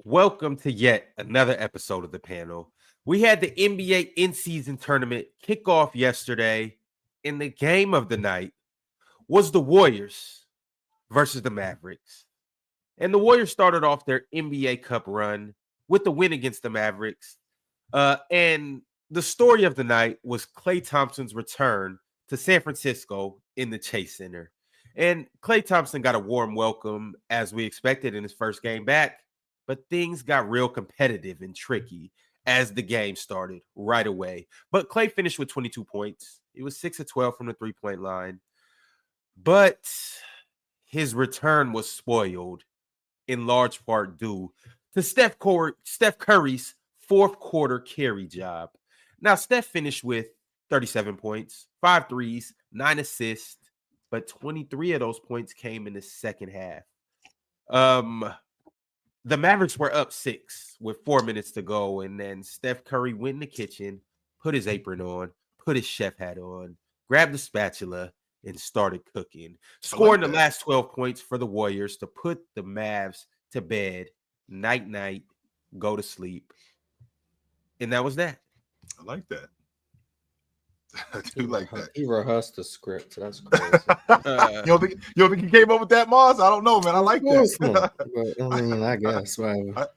Welcome to yet another episode of the panel. We had the NBA in-season tournament kick off yesterday, and the game of the night was the Warriors versus the Mavericks. And the Warriors started off their NBA Cup run with the win against the Mavericks. And the story of the night was Klay Thompson's return to San Francisco in the Chase Center. And Klay Thompson got a warm welcome as we expected in his first game back. But things got real competitive and tricky as the game started right away. But Klay finished with 22 points. He was 6 of 12 from the three-point line. But his return was spoiled in large part due to Steph Curry's fourth quarter carry job. Now, Steph finished with 37 points, 5 threes, 9 assists, but 23 of those points came in the second half. The Mavericks were up 6 with 4 minutes to go, and then Steph Curry went in the kitchen, put his apron on, put his chef hat on, grabbed the spatula, and started cooking, scoring the last 12 points for the Warriors to put the Mavs to bed. Night, go to sleep. And that was that. I like that. I do like that. He rehearsed the script. That's crazy. You don't think he came up with that, Mars? I don't know, man. I like that. But, I mean, I guess. Whatever.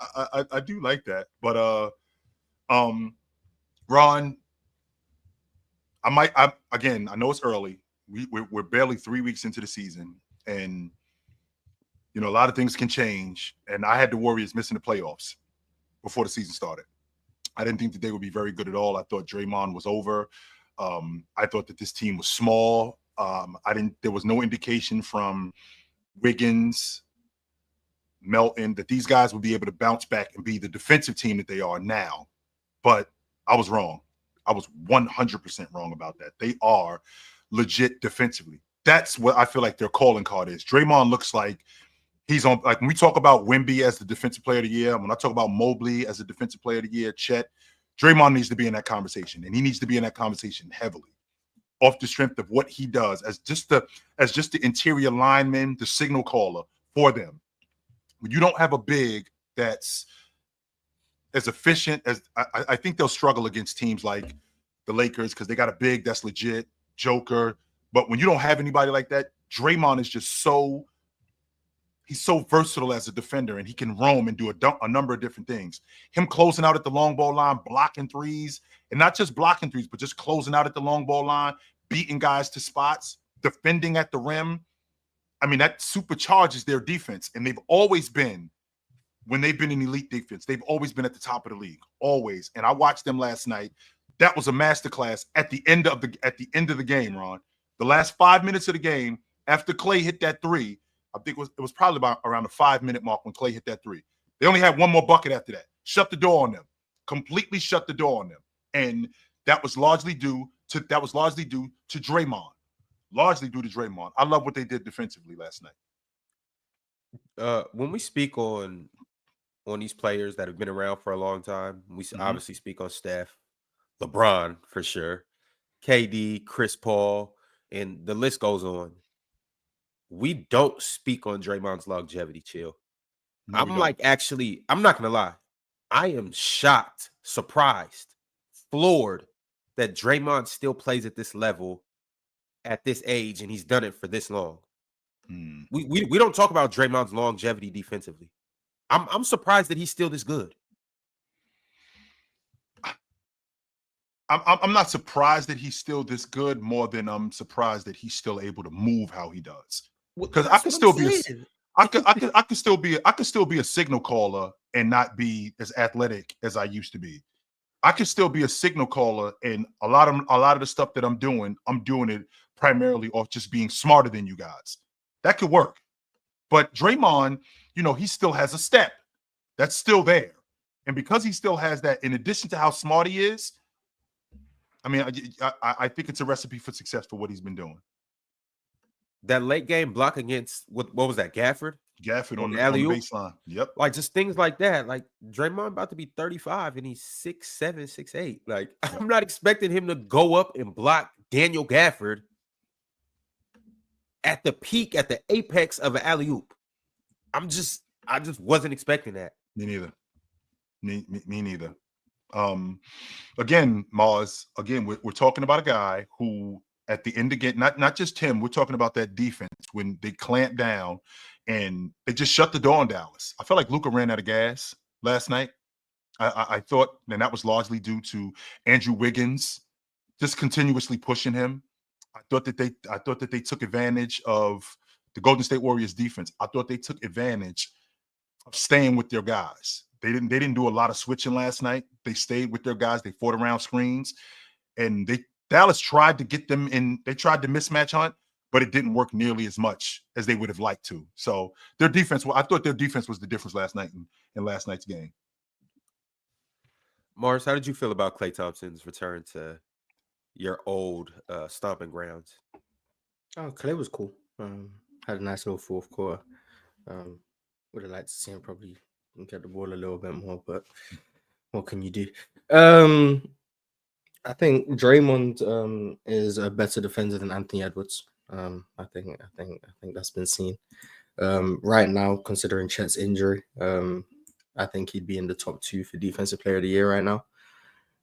I do like that. But Ron, I know it's early. We're barely 3 weeks into the season, and a lot of things can change. And I had the Warriors missing the playoffs before the season started. I didn't think that they would be very good at all. I thought Draymond was over. I thought that this team was small. There was no indication from Wiggins, Melton, that these guys would be able to bounce back and be the defensive team that they are now. But I was wrong. I was 100% wrong about that. They are legit defensively. That's what I feel like their calling card is. Draymond looks like he's on, like when we talk about Wemby as the defensive player of the year, when I talk about Mobley as the defensive player of the year, Chet, Draymond needs to be in that conversation, and he needs to be in that conversation heavily off the strength of what he does as just the interior lineman, the signal caller for them. When you don't have a big that's as efficient as I think they'll struggle against teams like the Lakers because they got a big that's legit, Joker. But when you don't have anybody like that, Draymond is just he's so versatile as a defender, and he can roam and do a number of different things. Him closing out at the long ball line, blocking threes, and not just blocking threes, but just closing out at the long ball line, beating guys to spots, defending at the rim. I mean, that supercharges their defense, and they've always been, when they've been in elite defense, they've always been at the top of the league, always. And I watched them last night. That was a masterclass at the end of the game, Ron. The last 5 minutes of the game, after Klay hit that three, I think it was probably about around the 5-minute mark when Klay hit that three. They only had one more bucket after that. Shut the door on them. Completely shut the door on them. And that was largely due to Draymond. Largely due to Draymond. I love what they did defensively last night. When we speak on these players that have been around for a long time, we obviously speak on Steph, LeBron for sure, KD, Chris Paul, and the list goes on. We don't speak on Draymond's longevity, chill. No, I'm not going to lie. I am shocked, surprised, floored that Draymond still plays at this level at this age, and he's done it for this long. We don't talk about Draymond's longevity defensively. I'm surprised that he's still this good. I'm not surprised that he's still this good more than I'm surprised that he's still able to move how he does. Because I could still be a signal caller and not be as athletic as I used to be. I could still be a signal caller, and a lot of the stuff that I'm doing it primarily off just being smarter than you guys. That could work. But Draymond, he still has a step that's still there. And because he still has that, in addition to how smart he is, I mean, I think it's a recipe for success for what he's been doing. That late game block against what was that? Gafford on the baseline. Yep. Like just things like that. Like Draymond about to be 35 and he's 6'7", 6'8". Like I'm not expecting him to go up and block Daniel Gafford at the peak, at the apex of an alley-oop. I just wasn't expecting that. Me neither. Me neither. Again, Mars. Again, we're talking about a guy who, at the end again, not just him. We're talking about that defense when they clamped down and they just shut the door on Dallas. I felt like Luka ran out of gas last night. I thought, and that was largely due to Andrew Wiggins just continuously pushing him. I thought that they took advantage of the Golden State Warriors defense. I thought they took advantage of staying with their guys. They didn't do a lot of switching last night. They stayed with their guys. They fought around screens, and Dallas tried to get them in. They tried to mismatch hunt, but it didn't work nearly as much as they would have liked to. So their defense, I thought their defense was the difference last night in last night's game. Morris, how did you feel about Klay Thompson's return to your old stomping grounds? Oh, Klay was cool. Had a nice little fourth quarter. Would have liked to see him probably get the ball a little bit more, but what can you do? I think Draymond is a better defender than Anthony Edwards. I think that's been seen. Right now, considering Chet's injury, I think he'd be in the top 2 for Defensive Player of the Year right now.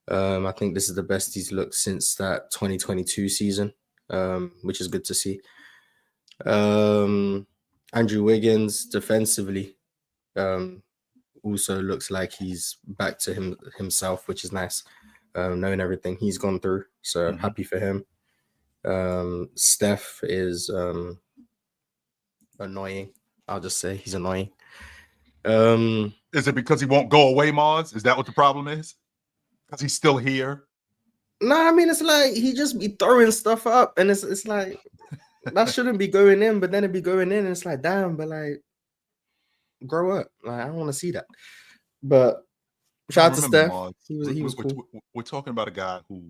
I think this is the best he's looked since that 2022 season, which is good to see. Andrew Wiggins defensively also looks like he's back to himself, which is nice, knowing everything he's gone through. So happy for him. Steph is annoying. I'll just say he's annoying. Is it because he won't go away, Mars? Is that what the problem is? Because he's still here? No, I mean, it's like he just be throwing stuff up, and it's like that shouldn't be going in, but then it'd be going in, and it's like, damn, but like, grow up. Like, I don't want to see that. But shout out to Steph. Mars, He was cool. We're talking about a guy who,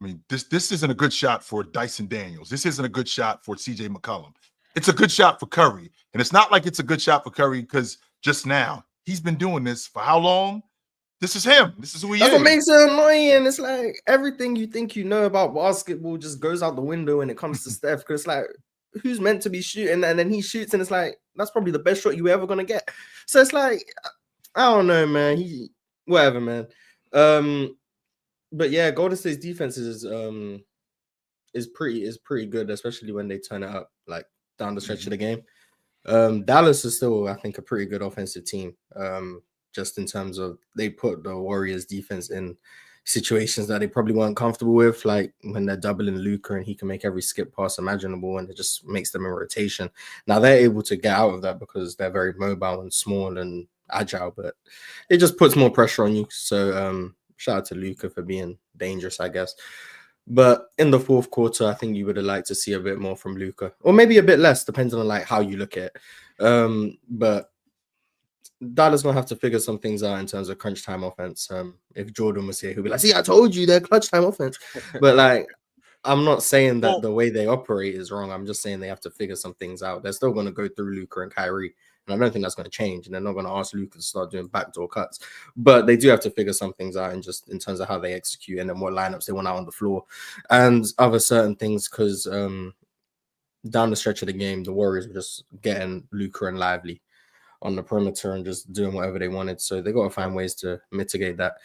I mean, this isn't a good shot for Dyson Daniels. This isn't a good shot for CJ McCollum. It's a good shot for Curry. And it's not like it's a good shot for Curry because just now he's been doing this for how long? This is him. This is who he is. That's what makes it annoying. It's like everything you think you know about basketball just goes out the window when it comes to Steph. Because it's like, who's meant to be shooting? And then he shoots, and it's like, that's probably the best shot you ever going to get. So it's like, I don't know, man. Whatever, man. But yeah, Golden State's defense is pretty good, especially when they turn it up like down the stretch of the game. Dallas is still, I think, a pretty good offensive team. Just in terms of they put the Warriors defense in situations that they probably weren't comfortable with, like when they're doubling Luka and he can make every skip pass imaginable, and it just makes them in rotation. Now they're able to get out of that because they're very mobile and small and agile, but it just puts more pressure on you. So shout out to Luka for being dangerous, I guess. But in the fourth quarter, I think you would have liked to see a bit more from Luka, or maybe a bit less, depending on like how you look at it. But Dallas gonna have to figure some things out in terms of crunch time offense. If Jordan was here, he'll be like, "See, I told you they're clutch time offense." But like, I'm not saying that the way they operate is wrong. I'm just saying they have to figure some things out. They're still gonna go through Luka and Kyrie, and I don't think that's gonna change. And they're not gonna ask Luka to start doing backdoor cuts. But they do have to figure some things out, and just in terms of how they execute and then what lineups they want out on the floor, and other certain things. Because down the stretch of the game, the Warriors were just getting Luka and Lively on the perimeter and just doing whatever they wanted. So they got to find ways to mitigate that.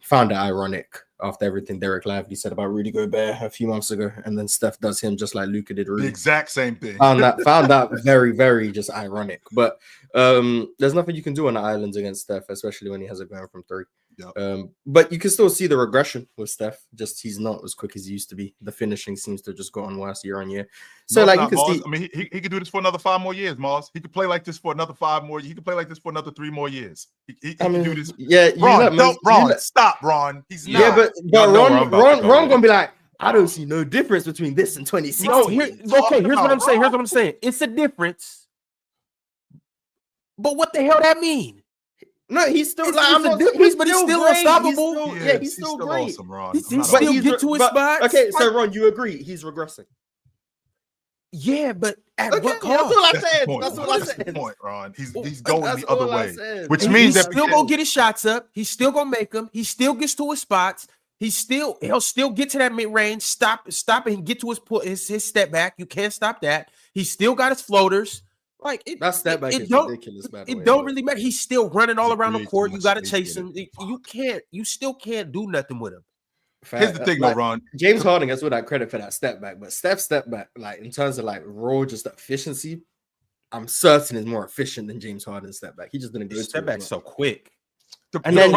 Found it ironic after everything Derek Lively said about Rudy Gobert a few months ago, and then Steph does him just like Luka did Rudy. The exact same thing. Found that very, very just ironic. But there's nothing you can do on the islands against Steph, especially when he has it going from 3. Yep. But you can still see the regression with Steph. Just he's not as quick as he used to be. The finishing seems to just go on worse year on year. So you can see. I mean, he could do this for another 5 more years, Mars. He could play like this for another 5 more. He could play like this for another 3 more years. He can do this. Yeah, Ron, stop, Ron. He's not. Yeah, but Ron gonna be like, I don't see no difference between this and 2016. No, here's what I'm saying. Here's what I'm saying. It's a difference. But what the hell that mean? No, he's still but he's still unstoppable. He's still great. Awesome, Ron. He still get to his spots. Okay, so Ron, you agree he's regressing? Yeah, but at what cost? That's all I said. That's all I That's said. the point, Ron. He's going the other way, which means that he's still gonna get his shots up. He's still gonna make them. He still gets to his spots. He'll still get to that mid range. Stop and get to his step back. You can't stop that. He's still got his floaters. Like That step back is ridiculous. By the way, it don't really matter. He's still running all around the creates court. too You much got to space chase with him. You still can't do nothing with him. Here's the thing, though, Ron. James Harden gets all that credit for that step back, but step back, like in terms of like raw just efficiency, I'm certain is more efficient than James Harden's step back. He just didn't go Step back so quick. And then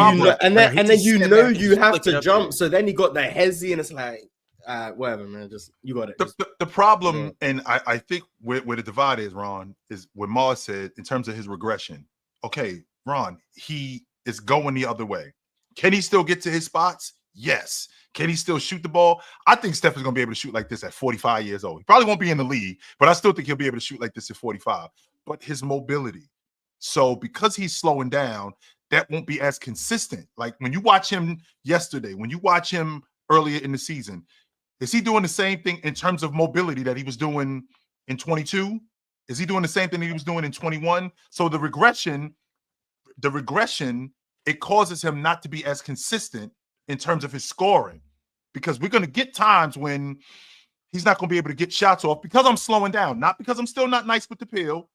you know he's you have flicking to up jump. there. So then you got the hezzy, and it's like, whatever, man. Just you got it. The problem, and I think where the divide is, Ron, is what Mars said in terms of his regression. Okay, Ron, he is going the other way. Can he still get to his spots? Yes. Can he still shoot the ball? I think Steph is going to be able to shoot like this at 45 years old. He probably won't be in the league, but I still think he'll be able to shoot like this at 45. But his mobility. So because he's slowing down, that won't be as consistent. Like when you watch him yesterday, when you watch him earlier in the season, is he doing the same thing in terms of mobility that he was doing in 22? Is he doing the same thing that he was doing in 21? So the regression, it causes him not to be as consistent in terms of his scoring, because we're going to get times when he's not going to be able to get shots off because I'm slowing down, not because I'm still not nice with the pill.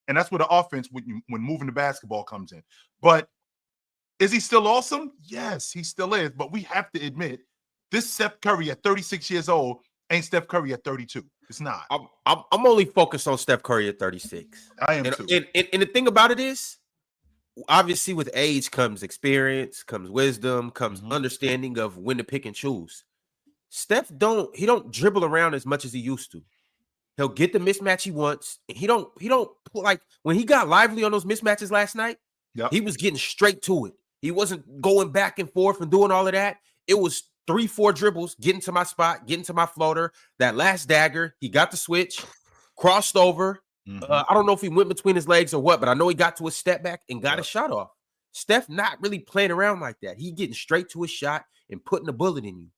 And that's where the offense, when moving the basketball comes in. But is he still awesome? Yes, he still is. But we have to admit, this Steph Curry at 36 years old ain't Steph Curry at 32. It's not. I'm only focused on Steph Curry at 36. I am too. And the thing about it is, obviously with age comes experience, comes wisdom, comes understanding of when to pick and choose. Steph don't dribble around as much as he used to. He'll get the mismatch he wants. He don't like when he got lively on those mismatches last night. Yep. He was getting straight to it. He wasn't going back and forth and doing all of that. It was 3-4 dribbles, getting to my spot, getting to my floater. That last dagger, he got the switch, crossed over. I don't know if he went between his legs or what, but I know he got to a step back and got a shot off. Steph not really playing around like that. He getting straight to his shot and putting a bullet in you.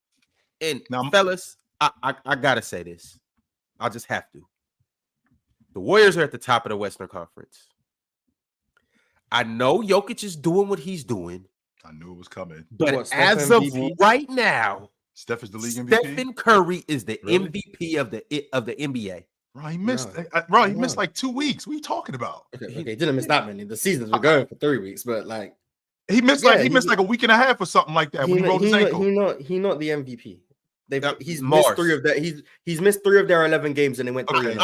And now, fellas, I gotta say this. I just have to. The Warriors are at the top of the Western Conference. I know Jokic is doing what he's doing. I knew it was coming. But as of right now, Steph is the league MVP. Stephen Curry is the MVP of the NBA. Bro, he missed. Bro, he missed like 2 weeks. What are you talking about? Okay, he didn't miss that many. The seasons were going for 3 weeks, but like he missed like a week and a half or something like that when he rolled his ankle. He not the MVP. He's missed 3 of that. He's missed 3 of their 11 games and they went 3.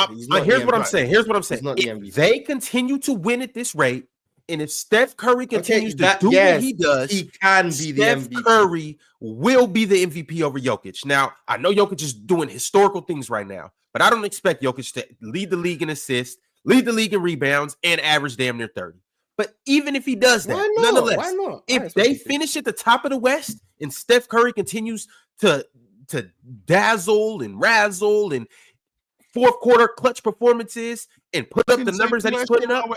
Here's what I'm saying. If they continue to win at this rate, and if Steph Curry continues to do what he does, he can be the MVP. Steph Curry will be the MVP over Jokic. Now, I know Jokic is doing historical things right now, but I don't expect Jokic to lead the league in assists, lead the league in rebounds, and average damn near 30. But even if he does that, nonetheless, if they finish at the top of the West and Steph Curry continues to dazzle and razzle and fourth quarter clutch performances and put up the numbers that he's putting up,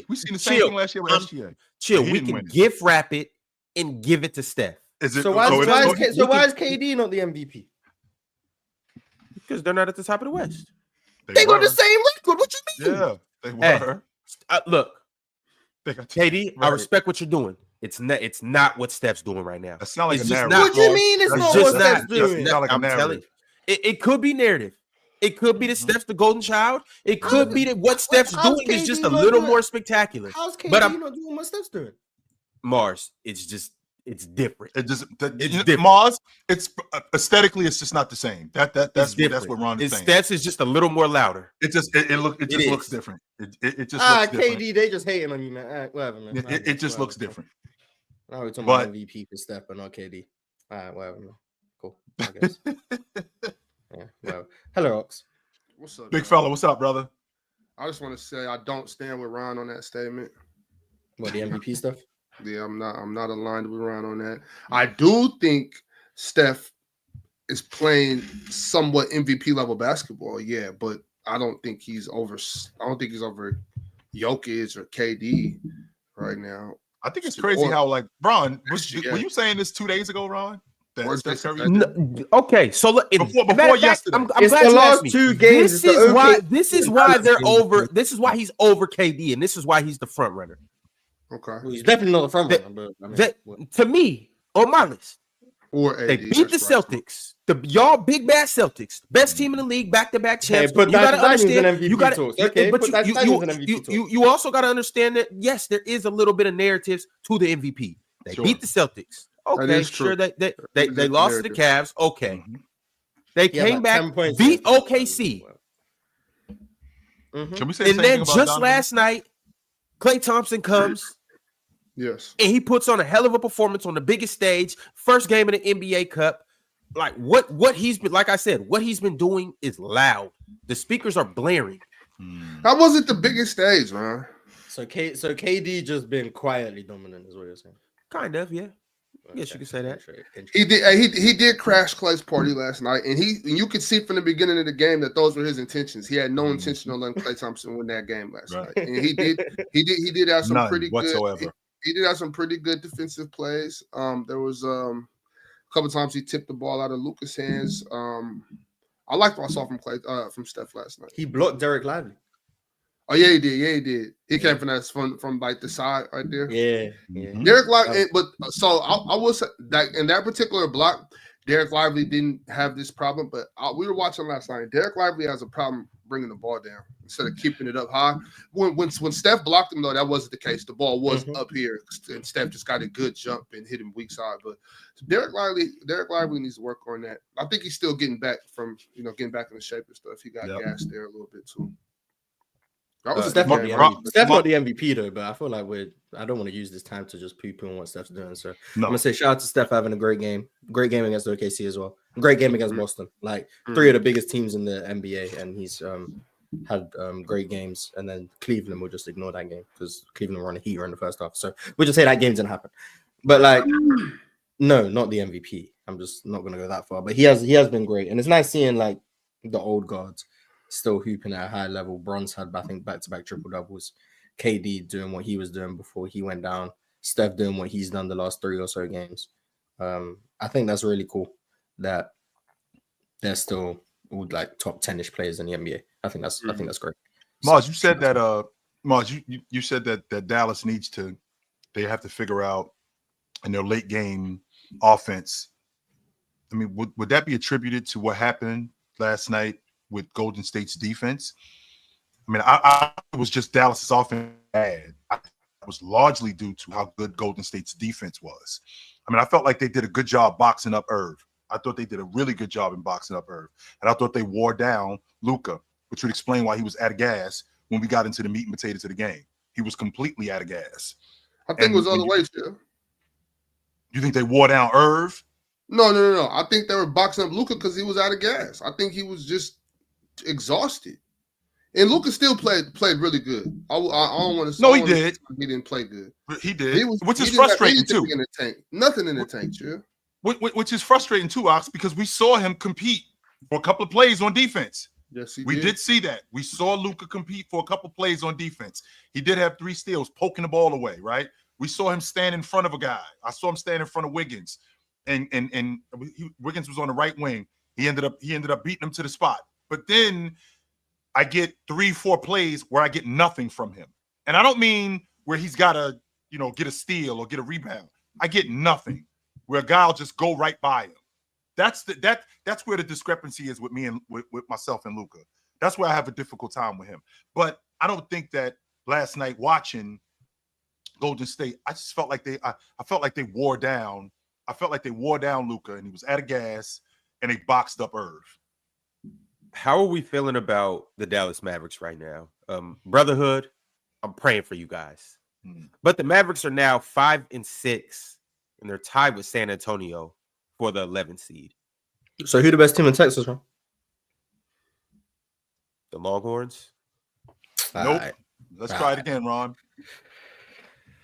we seen the same thing last year with SGA. Chill, we can gift wrap it and give it to Steph. So why is KD not the MVP? Because they're not at the top of the West. They got the same record. What you mean? Yeah, they were. Look, KD, I respect what you're doing. It's not what Steph's doing right now. It's not like a narrative. What do you mean it's not what Steph's doing? It's not like a narrative. It could be narrative. It could be that Steph's the golden child. It could be that what Steph's doing is just a little more spectacular. How's KD not doing what Steph's doing? Mars, it's different. It's different. Mars, it's aesthetically, it's just not the same. That's what Ron is saying. Steph's is just a little more louder. It just looks different. It just looks different. KD, they just hating on you, man. Whatever, man. It just looks different. Now we're talking about MVP for Steph, but not KD. All right, whatever, man. Cool. I guess. Yeah, well, hello, Ox. What's up, big fella? What's up, brother? I just want to say I don't stand with Ron on that statement. What, the MVP stuff? Yeah, I'm not aligned with Ron on that. I do think Steph is playing somewhat MVP level basketball. Yeah, but I don't think he's over. I don't think he's over Jokic or KD right now. I think it's crazy how like Ron. Were you saying this 2 days ago, Ron? Okay, so look, before yesterday, I'm glad the last 2 games. This is why they're over. This is why he's over KD, and this is why he's the front runner. Okay, well, he's definitely not the front runner. To me, on my list, Or They AD, beat the that's right. Celtics. Y'all big bad Celtics, best team in the league, back-to-back champs. put you gotta Daniels in understand. MVP You got talks. to, Okay, but put Daniels in MVP talks. you also got to understand that yes, there is a little bit of narratives to the MVP. They Sure. beat the Celtics. Okay, is true. sure. They That is a lost to the narrative. Cavs. Okay, Mhm. they He had came like back, 10 points beat in the OKC, Can we say the and same then thing about just Donovan? last night, Klay Thompson comes. Yes. And he puts on a hell of a performance on the biggest stage, first game of the NBA Cup. Like what he's been, like I said, what he's been doing is loud. The speakers are blaring. That wasn't the biggest stage, man. So KD just been quietly dominant, is what you're saying. Kind of, yeah. Yes, you could say that. He did crash Clay's party last night, and you could see from the beginning of the game that those were his intentions. He had no intention of letting Klay Thompson win that game last night, and he did have some None pretty whatsoever. good. He did have some pretty good defensive plays. There was a couple times he tipped the ball out of Luka's hands. I liked what I saw from Steph last night. He blocked Derek Lively. Oh yeah, he did. Yeah, he did. He came from like the side right there. Yeah. Derek Lively, but so I will say that in that particular block, Derek Lively didn't have this problem. But we were watching last night. Derek Lively has a problem bringing the ball down instead of keeping it up high. When Steph blocked him though, that wasn't the case. The ball was up here, and Steph just got a good jump and hit him weak side. But Derek Lively needs to work on that. I think he's still getting back from getting back in the shape and stuff. He got gassed there a little bit too. Steph not the MVP though, but I feel like I don't want to use this time to just poo-poo on what Steph's doing. So I'm gonna say shout out to Steph having a great game against the OKC as well. Great game against Boston. Like three of the biggest teams in the NBA, and he's had great games. And then Cleveland will just ignore that game because Cleveland were on a heater in the first half. So we'll just say that game didn't happen. But like, no, not the MVP. I'm just not gonna go that far. But he has been great, and it's nice seeing like the old guards still hooping at a high level. Bronze had, I think, back-to-back triple doubles. KD doing what he was doing before he went down. Steph doing what he's done the last 3 or so games. I think that's really cool that they're still all like top 10-ish players in the NBA. I think that's great. Mars, you said that you said that Dallas they have to figure out in their late game offense. I mean, would that be attributed to what happened last night with Golden State's defense? I mean, it was just Dallas's offense bad. It was largely due to how good Golden State's defense was. I mean, I felt like they did a good job boxing up Irv. I thought they did a really good job in boxing up Irv. And I thought they wore down Luka, which would explain why he was out of gas when we got into the meat and potatoes of the game. He was completely out of gas. I think it was other ways, too. You think they wore down Irv? No. I think they were boxing up Luka because he was out of gas. I think he was just exhausted. And Luka still played really good. I don't want to say no, he did. He didn't play good. He did, which is frustrating too. In the tank. Nothing in the tank, Chill. Which is frustrating too, Ox, because we saw him compete for a couple of plays on defense. Yes, we did see that. We saw Luka compete for a couple of plays on defense. He did have 3 steals, poking the ball away, right? We saw him stand in front of a guy. I saw him stand in front of Wiggins, and Wiggins was on the right wing. He ended up beating him to the spot. But then I get 3-4 plays where I get nothing from him. And I don't mean where he's got to, get a steal or get a rebound. I get nothing where a guy will just go right by him. That's where the discrepancy is with me and with myself and Luka. That's where I have a difficult time with him. But I don't think that last night watching Golden State, I just felt like I felt like they wore down. I felt like they wore down Luka, and he was out of gas, and they boxed up Irv. How are we feeling about the Dallas Mavericks right now? Brotherhood, I'm praying for you guys. But the Mavericks are now 5-6, and they're tied with San Antonio for the 11th seed. So who the best team in Texas, huh? The Longhorns? Nope. Let's try it again, Ron.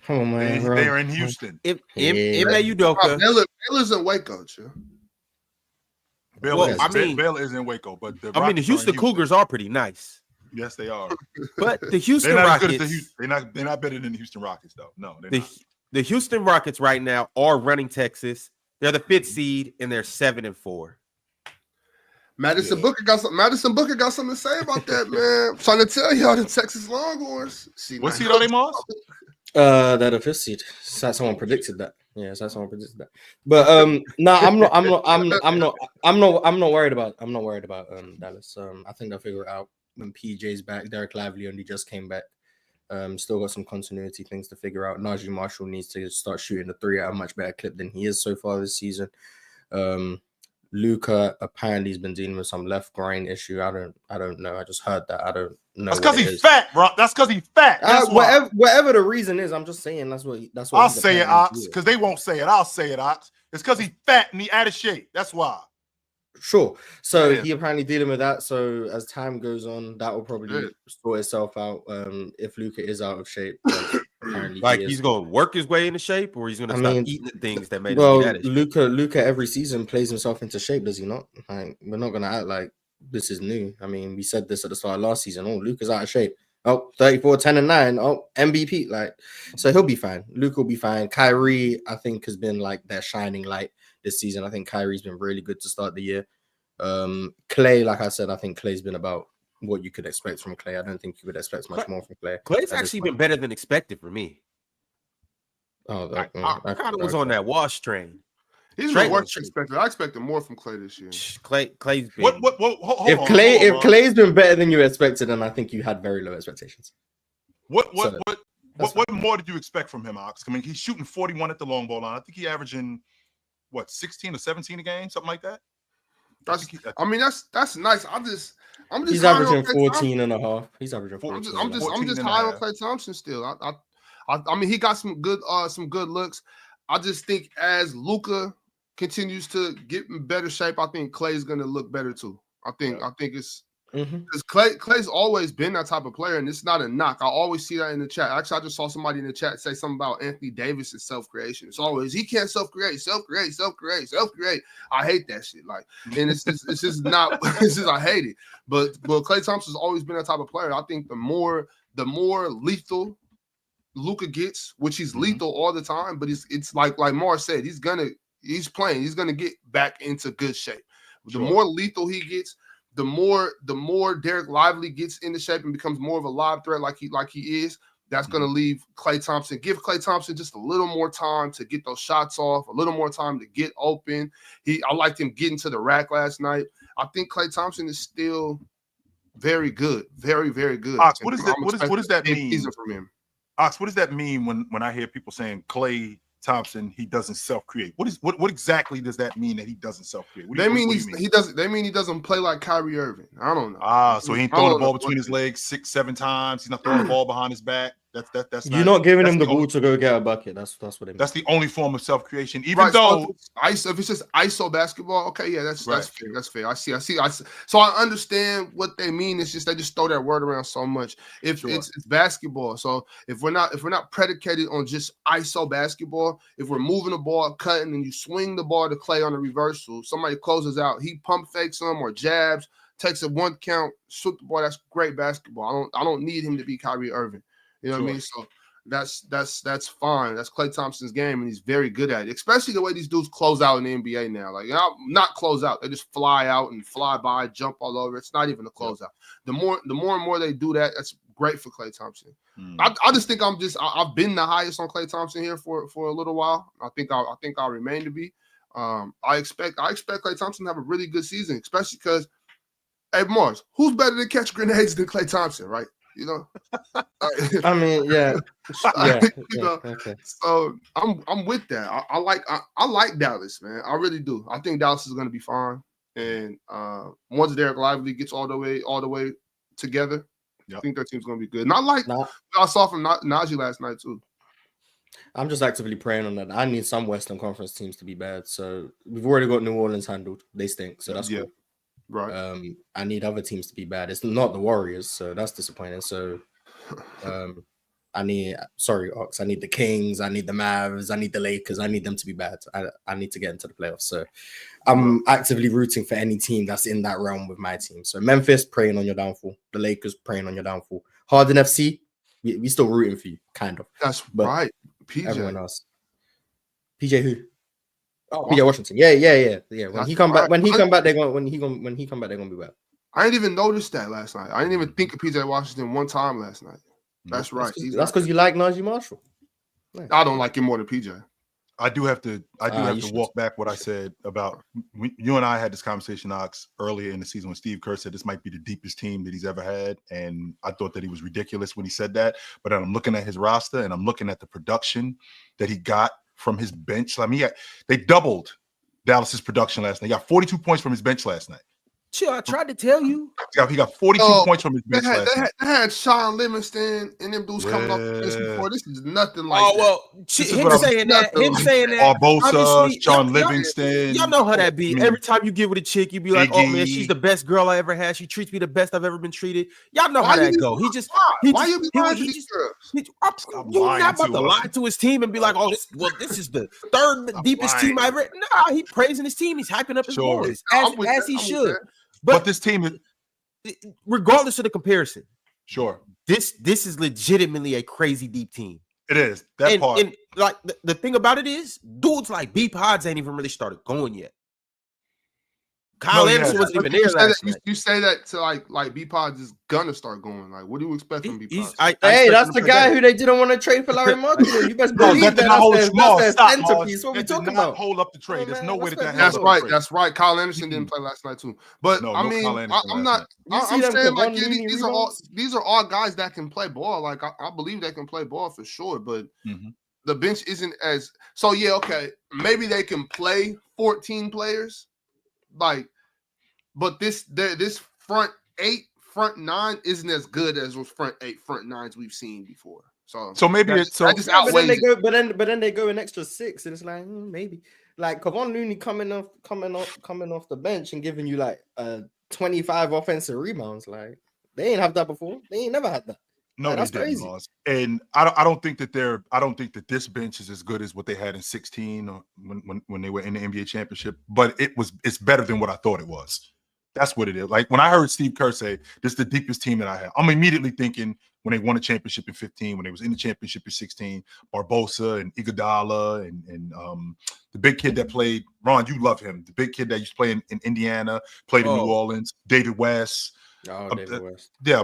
Come on, man. They're in Houston. Ime Udoka. Baylor's in Waco, Chill. Baylor is in Waco, but the Houston Cougars are pretty nice. Yes, they are. But the Houston Rockets, they're not better than the Houston Rockets, though. No, the Houston Rockets right now are running Texas. They're the 5th seed, and they're 7-4. Madison Booker got something to say about that, man. I'm trying to tell y'all the Texas Longhorns. What seed are they, Moss? They're the 5th seed. Someone predicted that. Yeah, so someone predicted that. But no, I'm not worried about Dallas. I think they'll figure it out when PJ's back. Derek Lively only just came back. Still got some continuity things to figure out. Najee Marshall needs to start shooting the three at a much better clip than he is so far this season. Luka apparently has been dealing with some left groin issue. I don't know. I just heard that. I don't know. That's because he's fat, bro. That's because he's fat. That's whatever the reason is, I'm just saying that's what I'll say it, Ox, because they won't say it. I'll say it, Ox. It's because he's fat and he out of shape. That's why. Sure. So he apparently dealing with that. So as time goes on, that will probably sort itself out. If Luka is out of shape, like he's going to work his way into shape, or he's going to stop eating the things that made him eat Luka every season plays himself into shape, does he not? Like, we're not going to act like this is new. I mean, we said this at the start of last season. Oh, Luka's out of shape. Oh, 34, 10 and 9. Oh, MVP. Like, so he'll be fine. Luka will be fine. Kyrie, I think, has been like their shining light this season. I think Kyrie's been really good to start the year. Klay, like I said, I think Klay's been about what you could expect from Klay. I don't think you would expect much more from Klay. Klay's actually been better than expected for me. Oh, I kind of was on that wash train. He's been worse than expected. I expected more from Klay this year. Clay's been... If Klay's been better than you expected, then I think you had very low expectations. What more did you expect from him, Ox? I mean, he's shooting 41 at the long ball line. I think he's averaging 16 or 17 a game, something like that. That's nice. He's averaging 14 and a half. He's averaging 14. I'm just high on Klay Thompson still. I mean, he got some good looks. I just think as Luka continues to get in better shape, I think Klay's gonna look better too. I think it's because Klay's always been that type of player, and it's not a knock. I always see that in the chat. Actually, I just saw somebody in the chat say something about Anthony Davis and self-creation. It's always he can't self-create. I hate that shit. Like, and it's just not. It's just I hate it. But Klay Thompson's always been that type of player. I think the more lethal Luka gets, which he's lethal all the time, but it's like Mars said, he's gonna get back into good shape. The more lethal he gets, the more Derek Lively gets into shape and becomes more of a live threat like he is, that's gonna leave Klay Thompson. Give Klay Thompson just a little more time to get those shots off, a little more time to get open. I liked him getting to the rack last night. I think Klay Thompson is still very good, very, very good. Ox, what does that mean? From him. Ox, what does that mean when I hear people saying Klay Thompson, he doesn't self-create? What exactly does that mean that he doesn't self-create? They mean he doesn't play like Kyrie Irving. I don't know. So he ain't throwing the ball between his legs 6-7 times. He's not throwing the ball behind his back. That's you're not giving him the ball to go get a bucket. That's what it means. That's the only form of self-creation. Even though if it's just ISO basketball, okay, yeah, that's fair. That's fair. I see. So I understand what they mean. It's just they just throw that word around so much. It's basketball. So if we're not predicated on just ISO basketball, if we're moving the ball, cutting, and you swing the ball to Klay on a reversal, somebody closes out, he pump fakes them or jabs, takes a one count, shoot the ball. That's great basketball. I don't need him to be Kyrie Irving. You know what I mean? So that's fine. That's Klay Thompson's game, and he's very good at it. Especially the way these dudes close out in the NBA now. Like, not close out. They just fly out and fly by, jump all over. It's not even a closeout. The more and more they do that, that's great for Klay Thompson. I just think I've been the highest on Klay Thompson here for a little while. I think I'll remain to be. I expect Klay Thompson to have a really good season, especially because, hey, Mars, who's better to catch grenades than Klay Thompson, right? You know, I mean, yeah. Okay. So I'm with that. I like Dallas, man. I really do. I think Dallas is going to be fine. And once Derek Lively gets all the way together, I think that team's going to be good. And I saw from Najee last night too. I'm just actively praying on that. I need some Western Conference teams to be bad. So we've already got New Orleans handled. They stink. So that's cool. Right. I need other teams to be bad. It's not the Warriors, so that's disappointing. So I need the Kings, I need the Mavs, I need the Lakers, I need them to be bad. I need to get into the playoffs. So I'm actively rooting for any team that's in that realm with my team. So Memphis, praying on your downfall. The Lakers, praying on your downfall. Harden FC, we still rooting for you, kind of. That's right. PJ. Everyone else. PJ who? Oh, PJ Washington. Yeah. When he come back, they're gonna be well. I didn't even notice that last night. I didn't even think of PJ Washington one time last night. That's right. That's because you like Najee Marshall. Nice. I don't like him more than PJ. I do have to walk back what I said about you and I had this conversation, Ox, earlier in the season when Steve Kerr said this might be the deepest team that he's ever had, and I thought that he was ridiculous when he said that. But then I'm looking at his roster and I'm looking at the production that he got from his bench. I mean, they doubled Dallas's production last night. He got 42 points from his bench last night. Chill, I tried to tell you. He got 42 points from his bench last night. They had Sean Livingston and them dudes coming off the bench before. This is nothing like that. Well, him saying that. Barbosa, Sean Livingston. Y'all know how that be. Every time you get with a chick, you be like, oh, man, she's the best girl I ever had. She treats me the best I've ever been treated. Y'all know how that go. Why you be lying to these girls? You're not about to lie to his team and be like, oh, this is the third deepest team I ever. Nah, he praising his team. He's hyping up his boys, as he should. But this team is, regardless of the comparison, sure, this is legitimately a crazy deep team. It is that part. And like the thing about it is, dudes like B Pods ain't even really started going yet. Kyle Anderson wasn't even there last night. You say that to like B Pods is gonna start going. Like, what do you expect from B Pods? Hey, that's the guy who they didn't want to trade for Larry Martin. You best believe that's their centerpiece. What we talking about? Hold up the trade. There's no way that That's right. That's right. Kyle Anderson didn't play last night too. But I mean, I'm not. I'm saying like these are all guys that can play ball. Like I believe they can play ball for sure. But the bench isn't as so. Yeah, okay. Maybe they can play 14 players. Like, but this front 8, front 9 isn't as good as those front 8, front 9s we've seen before. So maybe it's so. Just outweighs but then they go an extra 6, and it's like maybe like Kevon Looney coming off the bench and giving you like 25 offensive rebounds. Like they ain't have that before. They ain't never had that. No, like, that's crazy. And I don't think that this bench is as good as what they had in 16 or when they were in the NBA championship, but it's better than what I thought it was. That's what it is. Like when I heard Steve Kerr say this is the deepest team that I have, I'm immediately thinking when they won a championship in 15, when they was in the championship in 16, Barbosa and Iguodala and the big kid that played, Ron, you love him. The big kid that used to play in Indiana, played in New Orleans, David West. Oh, David West. Yeah,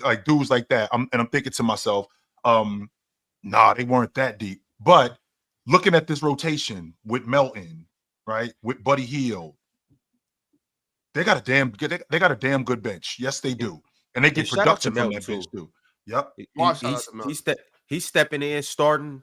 like dudes like that. I'm thinking to myself, nah, they weren't that deep. But looking at this rotation with Melton, right, with Buddy Hield, they got a damn good bench. Yes, they do, and they get production from that bench too. Yep, he's stepping in, starting.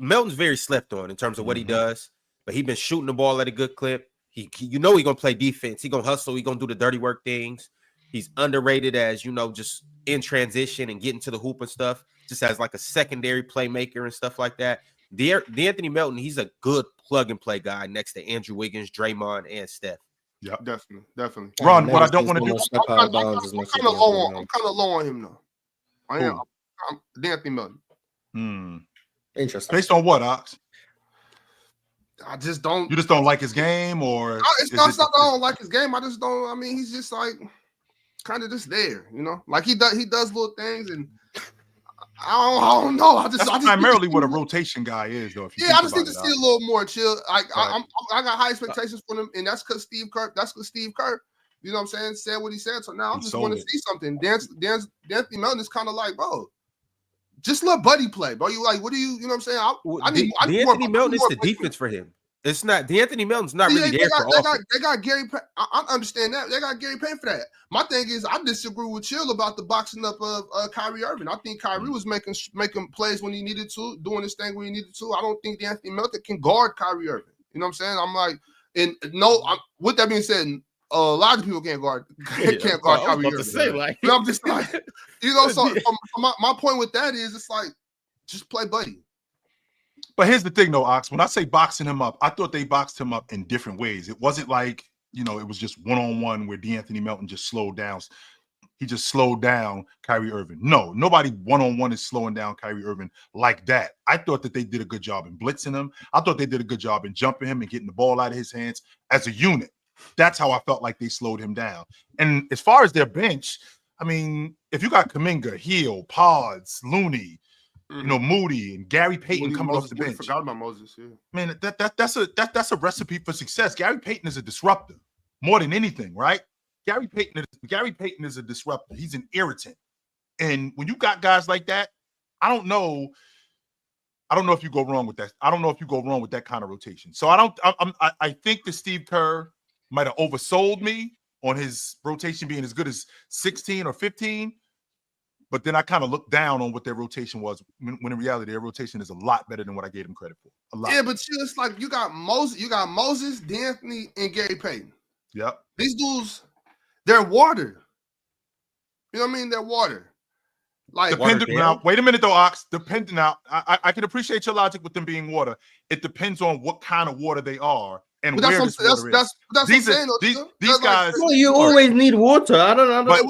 Melton's very slept on in terms of what he does, but he's been shooting the ball at a good clip. He's gonna play defense. He's gonna hustle. He's gonna do the dirty work things. He's underrated as just in transition and getting to the hoop and stuff. Just as like a secondary playmaker and stuff like that. D'Anthony Melton, he's a good plug and play guy next to Andrew Wiggins, Draymond, and Steph. Yeah, definitely. Ron, what I don't want to do. I'm kind of low on him though. I am. I'm D'Anthony Melton. Interesting. Based on what, Ox? I just don't. You just don't like his game, or it's not that I don't like his game. I just don't. I mean, he's just like kind of just there, Like he does little things, and I don't know. I just primarily what a rotation guy is, though. I just need to see a little more chill. Like I got high expectations for him, and that's because Steve Kerr. You know what I'm saying? Said what he said. So now I just want to see something. D'Anthony Melton is kind of like, bro. Just let Buddy play, bro. You like, what do you know what I'm saying? D'Anthony Melton is the defense for him. It's not D'Anthony Melton's not really there for offense. They got Gary. I understand that. They got Gary Payne for that. My thing is, I disagree with Chill about the boxing up of Kyrie Irving. I think Kyrie was making plays when he needed to, doing his thing when he needed to. I don't think D'Anthony Melton can guard Kyrie Irving. You know what I'm saying? I'm like, with that being said, a lot of people can't guard Kyrie Irving. I'm just like, So my point with that is, it's like, just play Buddy. But here's the thing, though, Ox. When I say boxing him up, I thought they boxed him up in different ways. It wasn't like, it was just one-on-one where D'Anthony Melton just slowed down. He just slowed down Kyrie Irving. No, nobody one-on-one is slowing down Kyrie Irving like that. I thought that they did a good job in blitzing him. I thought they did a good job in jumping him and getting the ball out of his hands as a unit. That's how I felt like they slowed him down. And as far as their bench, I mean, if you got Kuminga, Hield, Pods, Looney, Moody and Gary Payton coming off the bench. Forgot about Moses. Yeah, man, that's a recipe for success. Gary Payton is a disruptor more than anything, right? Gary Payton is a disruptor. He's an irritant, and when you got guys like that, I don't know I don't know if you go wrong with that. I don't know if you go wrong with that kind of rotation. So I think that Steve Kerr might have oversold me on his rotation being as good as 16 or 15. But then I kind of looked down on what their rotation was when in reality their rotation is a lot better than what I gave them credit for. A lot. Yeah, but it's like you got Moses, D'Anthony, and Gary Payton. Yep. These dudes, they're water. You know what I mean? They're water. Like now, wait a minute though, Ox. Now, I can appreciate your logic with them being water. It depends on what kind of water they are and where this water is. That's what I'm saying. These guys. Well, you always need water. I don't know. But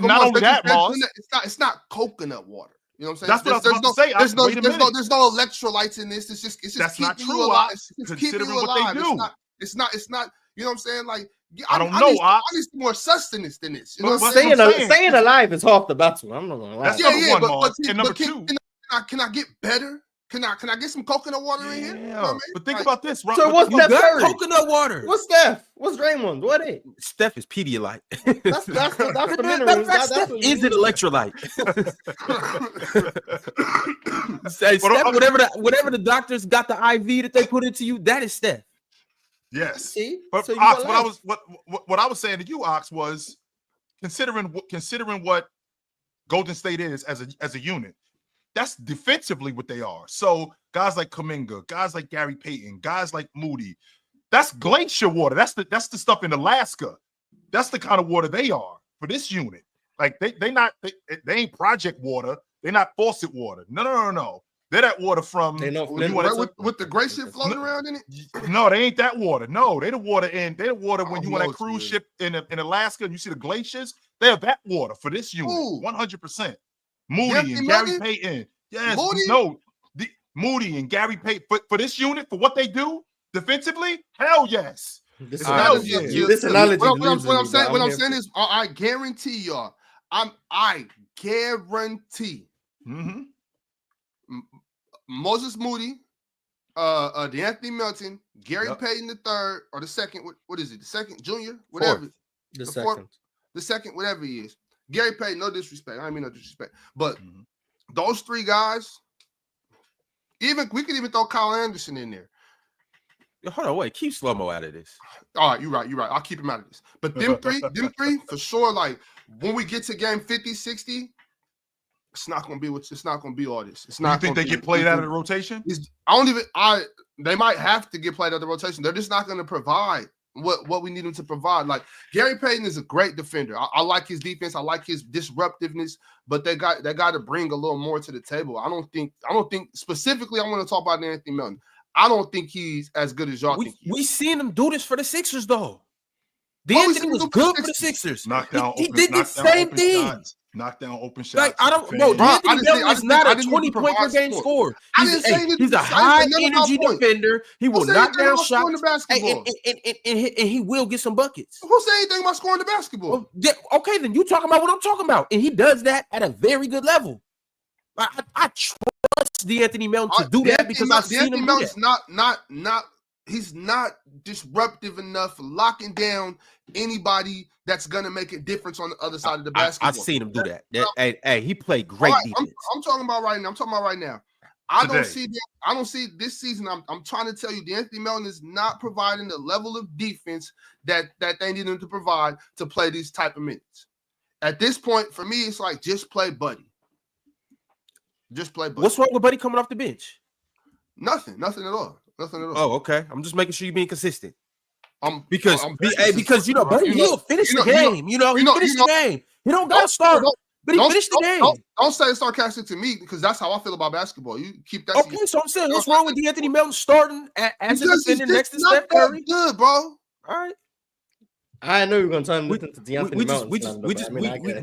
not only that, Moss. It's not coconut water. You know what I'm saying? That's what I was about to say. There's no electrolytes in this. It's just that's not keeping true. You alive. It's keeping you alive. It's not. You know what I'm saying? Like I don't know. I need some more sustenance than this. You know what I'm saying? Staying alive is half the battle. I'm not gonna lie. That's number one, and number two. Can I get better? Can I get some coconut water in here? You know what I mean? But think about this. So what's Steph Curry? Coconut water. What's Steph? What's Draymond? What is? Steph is Pedialyte. That's the minerals. Steph is an electrolyte. Steph, whatever the doctors got the IV that they put into you, that is Steph. Yes. See? But so Ox, what I was saying to you, Ox, was considering what Golden State is as a unit. That's defensively what they are. So guys like Kuminga, guys like Gary Payton, guys like Moody, that's glacier water. That's the stuff in Alaska. That's the kind of water they are for this unit. Like they ain't project water. They're not faucet water. No. They're that water from with the gray shit floating around in it. No, they ain't that water. No, they the water when you on that cruise ship in Alaska and you see the glaciers. They're that water for this unit. 100%. Moody and Gary Payton. Yes, Moody and Gary Payton for this unit for what they do defensively. Hell yes. This analogy. What I'm saying is, I guarantee y'all. I guarantee. Mm-hmm. Moses Moody, D'Anthony Melton, Gary Payton the third or the second. What is it? The second, junior, whatever. The second. The second, whatever he is. Gary Payton, no disrespect. I mean no disrespect. But those three guys, we could even throw Kyle Anderson in there. Hold on, wait. Keep slow-mo out of this. All right, you're right. I'll keep him out of this. But them three, for sure, like when we get to game 50, 60, it's not gonna be all this. It's not. You think they get played out of the rotation? They might have to get played out of the rotation. They're just not gonna provide what we need them to provide. Like Gary Payton is a great defender. I like his defense. I like his disruptiveness, but they got to bring a little more to the table. I don't think specifically. I want to talk about Anthony Melton. I don't think he's as good as y'all think. We seen him do this for the Sixers though. D'Anthony was good for the Sixers. He did the same thing. Knock down open shots. Like I don't know. D'Anthony Melton is not a 20-point per game scorer. He's a high energy defender. He will knock down shots, and he will get some buckets. Who say anything about scoring the basketball? Okay, then you talking about what I'm talking about, and he does that at a very good level. I trust D'Anthony Melton to do that because I've seen him do that. He's not disruptive enough, locking down anybody that's gonna make a difference on the other side of the basketball. I've seen him do that. Hey, he played great defense. I'm talking about right now. I don't see this season. I'm trying to tell you, D'Anthony Melton is not providing the level of defense that they need him to provide to play these type of minutes. At this point, for me, it's like just play Buddy. Just play Buddy. What's wrong with Buddy coming off the bench? Nothing at all. Oh, okay. I'm just making sure you're being consistent. Because you know, Buddy Hield finished the game. He finished the game. He don't got to start, but he finished the game. Don't say it's sarcastic to me because that's how I feel about basketball. You keep that. Okay, so I'm saying, what's wrong with D'Anthony Melton starting as a defender next to Steph Curry? Good, bro. All right. I know you're gonna turn this into D'Anthony Melton.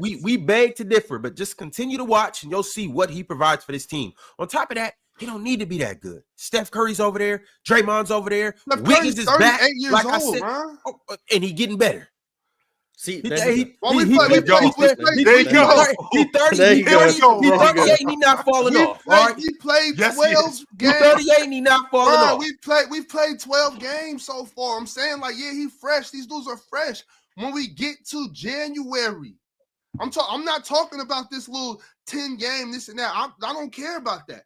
We beg to differ, but just continue to watch and you'll see what he provides for this team. On top of that, he don't need to be that good. Steph Curry's over there, Draymond's over there, Wiggins is back. Like I said, and he getting better. See, he 38 and he not falling off. All right, he played 12 games. 38 and he not falling off. We've played 12 games so far. I'm saying, like, yeah, he fresh. These dudes are fresh. When we get to January, I'm not talking about this little 10 game, this and that. I don't care about that.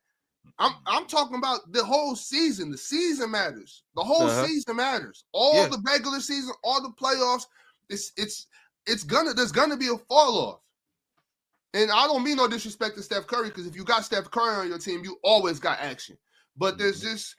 I'm talking about the whole season. The season matters. The whole season matters. All the regular season, all the playoffs. There's gonna be a fall off. And I don't mean no disrespect to Steph Curry, because if you got Steph Curry on your team, you always got action. But there's just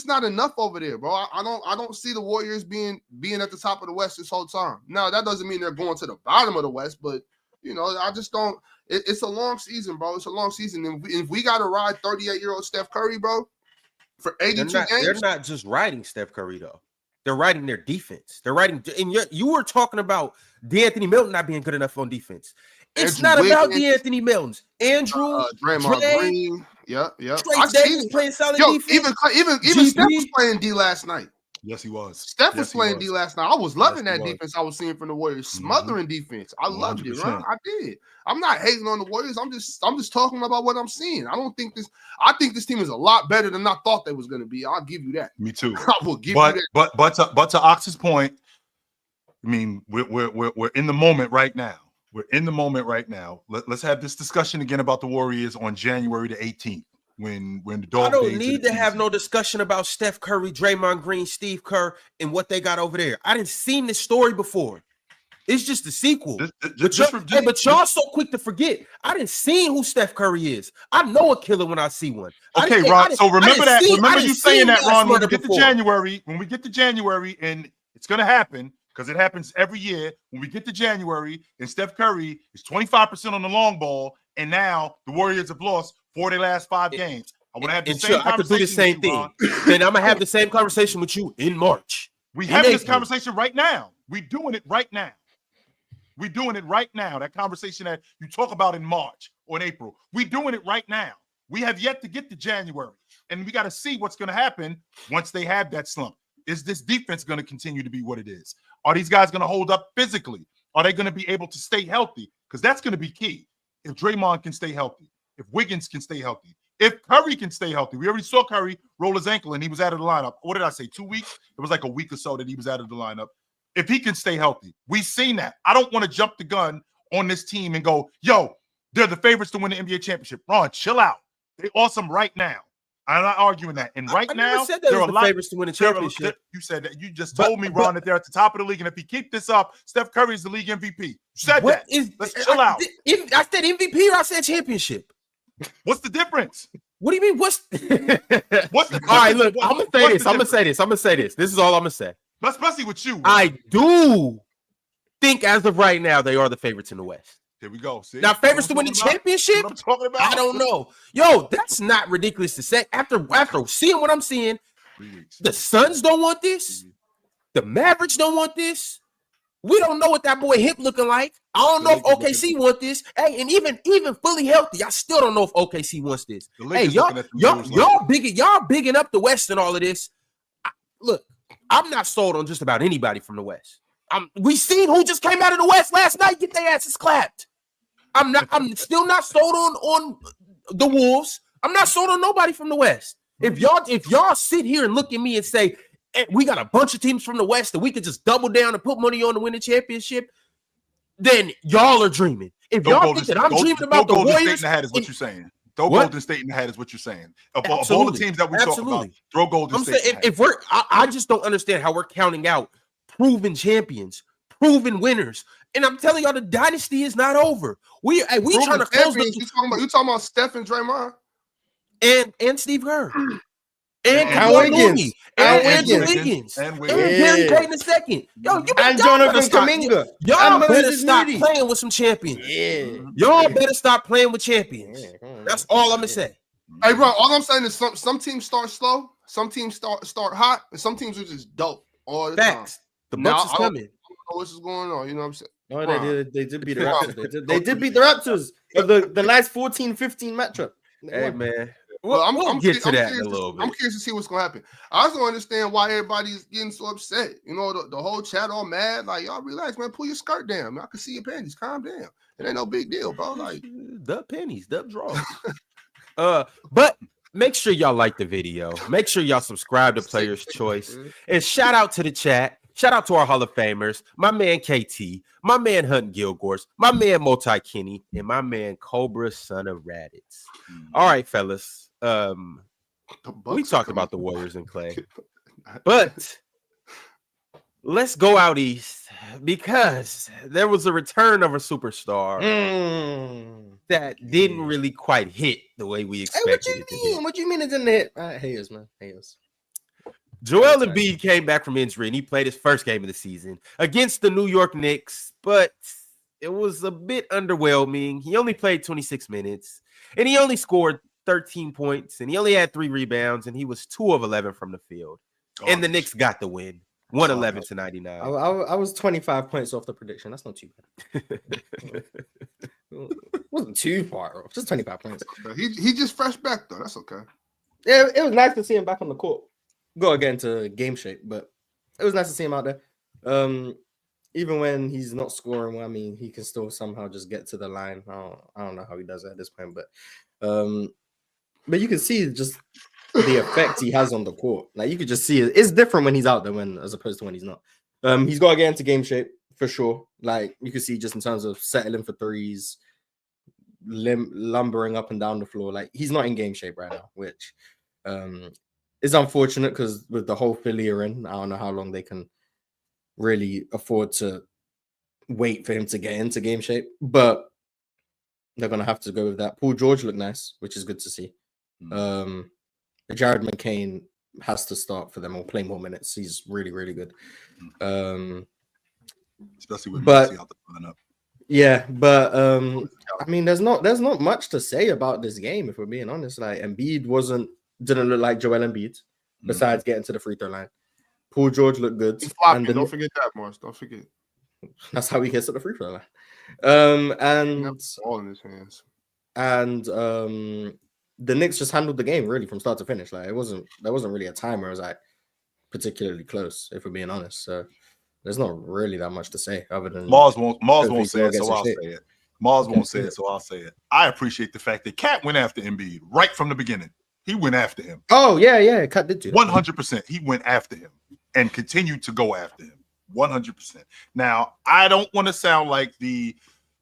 not enough over there, bro. I don't see the Warriors being at the top of the West this whole time. Now that doesn't mean they're going to the bottom of the West, but I just don't. It's a long season, bro. It's a long season. And if we got to ride 38-year-old Steph Curry, bro, for 82 games. They're not just riding Steph Curry, though. They're riding their defense. They're riding. And you were talking about DeAnthony Melton not being good enough on defense. It's not about DeAnthony Melton. Andrew, Draymond Green. Yeah. Trey Davis playing solid defense. Even Steph was playing D last night. Yes, he was. Steph was playing D last night. I was loving that defense I was seeing from the Warriors, smothering defense. I loved it, right? I did. I'm not hating on the Warriors. I'm just talking about what I'm seeing. I think this team is a lot better than I thought they was going to be. I'll give you that. Me too. I will give you that. But to Ox's point, I mean, we're in the moment right now. We're in the moment right now. Let's have this discussion again about the Warriors on January the 18th. When the dog. I don't need to have no discussion about Steph Curry, Draymond Green, Steve Kerr, and what they got over there. I didn't seen this story before. It's just a sequel. But y'all so quick to forget. I didn't see who Steph Curry is. I know a killer when I see one. Okay, Ron. So remember that. Remember you saying that, Ron. When we get to January, and it's gonna happen because it happens every year. When we get to January, and Steph Curry is 25% on the long ball, and now the Warriors have lost 4 of their last 5 games. I want to have the same conversation. I could do the same thing. Then I'm gonna have the same conversation with you in March. We having this conversation right now. We're doing it right now. We're doing it right now. That conversation that you talk about in March or in April. We're doing it right now. We have yet to get to January. And we got to see what's going to happen once they have that slump. Is this defense going to continue to be what it is? Are these guys going to hold up physically? Are they going to be able to stay healthy? Because that's going to be key. If Draymond can stay healthy, if Wiggins can stay healthy, if Curry can stay healthy. We already saw Curry roll his ankle and he was out of the lineup. What did I say? 2 weeks? It was like a week or so that he was out of the lineup. If he can stay healthy, we've seen that. I don't want to jump the gun on this team and go, yo, they're the favorites to win the NBA championship. Ron, chill out. They're awesome right now. I'm not arguing that. And right now, they're a lot favorites to win the championship. You said that. You just told me, Ron, that they're at the top of the league. And if he keep this up, Steph Curry is the league MVP. You said that. Let's chill out. I said MVP or I said championship. What's the difference? What do you mean? What's the difference? All right, look, I'm gonna say this. This is all I'm gonna say. Especially with you. I do think as of right now, they are the favorites in the West. Here we go. See? Now, favorites to win the championship? I'm talking about. I don't know. Yo, that's not ridiculous to say. After seeing what I'm seeing, 3 weeks. The Suns don't want this. The Mavericks don't want this. We don't know what that boy hip looking like. I don't know if OKC want this. Hey, and even fully healthy, I still don't know if OKC wants this. Hey, y'all bigging up the West and all of this. Look, I'm not sold on just about anybody from the West. We seen who just came out of the West last night get their asses clapped. I'm still not sold on the Wolves. I'm not sold on nobody from the West. If y'all sit here and look at me and say, hey, we got a bunch of teams from the West that we could just double down and put money on to win the championship, then y'all are dreaming. If y'all think that I'm dreaming about the Warriors, State in the hat is what you're saying. Throw Golden State in the hat is what you're saying. Of all the teams that we talk about, throw Golden State. I just don't understand how we're counting out proven champions, proven winners. And I'm telling y'all, the dynasty is not over. We trying to close the. You talking about Steph and Draymond and Steve Kerr and Wiggins and Wiggins and Gary Payton II. Yo, and Jonathan Kuminga. Y'all better stop playing with some champions. Yeah. Y'all better stop playing with champions. That's all I'm gonna say. Hey, bro, all I'm saying is some teams start slow, some teams start hot, and some teams are just dope all the time. The Bucks is coming. I don't know what's going on. You know what I'm saying? No, they did beat the Raptors. They did beat the Raptors. The nice 14-15 matchup. Hey, man. We'll get to that in a little bit. I'm curious to see what's going to happen. I also understand why everybody's getting so upset. You know, the whole chat all mad. Like, y'all relax, man. Pull your skirt down. I can see your panties. Calm down. It ain't no big deal, bro. Like, dub panties, dub draws. But make sure y'all like the video. Make sure y'all subscribe to Player's Choice. And shout out to the chat. Shout out to our Hall of Famers, my man KT, my man Hunt Gilgors, my man Multi Kenny, and my man Cobra, son of Raditz. All right, fellas. We talked about the Warriors and Klay, but let's go out east because there was a return of a superstar that didn't really quite hit the way we expected it to hit. What you mean it didn't hit? Haters, man. Haters. Joel Embiid came back from injury and he played his first game of the season against the New York Knicks, but it was a bit underwhelming. He only played 26 minutes and he only scored 13 points and he only had 3 rebounds and he was 2 of 11 from the field. And the Knicks got the win, 111-99. I was 25 points off the prediction. That's not too bad. It wasn't too far off, just 25 points. He just fresh back though. That's okay. Yeah, it was nice to see him back on the court. Got to get into game shape, but it was nice to see him out there. Even when he's not scoring, I mean, he can still somehow just get to the line. I don't know how he does it at this point, but you can see just the effect he has on the court. Like you could just see it. It's different when he's out there as opposed to when he's not. He's got to get into game shape for sure. Like you can see just in terms of settling for threes, lumbering up and down the floor. Like he's not in game shape right now, which is unfortunate because with the whole Philly in, I don't know how long they can really afford to wait for him to get into game shape, but they're gonna have to go with that. Paul George looked nice, which is good to see. Jared McCain has to start for them or play more minutes. He's really, really good. Especially with Messi out the lineup. Yeah, but I mean, there's not much to say about this game if we're being honest. Like Embiid didn't look like Joel Embiid, besides getting to the free throw line. Paul George looked good. And don't forget that, Morris. Don't forget. That's how he gets to the free throw line. And all in his hands. And the Knicks just handled the game really from start to finish. Like there wasn't really a time where it was like particularly close, if we're being honest. So there's not really that much to say other than Mars won't say it, so I'll say it. Mars won't say it, so I'll say it. I appreciate the fact that Cat went after Embiid right from the beginning. He went after him. Oh, yeah. Cat did too. 100%. He went after him and continued to go after him. 100%. Now, I don't want to sound like the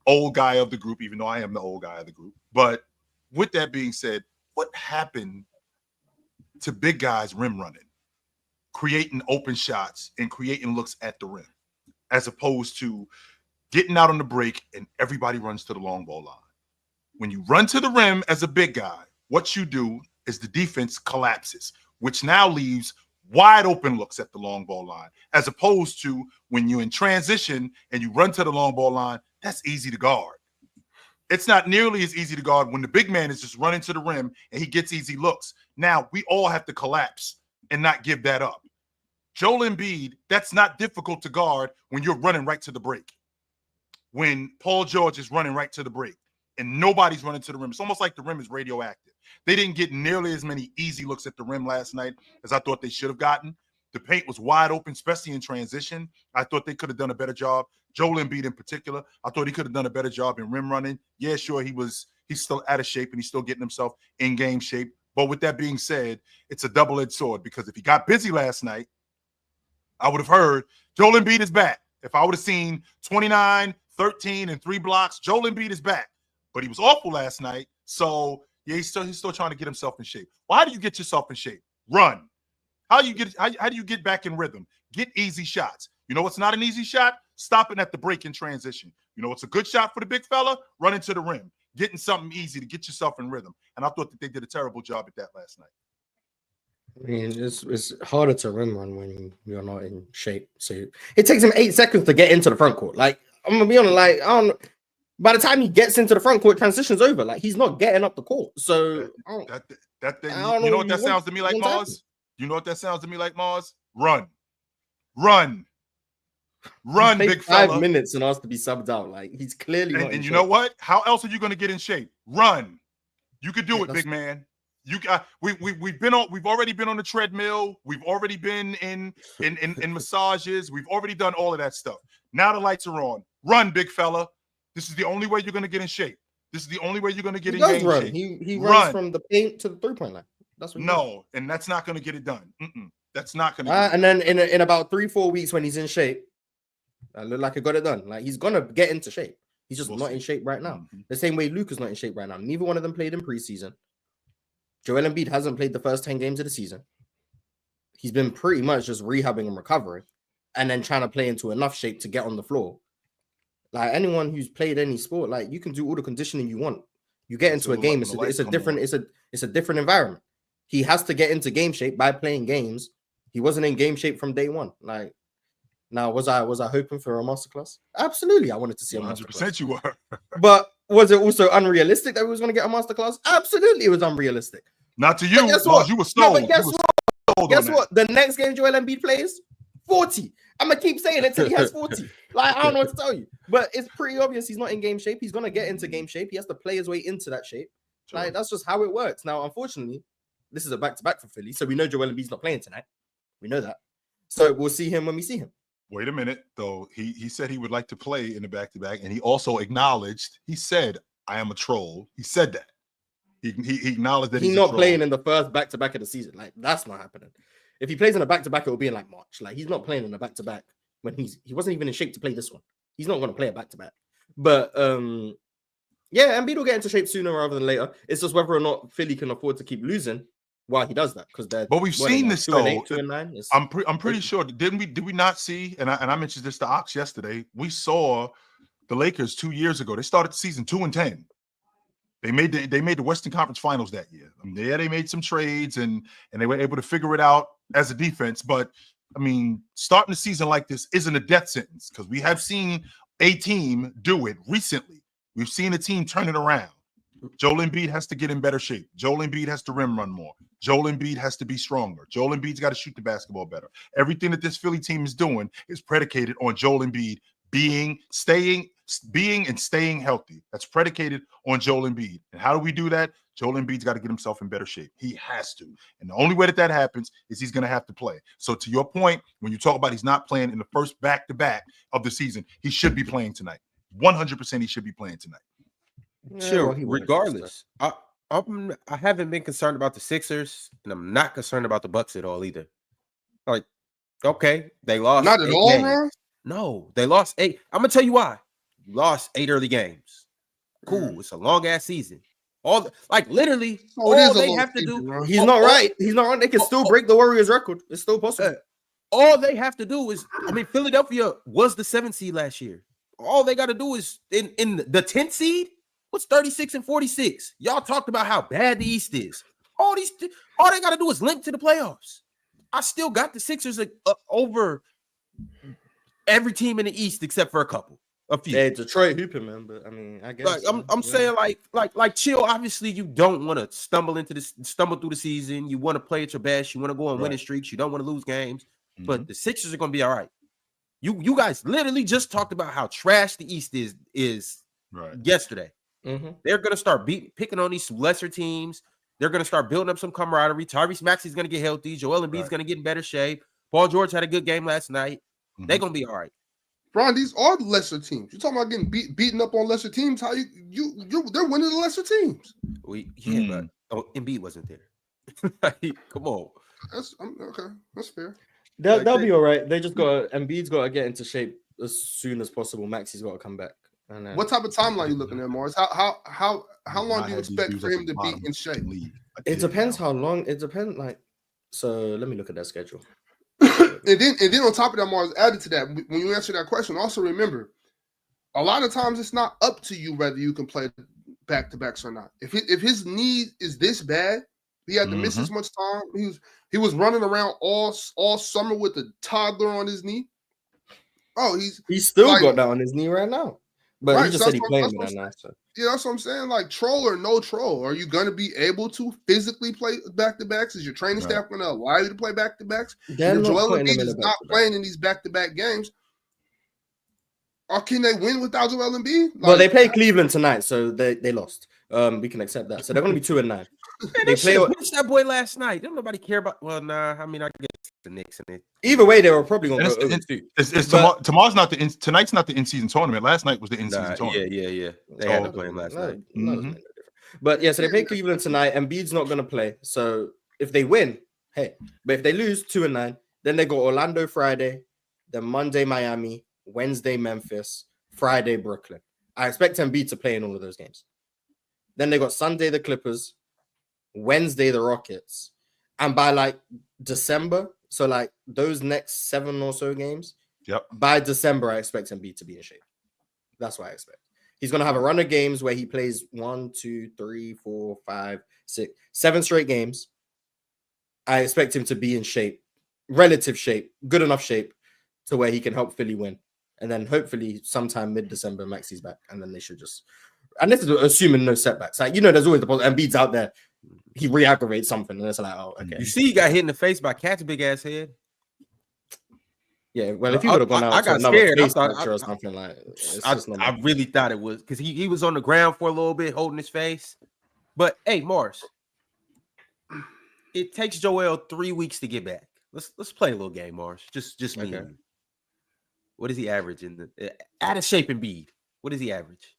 old guy of the group, even though I am the old guy of the group. But with that being said, what happened to big guys rim running, creating open shots and creating looks at the rim, as opposed to getting out on the break and everybody runs to the long ball line? When you run to the rim as a big guy, what you do is the defense collapses, which now leaves wide open looks at the long ball line, as opposed to when you're in transition and you run to the long ball line, that's easy to guard. It's not nearly as easy to guard when the big man is just running to the rim and he gets easy looks. Now we all have to collapse and not give that up. Joel Embiid, that's not difficult to guard when you're running right to the break. When Paul George is running right to the break and nobody's running to the rim, it's almost like the rim is radioactive. They didn't get nearly as many easy looks at the rim last night as I thought they should have gotten. The paint was wide open, especially in transition. I thought they could have done a better job. Joel Embiid in particular, I thought he could have done a better job in rim running. Yeah, sure, he's still out of shape and he's still getting himself in game shape. But with that being said, it's a double-edged sword because if he got busy last night, I would have heard Joel Embiid is back. If I would have seen 29, 13, and 3 blocks, Joel Embiid is back. But he was awful last night, so yeah, he's still trying to get himself in shape. Well, how do you get yourself in shape? Run. How do you get back in rhythm? Get easy shots. You know what's not an easy shot? Stopping at the break in transition. You know what's a good shot for the big fella? Running to the rim. Getting something easy to get yourself in rhythm. And I thought that they did a terrible job at that last night. I mean, it's harder to rim run when you're not in shape. So it takes him 8 seconds to get into the front court. Like, I'm going to be honest, like, by the time he gets into the front court, transition's over. Like, he's not getting up the court. So, you know what that sounds to me like, Mars? You know what that sounds to me like, Mars? Run, big fella. 5 minutes and asked to be subbed out. Like, he's clearly not. And you know what? How else are you going to get in shape? Run. You could do it, big man. You got. We've already been on the treadmill. We've already been in massages. We've already done all of that stuff. Now the lights are on. Run, big fella. This is the only way you're going to get in shape. This is the only way you're going to get in game shape. He runs from the paint to the 3-point line. That's what and that's not going to get it done. That's not going to. And then in about 3-4 weeks when he's in shape, I look like I got it done. Like he's gonna get into shape. He's just not in shape right now. The same way Luka's not in shape right now. Neither one of them played in preseason. Joel Embiid hasn't played the first 10 games of the season. He's been pretty much just rehabbing and recovering and then trying to play into enough shape to get on the floor. Like anyone who's played any sport, like you can do all the conditioning you want. You get into a game, it's a different environment. He has to get into game shape by playing games. He wasn't in game shape from day one. Like, now was I hoping for a masterclass? Absolutely, I wanted to see a 100% masterclass. you were. But was it also unrealistic that we was going to get a masterclass? Absolutely, it was unrealistic. Not to you, guess Mars. what? You were No, sold. but guess what? Guess what? The next game Joel Embiid plays, 40. I'm gonna keep saying it till he has 40. Like, I don't know what to tell you. But it's pretty obvious he's not in game shape. He's gonna get into game shape. He has to play his way into that shape. Sure. Like, that's just how it works. Now, unfortunately, this is a back-to-back for Philly. So we know Joel Embiid's not playing tonight. We know that. So we'll see him when we see him. Wait a minute, though. He said he would like to play in the back-to-back, and he also acknowledged, he said, I am a troll. He said that. He acknowledged that he's not playing in the first back-to-back of the season. Like, that's not happening. If he plays in a back-to-back, it will be in like March. Like, he's not playing in a back-to-back when he wasn't even in shape to play this one. He's not going to play a back-to-back. But yeah, Embiid will get into shape sooner rather than later. It's just whether or not Philly can afford to keep losing while he does that, because they're. But we've seen this though. 2-9. I'm pretty sure. Did we not see? And I mentioned this to Ox yesterday. We saw the Lakers 2 years ago. They started the season 2-10. They made the Western Conference Finals that year. I mean, yeah, they made some trades and they were able to figure it out as a defense. But I mean, starting the season like this isn't a death sentence, because we have seen a team do it recently. We've seen a team turn it around. Joel Embiid has to get in better shape. Joel Embiid has to rim run more. Joel Embiid has to be stronger. Joel Embiid's got to shoot the basketball better. Everything that this Philly team is doing is predicated on Joel Embiid being and staying healthy. That's predicated on Joel Embiid. And how do we do that? Joel Embiid's got to get himself in better shape. He has to. And the only way that happens is he's going to have to play. So to your point, when you talk about he's not playing in the first back-to-back of the season, he should be playing tonight. 100% he should be playing tonight. Sure, well, regardless. I haven't been concerned about the Sixers, and I'm not concerned about the Bucks at all either. Like, okay, they lost. Not at all, man. No, they lost 8. I'm gonna tell you why. You lost 8 early games. Cool. It's a long ass season. Literally, all they have to do. He's not right. He's not right. They can still break the Warriors record. It's still possible. All they have to do is, Philadelphia was the 7th seed last year. All they got to do is in the 10th seed was 36 and 46. Y'all talked about how bad the East is. All they got to do is limp to the playoffs. I still got the Sixers over every team in the East except for a few. Yeah, Detroit hooping, man. But I mean, I guess I'm saying like chill. Obviously, you don't want to stumble through the season. You want to play at your best. You want to go on winning streaks. You don't want to lose games. Mm-hmm. But the Sixers are going to be all right. You guys literally just talked about how trash the East is right yesterday. Mm-hmm. They're going to start picking on these lesser teams. They're going to start building up some camaraderie. Tyrese Maxey's going to get healthy. Joel Embiid's going to get in better shape. Paul George had a good game last night. Mm-hmm. They're going to be all right. Ron, these are lesser teams. You're talking about getting beaten up on lesser teams. How they're winning the lesser teams. But Embiid wasn't there. Come on. Okay. That's fair. They'll be all right. They just Embiid's got to get into shape as soon as possible. Maxey's got to come back. And what type of timeline are you looking at, Morris? How long do you expect for him to be in shape? It depends how long. It depends. So let me look at that schedule. and then on top of that, Morris, added to that, when you answer that question, also remember, a lot of times it's not up to you whether you can play back-to-backs or not. If his knee is this bad, he had to miss this much time. He was running around all summer with a toddler on his knee. Oh, he's still got that on his knee right now. But right, he just said he's playing with that now. So. Yeah, that's what I'm saying. Like, troll or no troll, are you going to be able to physically play back-to-backs? Is your training staff going to allow you to play back-to-backs? Joel Embiid is not playing in these back-to-back games. Or can they win without Joel Embiid? Well, they play Cleveland tonight, so they lost. We can accept that. So they're going to be 2-9. Man, they play that boy last night. Don't nobody care about. Well, nah. I mean, I guess the Knicks and it. Either way, they were probably going to go over too. Tomorrow's not tonight's not the in-season tournament. Last night was the in-season tournament. Yeah. They had to play him last night. But yeah, so they play Cleveland tonight. Embiid's not going to play. So if they win, hey. But if they lose, 2-9, then they go Orlando Friday, then Monday Miami, Wednesday Memphis, Friday Brooklyn. I expect Embiid to play in all of those games. Then they got Sunday the Clippers, Wednesday the Rockets, and by like December, so like those next 7 or so games, by December I expect Embiid to be in shape. That's what I expect. He's gonna have a run of games where he plays 1, 2, 3, 4, 5, 6, 7 straight games. I expect him to be in shape, relative shape, good enough shape to where he can help Philly win. And then hopefully sometime mid-December, Maxi's back, and then they should just. And this is assuming no setbacks. Like, there's always the Embiid's out there. He re-aggravates something, and it's like, oh, okay. You see, he got hit in the face by Cat's big ass head. Yeah, well, if he would have gone out, I got another scared. face or something like. I really thought it was because he was on the ground for a little bit, holding his face. But hey, Morris, it takes Joel 3 weeks to get back. Let's play a little game, Morris. Just me. Okay. What is he averaging? Out of shape Embiid. What is he average?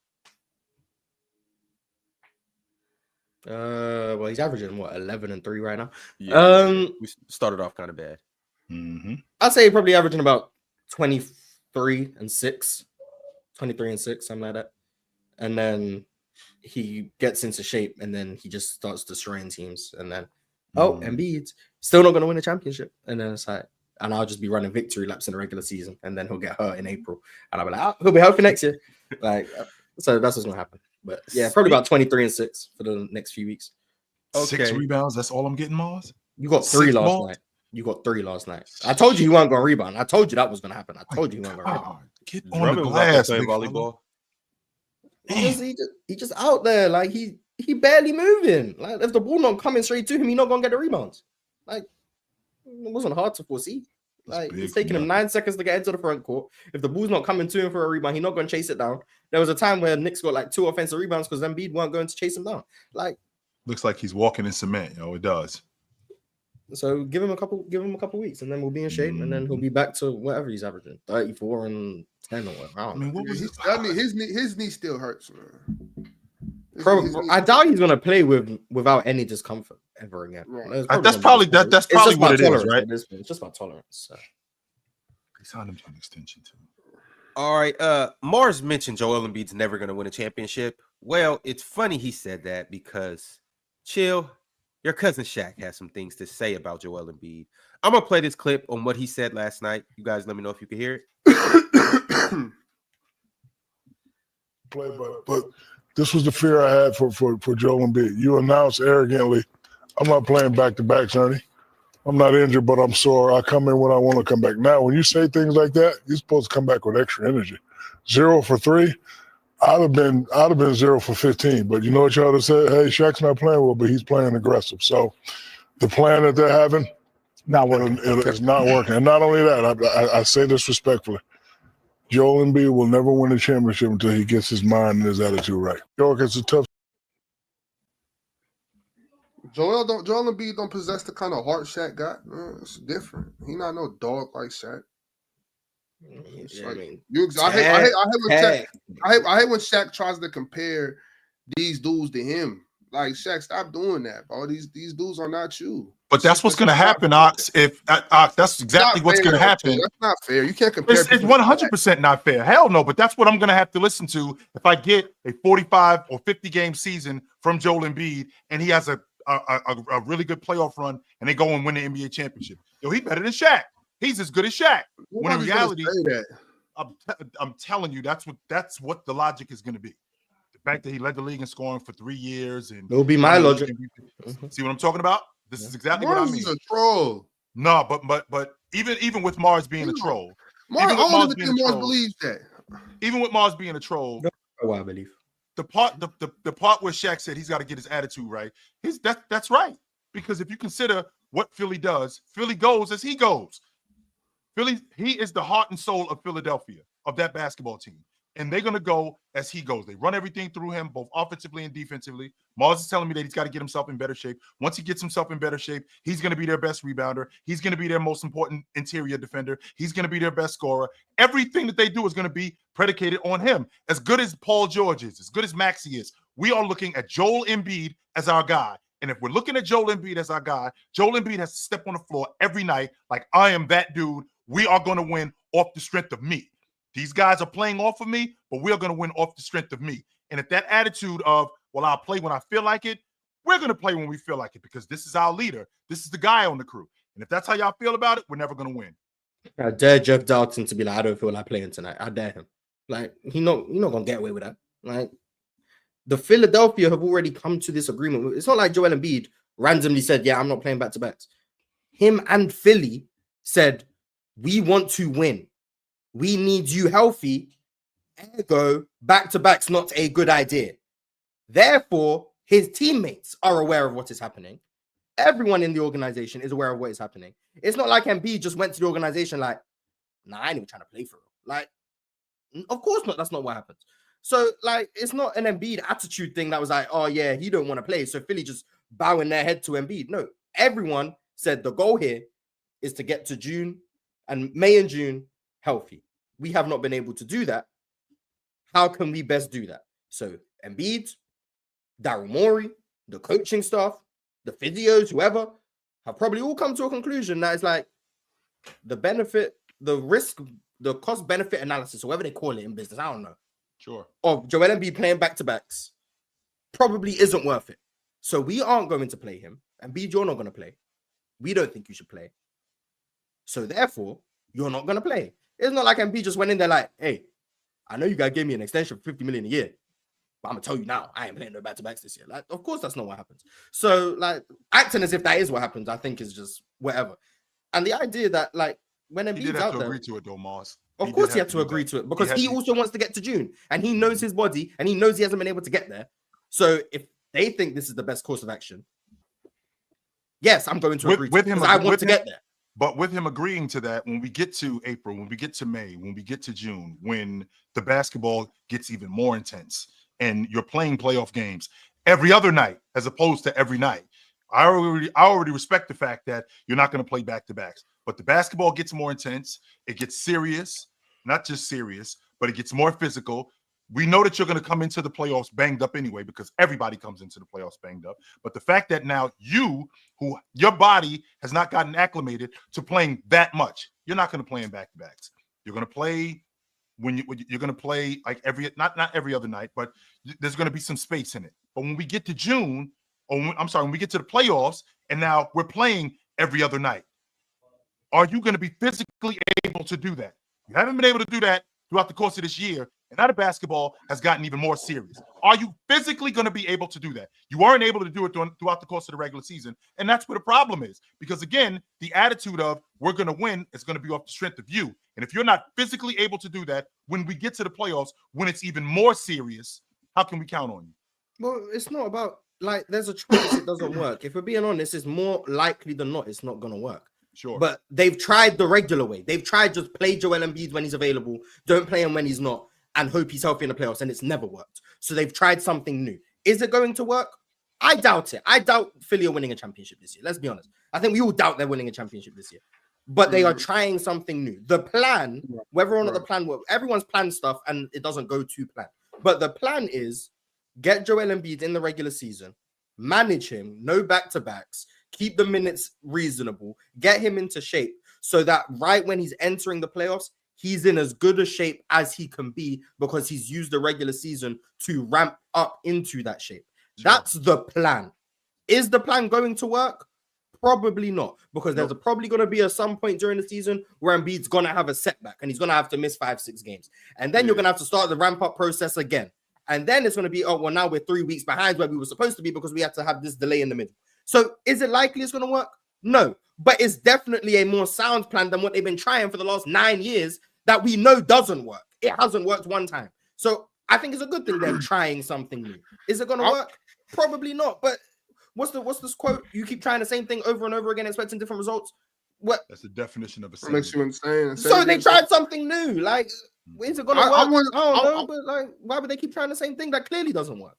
Well, he's averaging 11 and 3 right now. Yeah, we started off kind of bad. Mm-hmm. I'd say probably averaging about 23 and 6, something like that. And then he gets into shape, and then he just starts destroying teams. And then, Embiid's still not going to win a championship. And then it's like, and I'll just be running victory laps in the regular season, and then he'll get hurt in April, and I'll be like, he'll be healthy next year. Like, so that's what's going to happen. But yeah, probably about 23 and 6 for the next few weeks. Okay. 6 rebounds. That's all I'm getting, Mars. You got 3 last night. You got 3 last night. I told you he wasn't going to rebound. I told you that was going to happen. I told you he wasn't going to rebound. Get on the glass, playing volleyball. He just out there like he barely moving. Like if the ball not coming straight to him, he not going to get the rebounds. Like it wasn't hard to foresee. Like it's taking him 9 seconds to get into the front court. If the ball's not coming to him for a rebound, he's not going to chase it down. There was a time where Knicks got like 2 offensive rebounds because Embiid weren't going to chase him down. Like looks like he's walking in cement. It does. So give him a couple weeks, and then we'll be in shape, and then he'll be back to whatever he's averaging, 34 and 10 or whatever. I mean, what was his knee still hurts, man. I doubt he's gonna play without any discomfort ever again. Right. That's probably what it is, right? It's just about tolerance. So. They signed him to an extension too. All right. Mars mentioned Joel Embiid's never gonna win a championship. Well, it's funny he said that because chill. Your cousin Shaq has some things to say about Joel Embiid. I'm gonna play this clip on what he said last night. You guys, let me know if you can hear it. But this was the fear I had for Joel Embiid. You announced arrogantly, "I'm not playing back-to-backs, Ernie. I'm not injured, but I'm sore. I come in when I want to come back." Now, when you say things like that, you're supposed to come back with extra energy. 0 for 3. I'd have been 0 for 15, but you know what y'all have said? Hey, Shaq's not playing well, but he's playing aggressive. So the plan that they're having, it's not working. And not only that, I say this respectfully, Joel Embiid will never win a championship until he gets his mind and his attitude right. York, it's a tough. Joel Embiid don't possess the kind of heart Shaq got. It's different. He not no dog like Shaq. I hate when Shaq tries to compare these dudes to him. Like Shaq, stop doing that, bro. These dudes are not you. But that's what's going to happen, Ox. That's exactly what's going to happen. That's not fair. You can't compare. It's 100% not fair. Hell no. But that's what I'm going to have to listen to if I get a 45 or 50 game season from Joel Embiid, and he has a really good playoff run, and they go and win the NBA championship. Yo, he better than Shaq. He's as good as Shaq. When in reality, I'm telling you, that's what the logic is going to be. The fact that he led the league in scoring for 3 years, and it'll be my logic. See what I'm talking about? This is exactly what I mean. Mars is a troll. No, but even with Mars being a troll, Mars believes that. Even with Mars being a troll, I believe the part where Shaq said he's got to get his attitude right. That's right, because if you consider what Philly does, Philly goes as he goes. Philly, he is the heart and soul of Philadelphia, of that basketball team. And they're going to go as he goes. They run everything through him, both offensively and defensively. Mars is telling me that he's got to get himself in better shape. Once he gets himself in better shape, he's going to be their best rebounder. He's going to be their most important interior defender. He's going to be their best scorer. Everything that they do is going to be predicated on him. As good as Paul George is, as good as Maxey is, we are looking at Joel Embiid as our guy. And if we're looking at Joel Embiid as our guy, Joel Embiid has to step on the floor every night like, I am that dude. We are going to win off the strength of me. These guys are playing off of me, but we are going to win off the strength of me. And if that attitude of, well, I'll play when I feel like it, we're going to play when we feel like it because this is our leader. This is the guy on the crew. And if that's how y'all feel about it, we're never going to win. I dare Jeff Dalton to be like, I don't feel like playing tonight. I dare him. Like, you're not going to get away with that. Like, the Philadelphia have already come to this agreement. It's not like Joel Embiid randomly said, yeah, I'm not playing back-to-backs. Him and Philly said, we want to win. We need you healthy. Ergo, back-to-back's not a good idea. Therefore, his teammates are aware of what is happening. Everyone in the organization is aware of what is happening. It's not like Embiid just went to the organization like, nah, I ain't even trying to play for him. Like, of course not. That's not what happens. So, like, it's not an Embiid attitude thing that was like, oh, yeah, he don't want to play. So Philly just bowing their head to Embiid. No, everyone said the goal here is to get to June and May and June healthy. We have not been able to do that. How can we best do that? So Embiid, Daryl Morey, the coaching staff, the physios, whoever, have probably all come to a conclusion that it's like the benefit, the risk, the cost-benefit analysis, or whatever they call it in business, I don't know. Sure. Of Joel Embiid playing back-to-backs probably isn't worth it. So we aren't going to play him. Embiid, you're not going to play. We don't think you should play. So therefore, you're not going to play. It's not like Embiid just went in there like, hey, I know you guys gave me an extension for $50 million a year, but I'm going to tell you now, I ain't playing no back-to-backs this year. Like, of course that's not what happens. So, like, acting as if that is what happens, I think is just whatever. And the idea that, like, when Embiid's He did have out to there, agree to it, though, Mars. of course he had to agree to it because he also wants to get to June and he knows his body and he knows he hasn't been able to get there. So if they think this is the best course of action, yes, I'm going to agree with him. I want to get there. But with him agreeing to that, when we get to April, when we get to May, when we get to June, when the basketball gets even more intense and you're playing playoff games every other night as opposed to every night, I already respect the fact that you're not going to play back-to-backs. But the basketball gets more intense. It gets serious, not just serious, but it gets more physical. We know that you're going to come into the playoffs banged up anyway because everybody comes into the playoffs banged up. But the fact that now your body has not gotten acclimated to playing that much, you're not going to play in back-to-backs. You're going to play you're going to play like not every other night, but there's going to be some space in it. But when we get to June, when we get to the playoffs, and now we're playing every other night, are you going to be physically able to do that? You haven't been able to do that throughout the course of this year, and now the basketball has gotten even more serious. Are you physically going to be able to do that? You weren't able to do it throughout the course of the regular season, and that's where the problem is. Because, again, the attitude of we're going to win is going to be off the strength of you. And if you're not physically able to do that, when we get to the playoffs, when it's even more serious, how can we count on you? Well, it's not about, like, there's a chance it doesn't work. If we're being honest, it's more likely than not it's not going to work. Sure. But they've tried the regular way. They've tried just play Joel Embiid when he's available, don't play him when he's not, and hope he's healthy in the playoffs, and it's never worked. So they've tried something new. Is it going to work? I doubt it. I doubt Philly are winning a championship this year. Let's be honest. I think we all doubt they're winning a championship this year. But they are trying something new. The plan, whether or not the plan works, everyone's planned stuff and it doesn't go to plan. But the plan is get Joel Embiid in the regular season, manage him, no back-to-backs, keep the minutes reasonable, get him into shape so that right when he's entering the playoffs, he's in as good a shape as he can be because he's used the regular season to ramp up into that shape. Sure. That's the plan. Is the plan going to work? Probably not, because there's probably going to be some point during the season where Embiid's going to have a setback and he's going to have to miss 5-6 games. And then you're going to have to start the ramp-up process again. And then it's going to be, oh, well, now we're 3 weeks behind where we were supposed to be because we had to have this delay in the middle. So is it likely it's going to work? No, but it's definitely a more sound plan than what they've been trying for the last 9 years that we know doesn't work. It hasn't worked one time. So I think it's a good thing they're trying something new. Is it going to work? Probably not. But what's this quote? You keep trying the same thing over and over again, expecting different results. What? That's the definition of a makes you insane. So they tried something new. Like, is it going to work? I don't know, but like, why would they keep trying the same thing that clearly doesn't work?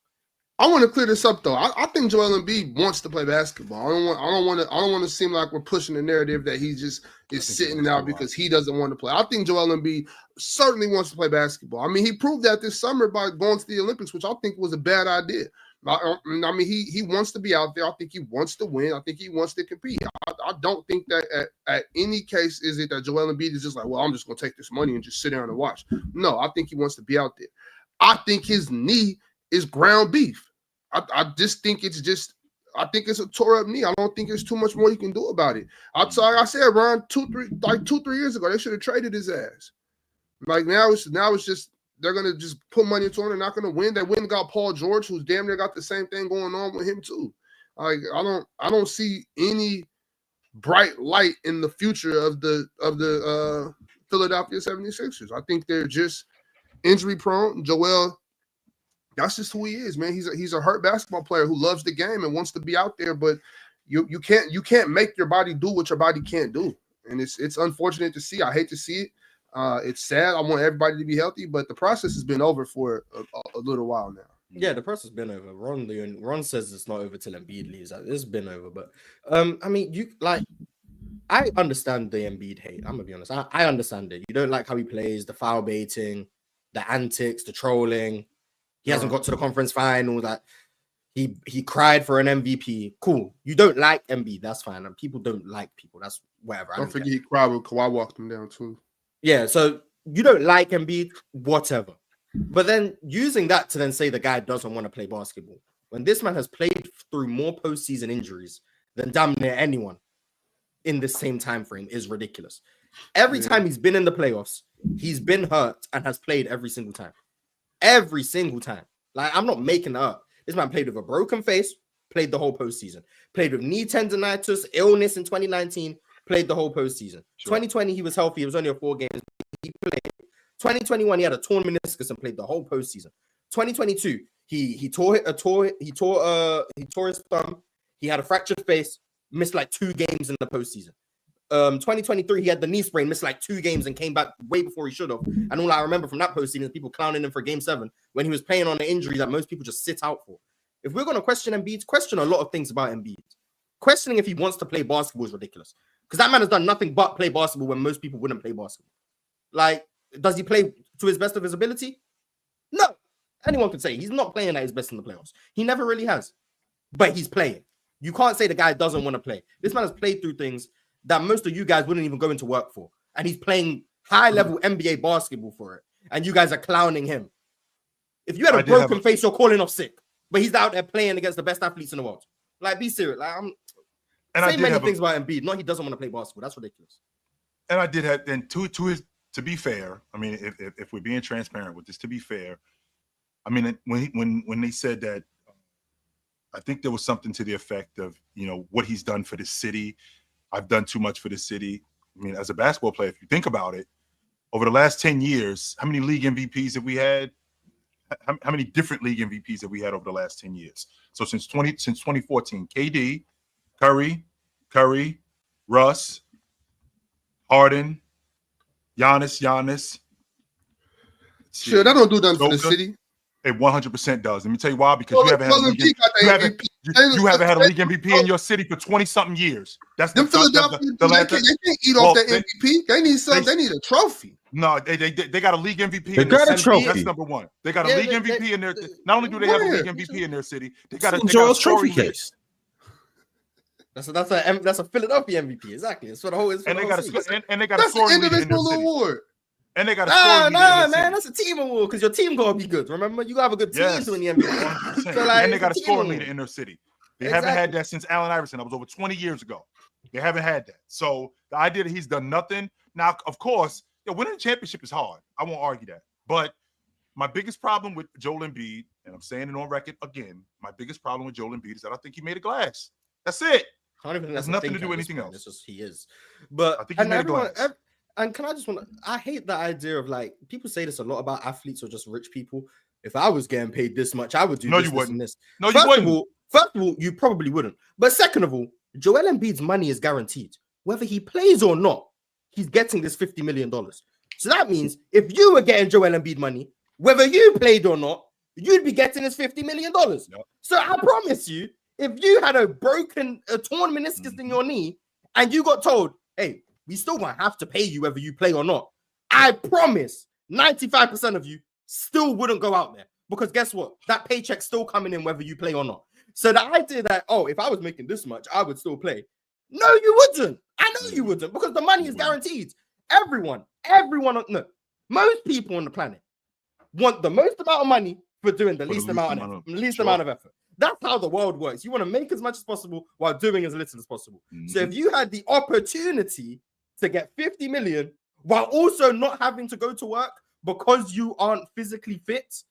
I want to clear this up though. I think Joel Embiid wants to play basketball. I don't want to seem like we're pushing the narrative that he just is sitting out because he doesn't want to play. I think Joel Embiid certainly wants to play basketball. I mean, he proved that this summer by going to the Olympics, which I think was a bad idea. I mean, he wants to be out there. I think he wants to win. I think he wants to compete. I don't think that at any case is it that Joel Embiid is just like, well, I'm just going to take this money and just sit down and watch. No, I think he wants to be out there. I think his knee is ground beef. I just think it's just I think it's a tore up knee. I don't think there's too much more you can do about it. Like I said, Ron, 2-3 years ago, they should have traded his ass. Like now it's just they're gonna just put money into him. They're not gonna win. They went and got Paul George, who's damn near got the same thing going on with him too. Like I don't see any bright light in the future of the Philadelphia 76ers. I think they're just injury prone. Joel, that's just who he is, man. He's a hurt basketball player who loves the game and wants to be out there, but you can't make your body do what your body can't do. And it's unfortunate to see. I hate to see it. It's sad. I want everybody to be healthy, but the process has been over for a little while now. Yeah, the process has been over. Ron says it's not over till Embiid leaves. It's been over, but I mean, I understand the Embiid hate. I'm gonna be honest. I understand it. You don't like how he plays, the foul baiting, the antics, the trolling. He hasn't got to the conference final. That he cried for an MVP. Cool. You don't like Embiid. That's fine. And people don't like people. That's whatever. Don't forget he cried when Kawhi walked him down too. Yeah. So you don't like Embiid, whatever. But then using that to then say the guy doesn't want to play basketball when this man has played through more postseason injuries than damn near anyone in the same time frame is ridiculous. Every time he's been in the playoffs, he's been hurt and has played every single time. Every single time. Like, I'm not making that up. This man played with a broken face, played the whole postseason. Played with knee tendonitis, illness in 2019, played the whole postseason. Sure. 2020, he was healthy. It was only a 4 games. He played. 2021, he had a torn meniscus and played the whole postseason. 2022, he tore his thumb. He had a fractured face, missed like 2 games in the postseason. 2023, he had the knee sprain, missed like 2 games and came back way before he should have. And all I remember from that postseason is people clowning him for Game 7 when he was playing on an injury that most people just sit out for. If we're going to question Embiid, question a lot of things about Embiid. Questioning if he wants to play basketball is ridiculous because that man has done nothing but play basketball when most people wouldn't play basketball. Like, does he play to his best of his ability? No. Anyone could say he's not playing at his best in the playoffs. He never really has. But he's playing. You can't say the guy doesn't want to play. This man has played through things that most of you guys wouldn't even go into work for. And he's playing high-level NBA basketball for it. And you guys are clowning him. If you had a broken face, you're calling off sick. But he's out there playing against the best athletes in the world. Like, be serious. Like, I'm saying many things about Embiid. No, he doesn't want to play basketball. That's ridiculous. And I did have, and to be fair, I mean, if we're being transparent with this, to be fair, I mean, when they said that, I think there was something to the effect of, you know, what he's done for the city. I've done too much for the city. I mean, as a basketball player, if you think about it, over the last 10 years, how many league MVPs have we had? How many different league MVPs have we had over the last 10 years? So since 2014, KD, Curry, Russ, Harden, Giannis. Sure, that don't do nothing for the city. It 100% does. Let me tell you why. Because you haven't had a league MVP in your city for 20-something years. That's them Philadelphia. They can't eat off that MVP. They need something. They need a trophy. No, they got a league MVP. They got a trophy. That's number one. They got a league MVP in their. Not only do they have a league MVP in their city, they got a Joel's trophy case. That's a Philadelphia MVP. Exactly. It's for the whole. And they got a scoring leader in their city. Award. And they got a scoring leader. Nah, man, that's a team award because your team gotta be good. Remember, you gotta have a good team to win the MVP. So, like, and they got a scoring leader in their city. They haven't had that since Allen Iverson. That was over 20 years ago. They haven't had that. So the idea that he's done nothing. Now, of course, winning a championship is hard. I won't argue that. But my biggest problem with Joel Embiid, and I'm saying it on record again, my biggest problem with Joel Embiid is that I think he made a glass. That's it. I don't even think that's nothing to do with anything else. It's just he is. But I think he made a glass. And can I hate that idea of, like, people say this a lot about athletes or just rich people. If I was getting paid this much, I would do this, this, and this. No, you wouldn't. First of all, you probably wouldn't. But second of all, Joel Embiid's money is guaranteed. Whether he plays or not, he's getting this $50 million. So that means if you were getting Joel Embiid money, whether you played or not, you'd be getting this $50 million. Yep. So I promise you, if you had a torn meniscus in your knee and you got told, hey, we still gonna have to pay you whether you play or not, I promise 95% of you still wouldn't go out there because guess what? That paycheck's still coming in whether you play or not. So the idea that, oh, if I was making this much, I would still play. No, you wouldn't. I know you wouldn't because the money is guaranteed. No, most people on the planet want the most amount of money for doing the least amount of effort. That's how the world works. You want to make as much as possible while doing as little as possible. Mm-hmm. So if you had the opportunity to get 50 million while also not having to go to work because you aren't physically fit,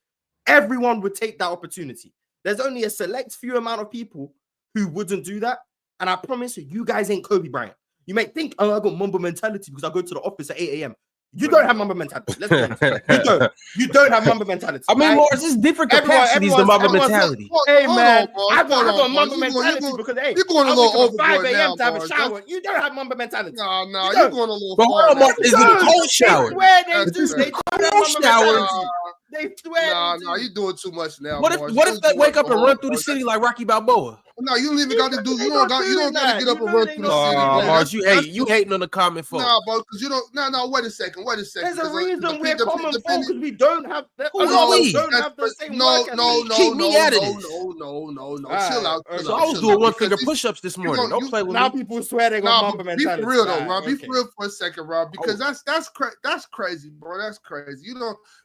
everyone would take that opportunity. There's only a select few amount of people who wouldn't do that. And I promise you guys ain't Kobe Bryant. You might think, oh, I got Mamba mentality because I go to the office at 8 a.m. You don't have Mamba mentality. Let's be honest. You don't have Mamba mentality. I mean, Morris, it's different capacities than Mamba mentality. Hey, man, I got Mamba mentality because, hey, you're going a little overboard 5 a.m. now, to have a Mars. shower. You don't have Mamba mentality. No, you're going a little But far. hold on, Mark, is it a cold They shower? swear they do. They don't have Mamba shower. mentality. They swear. No, you're doing too much now. What if they wake up and run through the city like Rocky Balboa? No, you don't even got to do. You don't got to get up and run through the city. Mars, you hating on the common folk. Nah, bro, because you don't. No, wait a second. There's a reason we're common folk because we don't have. Don't have the same no. Keep me out of this. No. Right. Chill out. So I was doing one finger push-ups this morning. Don't play with me. Now people swear they got Mamba Be mentality. for real though, Rob. Be for real for a second, Rob, because that's crazy, bro. That's crazy.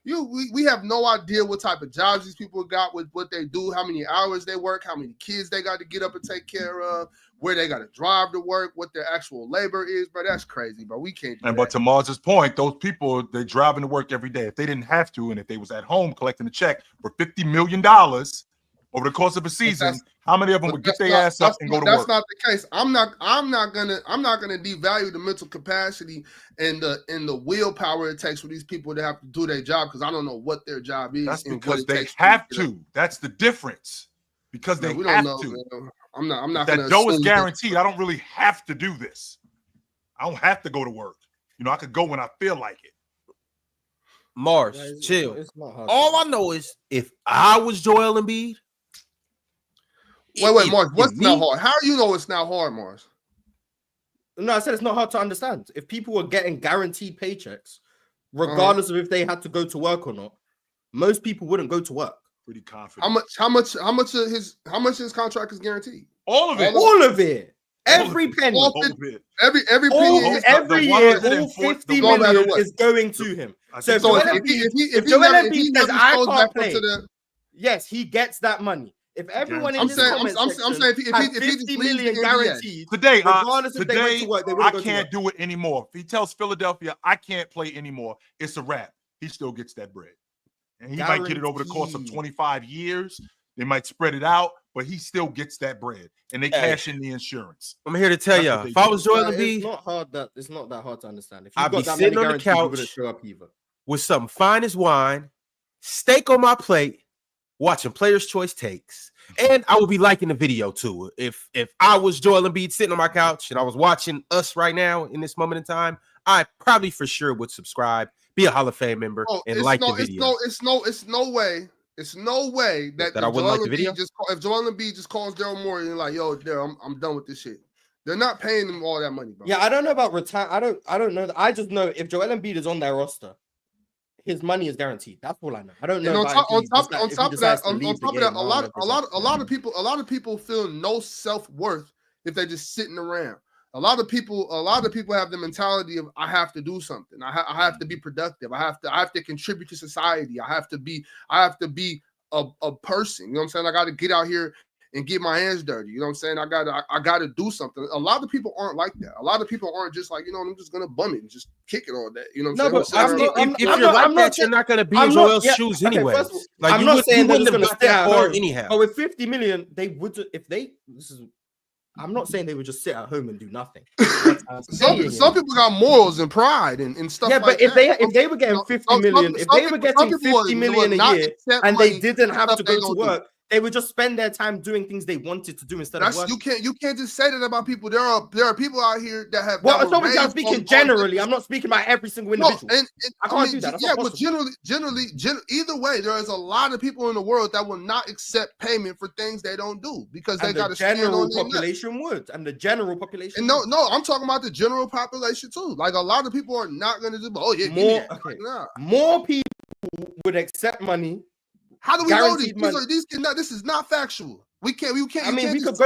We have no idea what type of jobs these people got, with what they do, how many hours they work, how many kids they got to get up and take care of, where they got to drive to work, what their actual labor is, bro. That's crazy, bro. We can't do that. But to Mars's point, those people, they're driving to work every day. If they didn't have to, and if they was at home collecting a check for $50 million over the course of a season, how many of them would get their ass up and go to work? That's not the case. I'm not gonna devalue the mental capacity and the willpower it takes for these people to have to do their job, because I don't know what their job is. That's because they have to. That's the difference. Because they have to. Man. I'm not. That dough is guaranteed. I don't really have to do this. I don't have to go to work. I could go when I feel like it. Mars, chill. All I know is if I was Joel Embiid. Wait, Mars. What's not hard? How do you know it's not hard, Mars? No, I said it's not hard to understand. If people were getting guaranteed paychecks, regardless of if they had to go to work or not, most people wouldn't go to work. Pretty confident. How much of his contract is guaranteed? All of it. All of it. Every penny. All of it. Every penny. Every year, all 50 million is going to him. So if Joel Embiid says I can't play, yes, he gets that money. If everyone in this comment section has 50 million guaranteed today, regardless if they went to work, they I can't do it anymore. If he tells Philadelphia I can't play anymore, it's a wrap. He still gets that bread. And he might get it over the course of 25 years. They might spread it out, but he still gets that bread. And they cash in the insurance. I'm here to tell you, if I was Joel Embiid, it's not that hard to understand. If I'd be sitting on the couch with some fine as wine, steak on my plate, watching Players' Choice takes. And I would be liking the video too. If I was Joel Embiid sitting on my couch and I was watching us right now in this moment in time, I probably for sure would subscribe, be a Hall of Fame member, and like the video. It's no way that I wouldn't like the video. If Joel Embiid just calls Daryl Morey and like, yo, Daryl, I'm done with this shit. They're not paying him all that money, bro. Yeah, I don't know about retire. I don't know. I just know if Joel Embiid is on their roster, his money is guaranteed. That's all I know. I don't know. On top of that, a lot of people feel no self-worth if they're just sitting around. A lot of people have the mentality of I have to do something. I have to be productive. I have to contribute to society. I have to be a person. You know what I'm saying? I got to get out here and get my hands dirty. You know what I'm saying? I gotta do something. A lot of people aren't like that. A lot of people aren't just like, I'm just gonna bum it and just kick it all day. You know what I'm saying? If you're like that, you're not gonna be in Joel's shoes anyway. I'm not saying they're just gonna stay at home anyhow. But with 50 million, they would I'm not saying they would just sit at home and do nothing. Some people got morals and pride and stuff. Yeah, but if they were getting 50 million, if they were getting 50 million a year and they didn't have to go to work, they would just spend their time doing things they wanted to do instead of working. You can't just say that about people. There are people out here that have. Well, I'm speaking generally. I'm not speaking about every single individual. I can't do that. But generally, either way, there is a lot of people in the world that will not accept payment for things they don't do because they got to stand on their population would, and the general population. And no, I'm talking about the general population too. Like a lot of people are not going to do. Oh yeah, more people would accept money. How do we know these? This is not factual. We can't. I mean, we could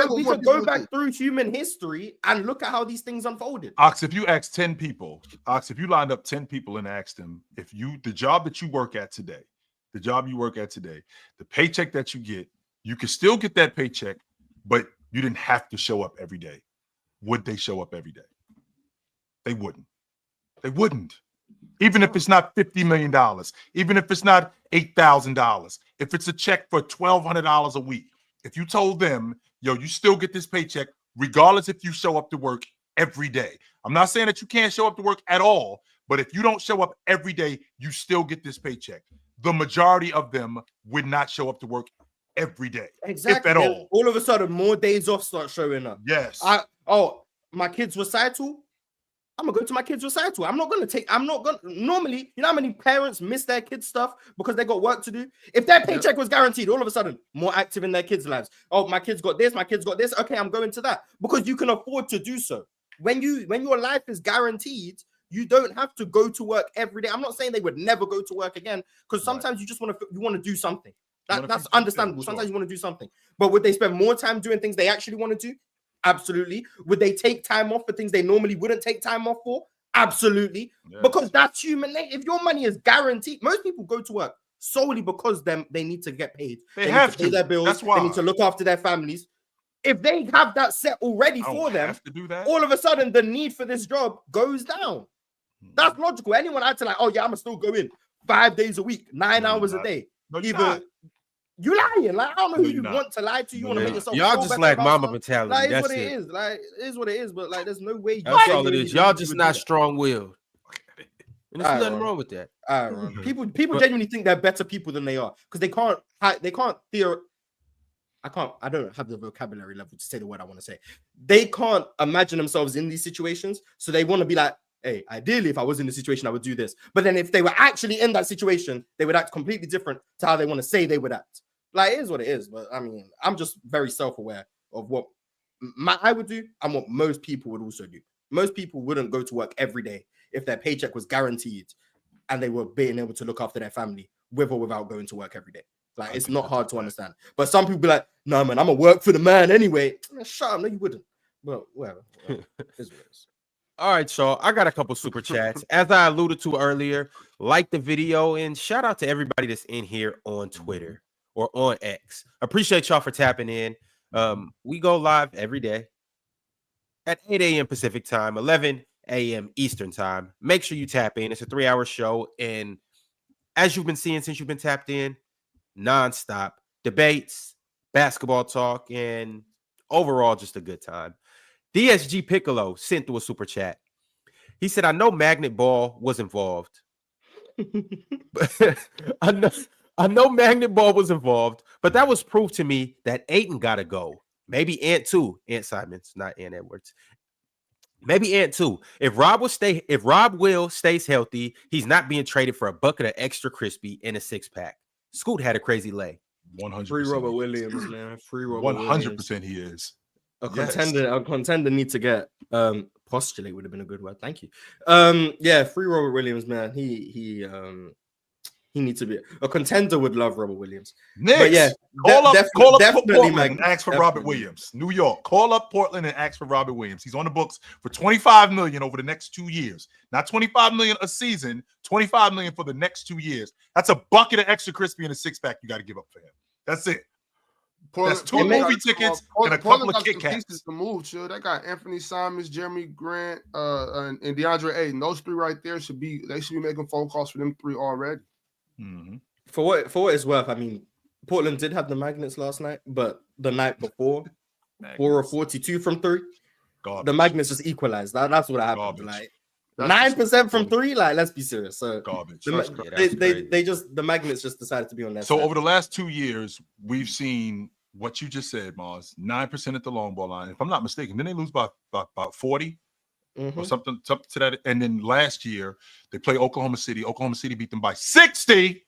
go back through human history and look at how these things unfolded. Ox, if you ask 10 people, if you lined up 10 people and asked them the job that you work at today, the paycheck that you get, You could still get that paycheck, but you didn't have to show up every day. Would they show up every day? They wouldn't. They wouldn't. Even if it's not $50 million, even if it's not $8,000, if it's a check for $1,200 a week, if you told them, yo, you still get this paycheck, regardless if you show up to work every day. I'm not saying that you can't show up to work at all, but if you don't show up every day, you still get this paycheck. The majority of them would not show up to work every day, Exactly. if at all. All of a sudden, more days off start showing up. Yes. My kids' recital. I'm gonna go to my kids' recital. Normally, you know how many parents miss their kids' stuff because they got work to do? If their paycheck was guaranteed, all of a sudden, more active in their kids' lives. Oh, my kids got this, okay, I'm going to that. Because you can afford to do so. When your life is guaranteed, you don't have to go to work every day. I'm not saying they would never go to work again, because sometimes you just want to do something. That's understandable. Sometimes you want to do something. But would they spend more time doing things they actually want to do? Absolutely. Would they take time off for things they normally wouldn't take time off for? Absolutely. Yes. Because that's human nature. If your money is guaranteed, most people go to work solely because they need to get paid. They have need to pay their bills. That's why. They need to look after their families. If they have that set already for them, all of a sudden the need for this job goes down. That's logical. Anyone had to I'm gonna still go in 5 days a week, 9 hours a day. No, you're not. You lying? I don't know who you want to lie to. You want to make yourself. Y'all just like mama mentality. That's what it is. It is what it is. But there's no way. That's all it is. Y'all just not strong-willed. And there's nothing wrong with that. People genuinely think they're better people than they are because they can't. I don't have the vocabulary level to say the word I want to say. They can't imagine themselves in these situations, so they want to be like, hey, ideally, if I was in the situation, I would do this. But then if they were actually in that situation, they would act completely different to how they want to say they would act. It is what it is. But I mean, I'm just very self-aware of what I would do and what most people would also do. Most people wouldn't go to work every day if their paycheck was guaranteed and they were being able to look after their family with or without going to work every day. It's not hard to understand. But some people be like, no, man, I'm going to work for the man anyway. Shut up. No, you wouldn't. But whatever. It is what it is. All right, y'all. I got a couple super chats. As I alluded to earlier, like the video and shout out to everybody that's in here on Twitter or on X. Appreciate y'all for tapping in. We go live every day at 8 a.m. Pacific time, 11 a.m. Eastern time. Make sure you tap in. It's a 3-hour show. And as you've been seeing since you've been tapped in, nonstop debates, basketball talk, and overall just a good time. DSG Piccolo sent through a super chat. He said, I know Magnet Ball was involved. I know Magnet Ball was involved, but that was proof to me that Ayton got to go. Maybe Ant too. Ant Simons, not Ant Edwards. Maybe Ant too. If Rob Will stays healthy, he's not being traded for a bucket of extra crispy and a 6-pack. Scoot had a crazy lay. 100%. Free Robert Williams, man. Free Robert 100% he is. A contender need to get postulate would have been a good word. Thank you. Free Robert Williams, man. He needs to be a contender. Would love Robert Williams. Knicks, but yeah, call up Portland Mag- and ask for Robert Williams. New York, call up Portland and ask for Robert Williams. He's on the books for $25 million over the next 2 years. Not $25 million a season, $25 million for the next 2 years. That's a bucket of extra crispy and a 6-pack you got to give up for him. That's it. That's 2 movie tickets and a couple of Kit Kats. Pieces to move, chill. They got Anthony Simons, Jeremy Grant, and DeAndre Ayton. Those 3 right there should be making phone calls for them 3 already. Mm-hmm. For what it's worth, I mean, Portland did have the Magnets last night, but the night before, 4 or 42 from 3, the Magnets just equalized. That's what happened. Garbage. 9% from 3. Let's be serious. So garbage. The Magnets just decided to be on that. So side. over the last 2 years, we've seen what you just said, Mars. 9% at the long ball line. If I'm not mistaken, then they lose by about 40 or something to that. And then last year they play Oklahoma City. Oklahoma City beat them by 60.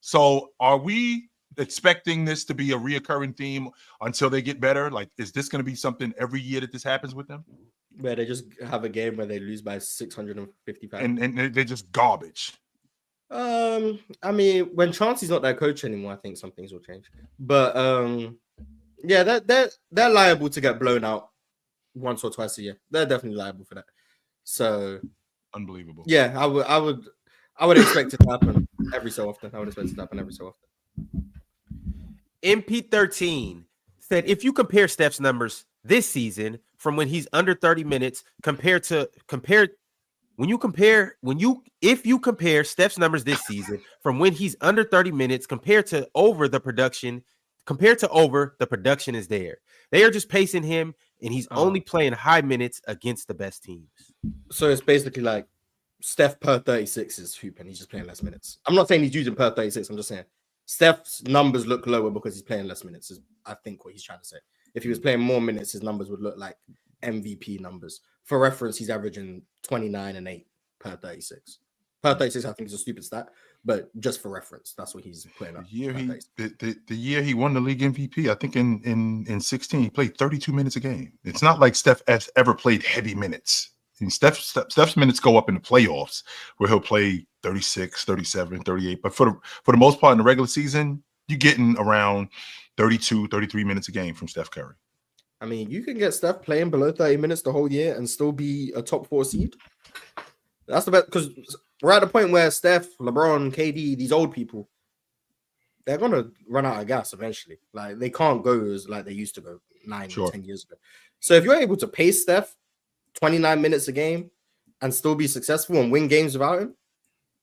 So are we expecting this to be a reoccurring theme until they get better? Is this going to be something every year that this happens with them? Where they just have a game where they lose by 655. And they're just garbage. I mean, when Chauncey's not their coach anymore, I think some things will change. But they're liable to get blown out once or twice a year. They're definitely liable for that. So unbelievable. Yeah, I would expect it to happen every so often. MP13 said if you compare Steph's numbers this season from when he's under 30 minutes if you compare Steph's numbers this season from when he's under 30 minutes compared to over, the production is there. They are just pacing him, and he's only playing high minutes against the best teams. So it's basically like Steph per 36 is hooping. He's just playing less minutes. I'm not saying he's using per 36. I'm just saying Steph's numbers look lower because he's playing less minutes, is I think what he's trying to say. If he was playing more minutes, his numbers would look like MVP numbers. For reference, he's averaging 29 and 8 per 36. Per 36, I think is a stupid stat, but just for reference, that's what he's putting up. The year he won the league MVP, I think in 16, he played 32 minutes a game. It's not like Steph has ever played heavy minutes. And Steph's minutes go up in the playoffs where he'll play 36, 37, 38. But for the most part in the regular season, you're getting around 32, 33 minutes a game from Steph Curry. I mean, you can get Steph playing below 30 minutes the whole year and still be a top 4 seed. That's the best, because we're at the point where Steph, LeBron, KD, these old people, they're going to run out of gas eventually. Like, they can't go as like they used to go 10 years ago. So if you're able to pace Steph 29 minutes a game and still be successful and win games without him,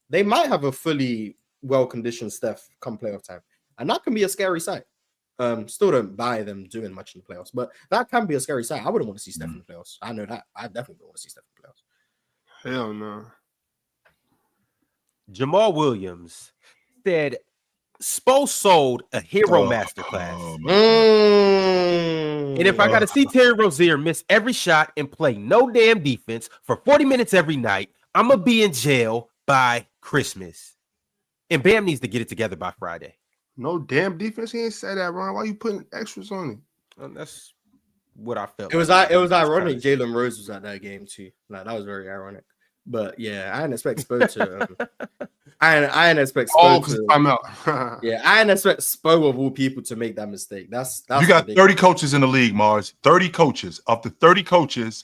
they might have a fully well-conditioned Steph come playoff time. And that can be a scary sight. Still don't buy them doing much in the playoffs, but that can be a scary sight. I wouldn't want to see Steph in the playoffs. I know that. I definitely don't want to see Steph in the playoffs. Hell no. Jamal Williams said Spo sold a hero masterclass. And if I got to see Terry Rozier miss every shot and play no damn defense for 40 minutes every night, I'm going to be in jail by Christmas. And Bam needs to get it together by Friday. No damn defense. He ain't say that, Ron. Why you putting extras on him? That's what I felt. It was ironic. Jalen Rose was at that game too. Like, that was very ironic. But yeah, I didn't expect Spo to. I didn't expect Spo to. I'm out. Yeah, I didn't expect Spo of all people to make that mistake. That's you got 30 coaches in the league, Mars. 30 coaches. Of the 30 coaches,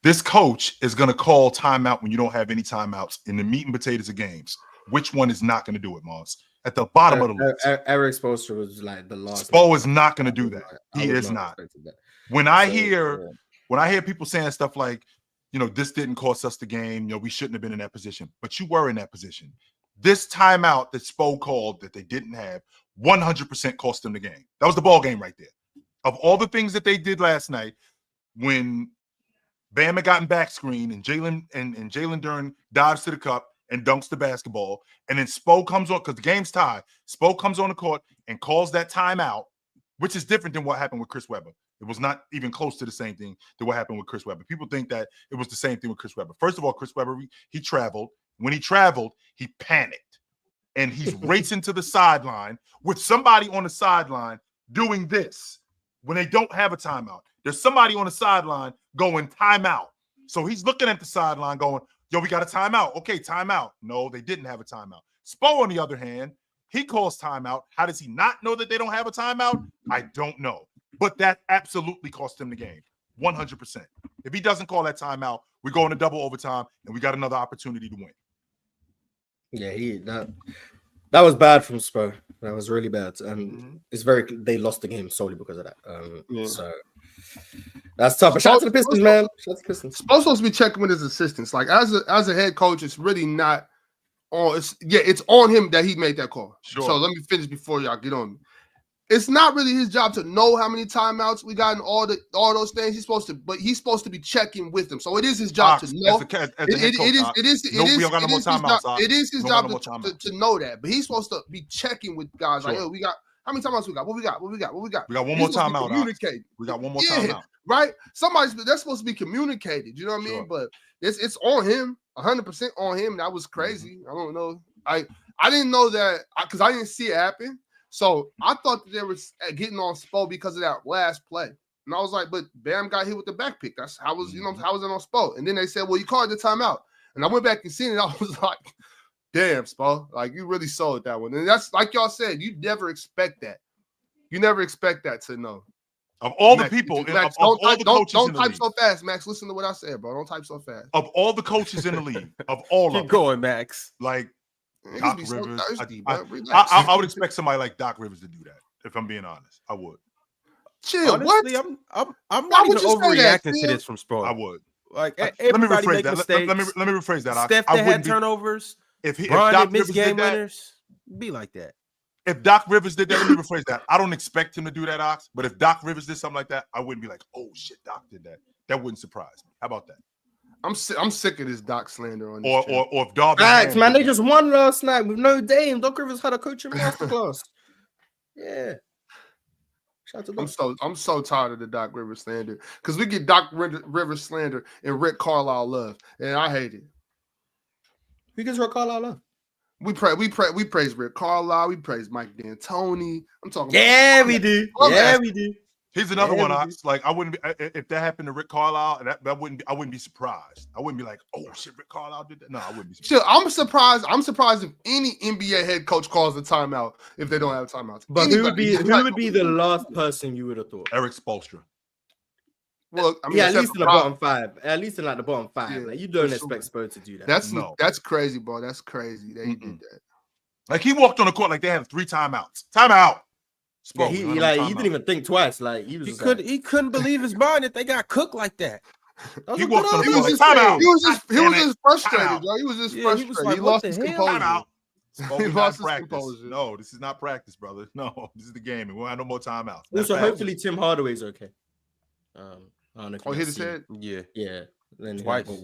this coach is going to call timeout when you don't have any timeouts in the meat and potatoes of games. Which one is not going to do it, Mars? At the bottom of the list. Eric Spoelstra was like the last. Spo is not going to do that. He is not. When I hear people saying stuff like, you know, this didn't cost us the game, you know, we shouldn't have been in that position, but you were in that position. This timeout that Spo called that they didn't have 100% cost them the game. That was the ball game right there. Of all the things that they did last night, when Bam had gotten back screen and Jalen Duren dives to the cup and dunks the basketball, and then Spo comes on because the game's tied. Spo comes on the court and calls that timeout, which is different than what happened with Chris Webber. It was not even close to the same thing that what happened with Chris Webber. People think that it was the same thing with Chris Webber. First of all, Chris Webber, he traveled. When he traveled, he panicked. And he's racing to the sideline with somebody on the sideline doing this when they don't have a timeout. There's somebody on the sideline going timeout. So he's looking at the sideline going, yo, we got a timeout. Okay, timeout. No, they didn't have a timeout. Spo, on the other hand, he calls timeout. How does he not know that they don't have a timeout? I don't know. But that absolutely cost him the game, 100%. If he doesn't call that timeout, we go into double overtime, and we got another opportunity to win. Yeah, that was bad from Spo. That was really bad, and they lost the game solely because of that. So that's tough. But shout out to the Pistons, man. Shout out to the Pistons. Spo's supposed to be checking with his assistants. Like as a head coach, it's really not on. It's on him that he made that call. Sure. So let me finish before y'all get on me. It's not really his job to know how many timeouts we got and all those things. He's supposed to be checking with them. So it is his job to know. It is his job to know that. But he's supposed to be checking with guys like, yo, we got how many timeouts we got? What we got? We got one more timeout. Communicate. We got one more timeout. Right? That's supposed to be communicated. You know what I mean? But it's on him, 100% on him. That was crazy. I don't know. I didn't know that because I didn't see it happen. So I thought that they were getting on Spo because of that last play. And I was like, but Bam got hit with the back pick. That's how was, how was it on Spo? And then they said, well, you called the timeout. And I went back and seen it. I was like, damn, Spo. Like, you really sold that one. And that's like y'all said, you never expect that. You never expect that to know. Of all the people, Max, don't type so fast, Max. Listen to what I said, bro. Don't type so fast. Of all the coaches in the league, of all of them. Keep going, Max. Like, Doc Rivers. I would expect somebody like Doc Rivers to do that. If I'm being honest, I would. Chill. Honestly, What? I'm Why not would even you say that, overreacting to Phil? this from Sproul. I would. Like Let me everybody rephrase make that. mistakes. Let me rephrase that. Steph I that had wouldn't be turnovers. if Bron Doc that missed Rivers game did that. winners. Be like that. If Doc Rivers did that, let me rephrase that. I don't expect him to do that, Ox. But if Doc Rivers did something like that, I wouldn't be like, "Oh shit, Doc did that." That wouldn't surprise me. How about that? I'm sick of this Doc slander on this. Or if Darvin Facts, Ham man. did They that. just won last night with no Dame. Doc Rivers had a coaching masterclass. Yeah. Shout out to Doc. I'm so tired of the Doc Rivers slander because we get Doc Rivers slander and Rick Carlisle love, and I hate it. Who gets Rick Carlisle love? We praise Rick Carlisle. We praise Mike D'Antoni. I'm talking. Yeah, about we do. Love Yeah, that. we do. Here's another Yeah, one, we Ox. Like I wouldn't be if that happened to Rick Carlisle. I wouldn't be surprised. I wouldn't be like, "Oh shit, Rick Carlisle did that." No, I wouldn't be surprised. Chill. I'm surprised if any NBA head coach calls a timeout if they don't have timeouts. But Anybody. who would be the last person you would have thought? Eric Spoelstra. Well, I mean, Yeah, at except least in for the Rob. bottom five. At least in like the bottom five. Yeah, like you don't for expect sure. Spurs to do that. That's crazy, bro. That's crazy. They did that. Like he walked on the court like they had 3 timeouts. Timeout. Yeah, he didn't even think twice. Like he was just like, He couldn't believe his mind that they got cooked like that. that was He a walked good on the argument. court like timeout. He was just frustrated, Timeout. bro. He was just Yeah, he frustrated. was like, he what lost the his hell? composure. Timeout. He lost his practice. composure. No, this is not practice, brother. No, this is the game, and we don't have no more timeouts. Also, That's hopefully Tim Hardaway's okay. I don't know if Oh, you hit guys his seen- head. Yeah. Yeah, then he Twice. got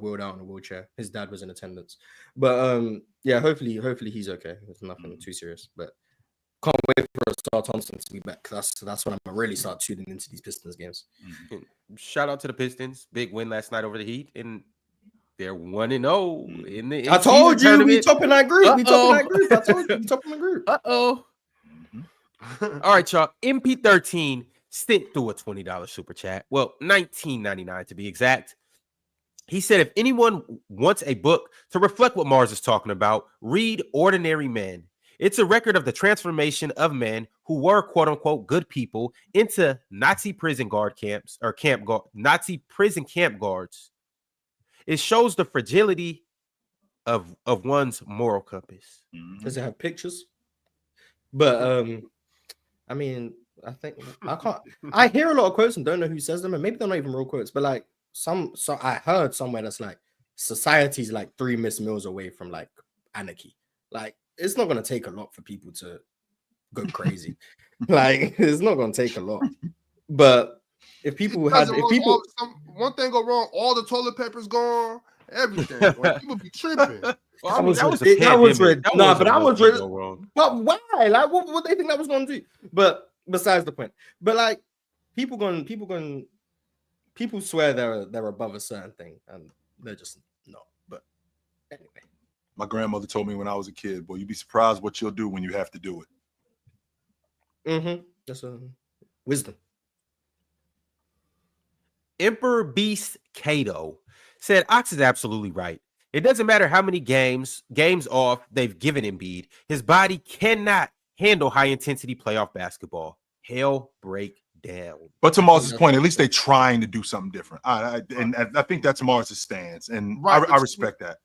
wheeled out in a wheelchair. His dad was in attendance, but yeah, hopefully he's okay. It's nothing too serious, but can't wait for Star Thompson to be back. That's when I'm gonna really start tuning into these Pistons games. Shout out to the Pistons. Big win last night over the Heat, and they're 1-0 in the. I told you we tournament. topping that group. We Uh-oh. topping that group. I told you we topping the group. Uh-oh. All right, y'all. MP13 sent through a $20 super chat. Well, $19.99 to be exact. He said, if anyone wants a book to reflect what Mars is talking about, read Ordinary Men. It's a record of the transformation of men who were quote unquote good people into Nazi prison guard camps or Nazi prison camp guards. It shows the fragility of one's moral compass. Does it have pictures? But I mean, I think I can't. I hear a lot of quotes and don't know who says them, and maybe they're not even real quotes. But like so I heard somewhere that's like society's like 3 missed meals away from like anarchy. Like it's not gonna take a lot for people to go crazy. Like it's not gonna take a lot. But if people one thing go wrong, all the toilet paper's gone, everything. Like, people be tripping. Well, But why? Like, what they think that was going to do? But besides the point. But like, people swear they're above a certain thing, and they're just not. But anyway, My grandmother told me when I was a kid, boy, you'd be surprised what you'll do when you have to do it. That's a wisdom. Emperor Beast Kato said Ox is absolutely right. It doesn't matter how many games off they've given Embiid. His body cannot handle high-intensity playoff basketball. Hell break down. But to Mars' point, at least they're trying to do something different. I think that's Mars' stance, and Right, I respect that.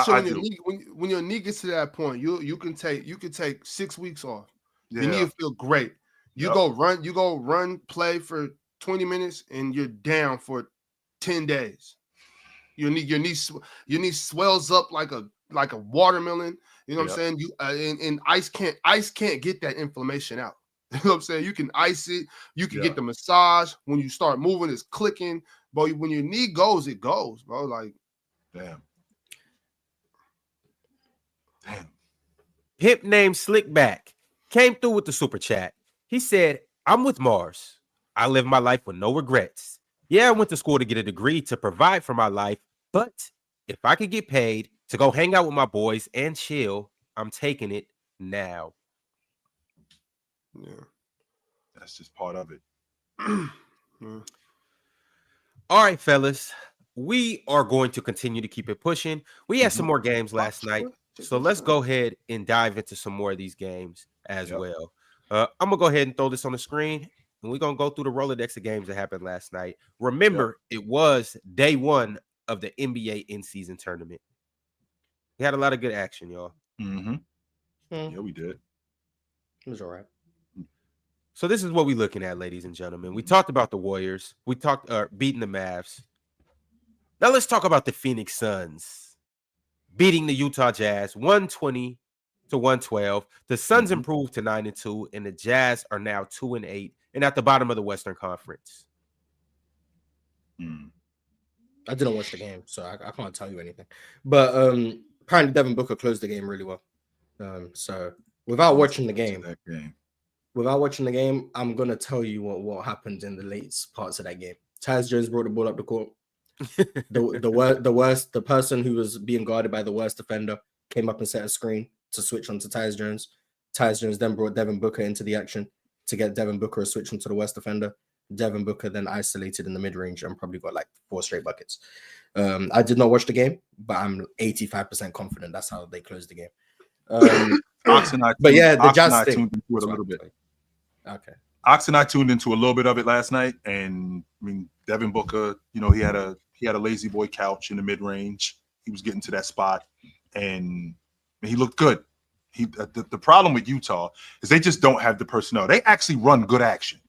So I when, do. when your knee gets to that point, you can take 6 weeks off. Yeah. Your knee will feel great. You go run, play for 20 minutes, and you're down for 10 days. Your knee swells up like a watermelon. You know what I'm saying? You and ice can't get that inflammation out. You know what I'm saying? You can ice it. You can get the massage. When you start moving, it's clicking. But when your knee goes, it goes, bro. Like, Damn. Hip named Slickback came through with the super chat. He said, I'm with Mars. I live my life with no regrets. Yeah, I went to school to get a degree to provide for my life, but if I could get paid to go hang out with my boys and chill, I'm taking it now. yeah. That's just part of it. All right, fellas, we are going to continue to keep it pushing. We had some more games last night, so let's go ahead and dive into some more of these games as well. I'm going to go ahead and throw this on the screen, and we're going to go through the Rolodex of games that happened last night. Remember, it was day 1 of the NBA in-season tournament. We had a lot of good action, y'all. Yeah, we did. It was all right. So this is what we're looking at, ladies and gentlemen. We talked about the Warriors. We talked beating the Mavs. Now let's talk about the Phoenix Suns beating the Utah Jazz 120-112. The Suns improved to 9-2, and the Jazz are now 2-8 and at the bottom of the Western Conference. I didn't watch the game, so I can't tell you anything. But apparently Devin Booker closed the game really well. So without watching the game, I'm gonna tell you what happened in the late parts of that game. Tyus Jones brought the ball up the court. The person who was being guarded by the worst defender came up and set a screen to switch onto Tyus Jones. Tyus Jones then brought Devin Booker into the action to get Devin Booker a switch onto the worst defender. Devin Booker then isolated in the mid-range and probably got like 4 straight buckets. I did not watch the game, but I'm 85% confident that's how they closed the game. Ox and I tuned into it a little bit. Okay. Ox and I tuned into a little bit of it last night, and I mean Devin Booker, you know, he had a lazy boy couch in the mid-range. He was getting to that spot, and he looked good. The problem with Utah is they just don't have the personnel. They actually run good action.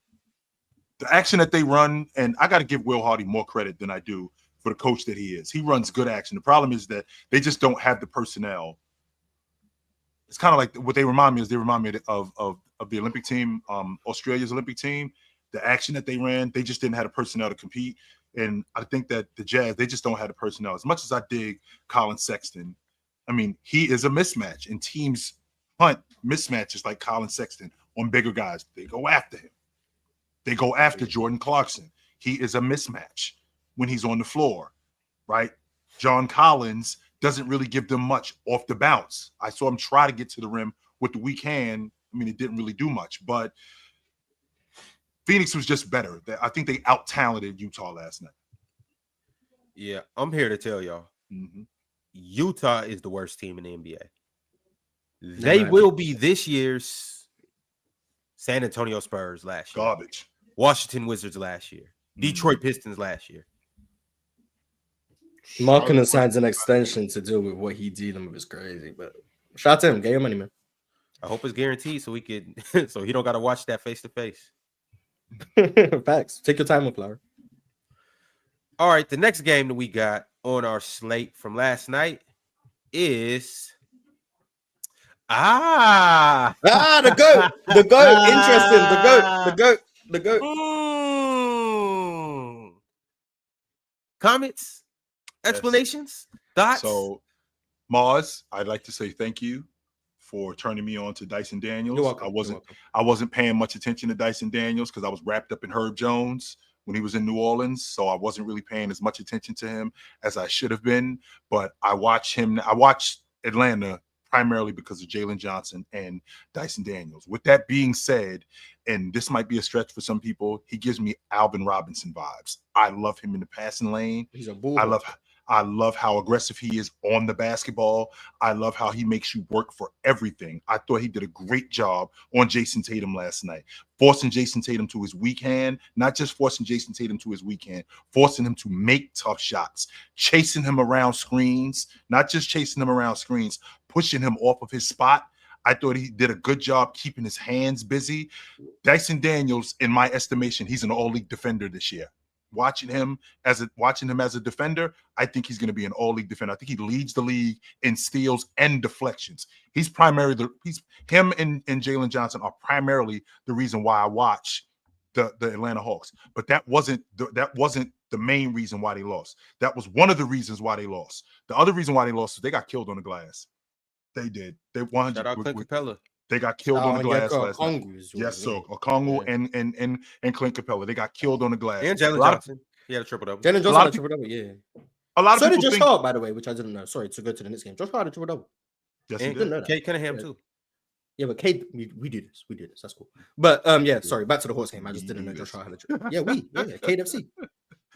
The action that they run, and I got to give Will Hardy more credit than I do for the coach that he is. He runs good action. The problem is that they just don't have the personnel. It's kind of like what they remind me of the Olympic team, Australia's Olympic team. The action that they ran, they just didn't have the personnel to compete. And I think that the Jazz, they just don't have the personnel. As much as I dig Colin Sexton, I mean, he is a mismatch, and teams hunt mismatches like Colin Sexton on bigger guys. They go after him. They go after Jordan Clarkson. He is a mismatch when he's on the floor, right? John Collins doesn't really give them much off the bounce. I saw him try to get to the rim with the weak hand. I mean, it didn't really do much, but Phoenix was just better. I think they out-talented Utah last night. Yeah, I'm here to tell y'all. Utah is the worst team in the NBA. They will be this year's San Antonio Spurs last year. Garbage. Washington Wizards last year. Detroit Pistons last year. Marketing signs an extension to deal with what he dealing with is crazy, but shout out to him. Get your money, man. I hope it's guaranteed so we could so he don't got to watch that face to face. Facts. Take your time with Flower. All right, the next game that we got on our slate from last night is the goat. Interesting. The goat. Comments, explanations, thoughts. So, Mars, I'd like to say thank you for turning me on to Dyson Daniels. You're welcome. I wasn't paying much attention to Dyson Daniels because I was wrapped up in Herb Jones when he was in New Orleans, so I wasn't really paying as much attention to him as I should have been. But I watched Atlanta primarily because of Jalen Johnson and Dyson Daniels. With that being said, and this might be a stretch for some people, he gives me Alvin Robinson vibes. I love him in the passing lane. He's a bull. I love how aggressive he is on the basketball. I love how he makes you work for everything. I thought he did a great job on Jason Tatum last night, forcing Jason Tatum to his weak hand, not just forcing Jason Tatum to his weak hand, forcing him to make tough shots, chasing him around screens, not just chasing him around screens, pushing him off of his spot. I thought he did a good job keeping his hands busy. Dyson Daniels, in my estimation, he's an all-league defender this year. Watching him as a defender, I think he's going to be an all-league defender. I think he leads the league in steals and deflections. Him and Jalen Johnson are primarily the reason why I watch the Atlanta Hawks. But that wasn't the main reason why they lost. That was one of the reasons why they lost. The other reason why they lost is they got killed on the glass. They did. They 100. Shout out Clint Capella. They got killed on the glass last night. Yes, so Okongwu and Clint Capella. They got killed on the glass. And Jalen Johnson. He had a triple-double. Jalen Johnson had a triple-double, yeah. A lot of people did think... Josh Hart, by the way, which I didn't know. Sorry, to go to the Knicks game. Josh Hart had a triple-double. Yes, and he did. Kate Cunningham, too. Yeah, but Kate, we do this. We do this. That's cool. But, sorry, back to the Hawks game. I just didn't know Josh Hart had a triple-double. Yeah, KFC.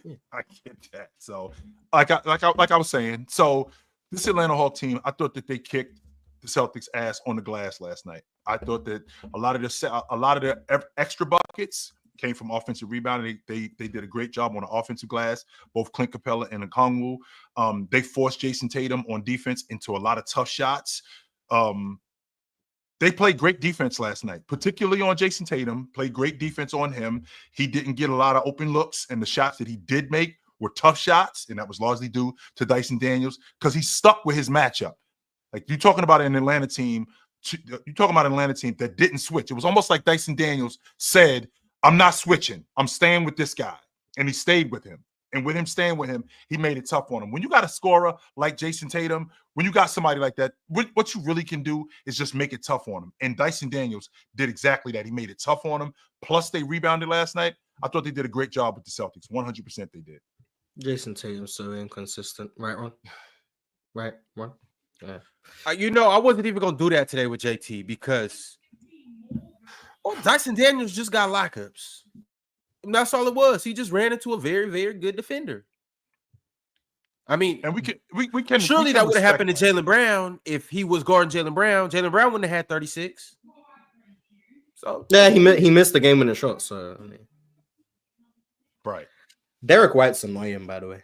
Yeah. I get that. So, like I was saying, so this Atlanta Hawk team, I thought that they kicked the Celtics ass on the glass last night. I thought that a lot of the extra buckets came from offensive rebounding. They did a great job on the offensive glass, both Clint Capella and Okongwu. They forced Jason Tatum on defense into a lot of tough shots. They played great defense last night, particularly on Jason Tatum. Played great defense on him. He didn't get a lot of open looks, and the shots that he did make were tough shots, and that was largely due to Dyson Daniels because he stuck with his matchup. Like you're talking about an Atlanta team. You're talking about an Atlanta team that didn't switch. It was almost like Dyson Daniels said, I'm not switching. I'm staying with this guy. And he stayed with him. And with him staying with him, he made it tough on him. When you got a scorer like Jason Tatum, when you got somebody like that, what you really can do is just make it tough on him. And Dyson Daniels did exactly that. He made it tough on him. Plus, they rebounded last night. I thought they did a great job with the Celtics. 100% they did. Jason Tatum's so inconsistent. Right, Ron? Right, Ron? Yeah. I wasn't even going to do that today with JT because Dyson Daniels just got lockups. And that's all it was. He just ran into a very, very good defender. I mean, and we can surely that would have happened to Jaylen Brown if he was guarding Jaylen Brown. Jaylen Brown wouldn't have had 36. So yeah, he missed the game winning shot. So I mean, right. Derek White's annoying, by the way.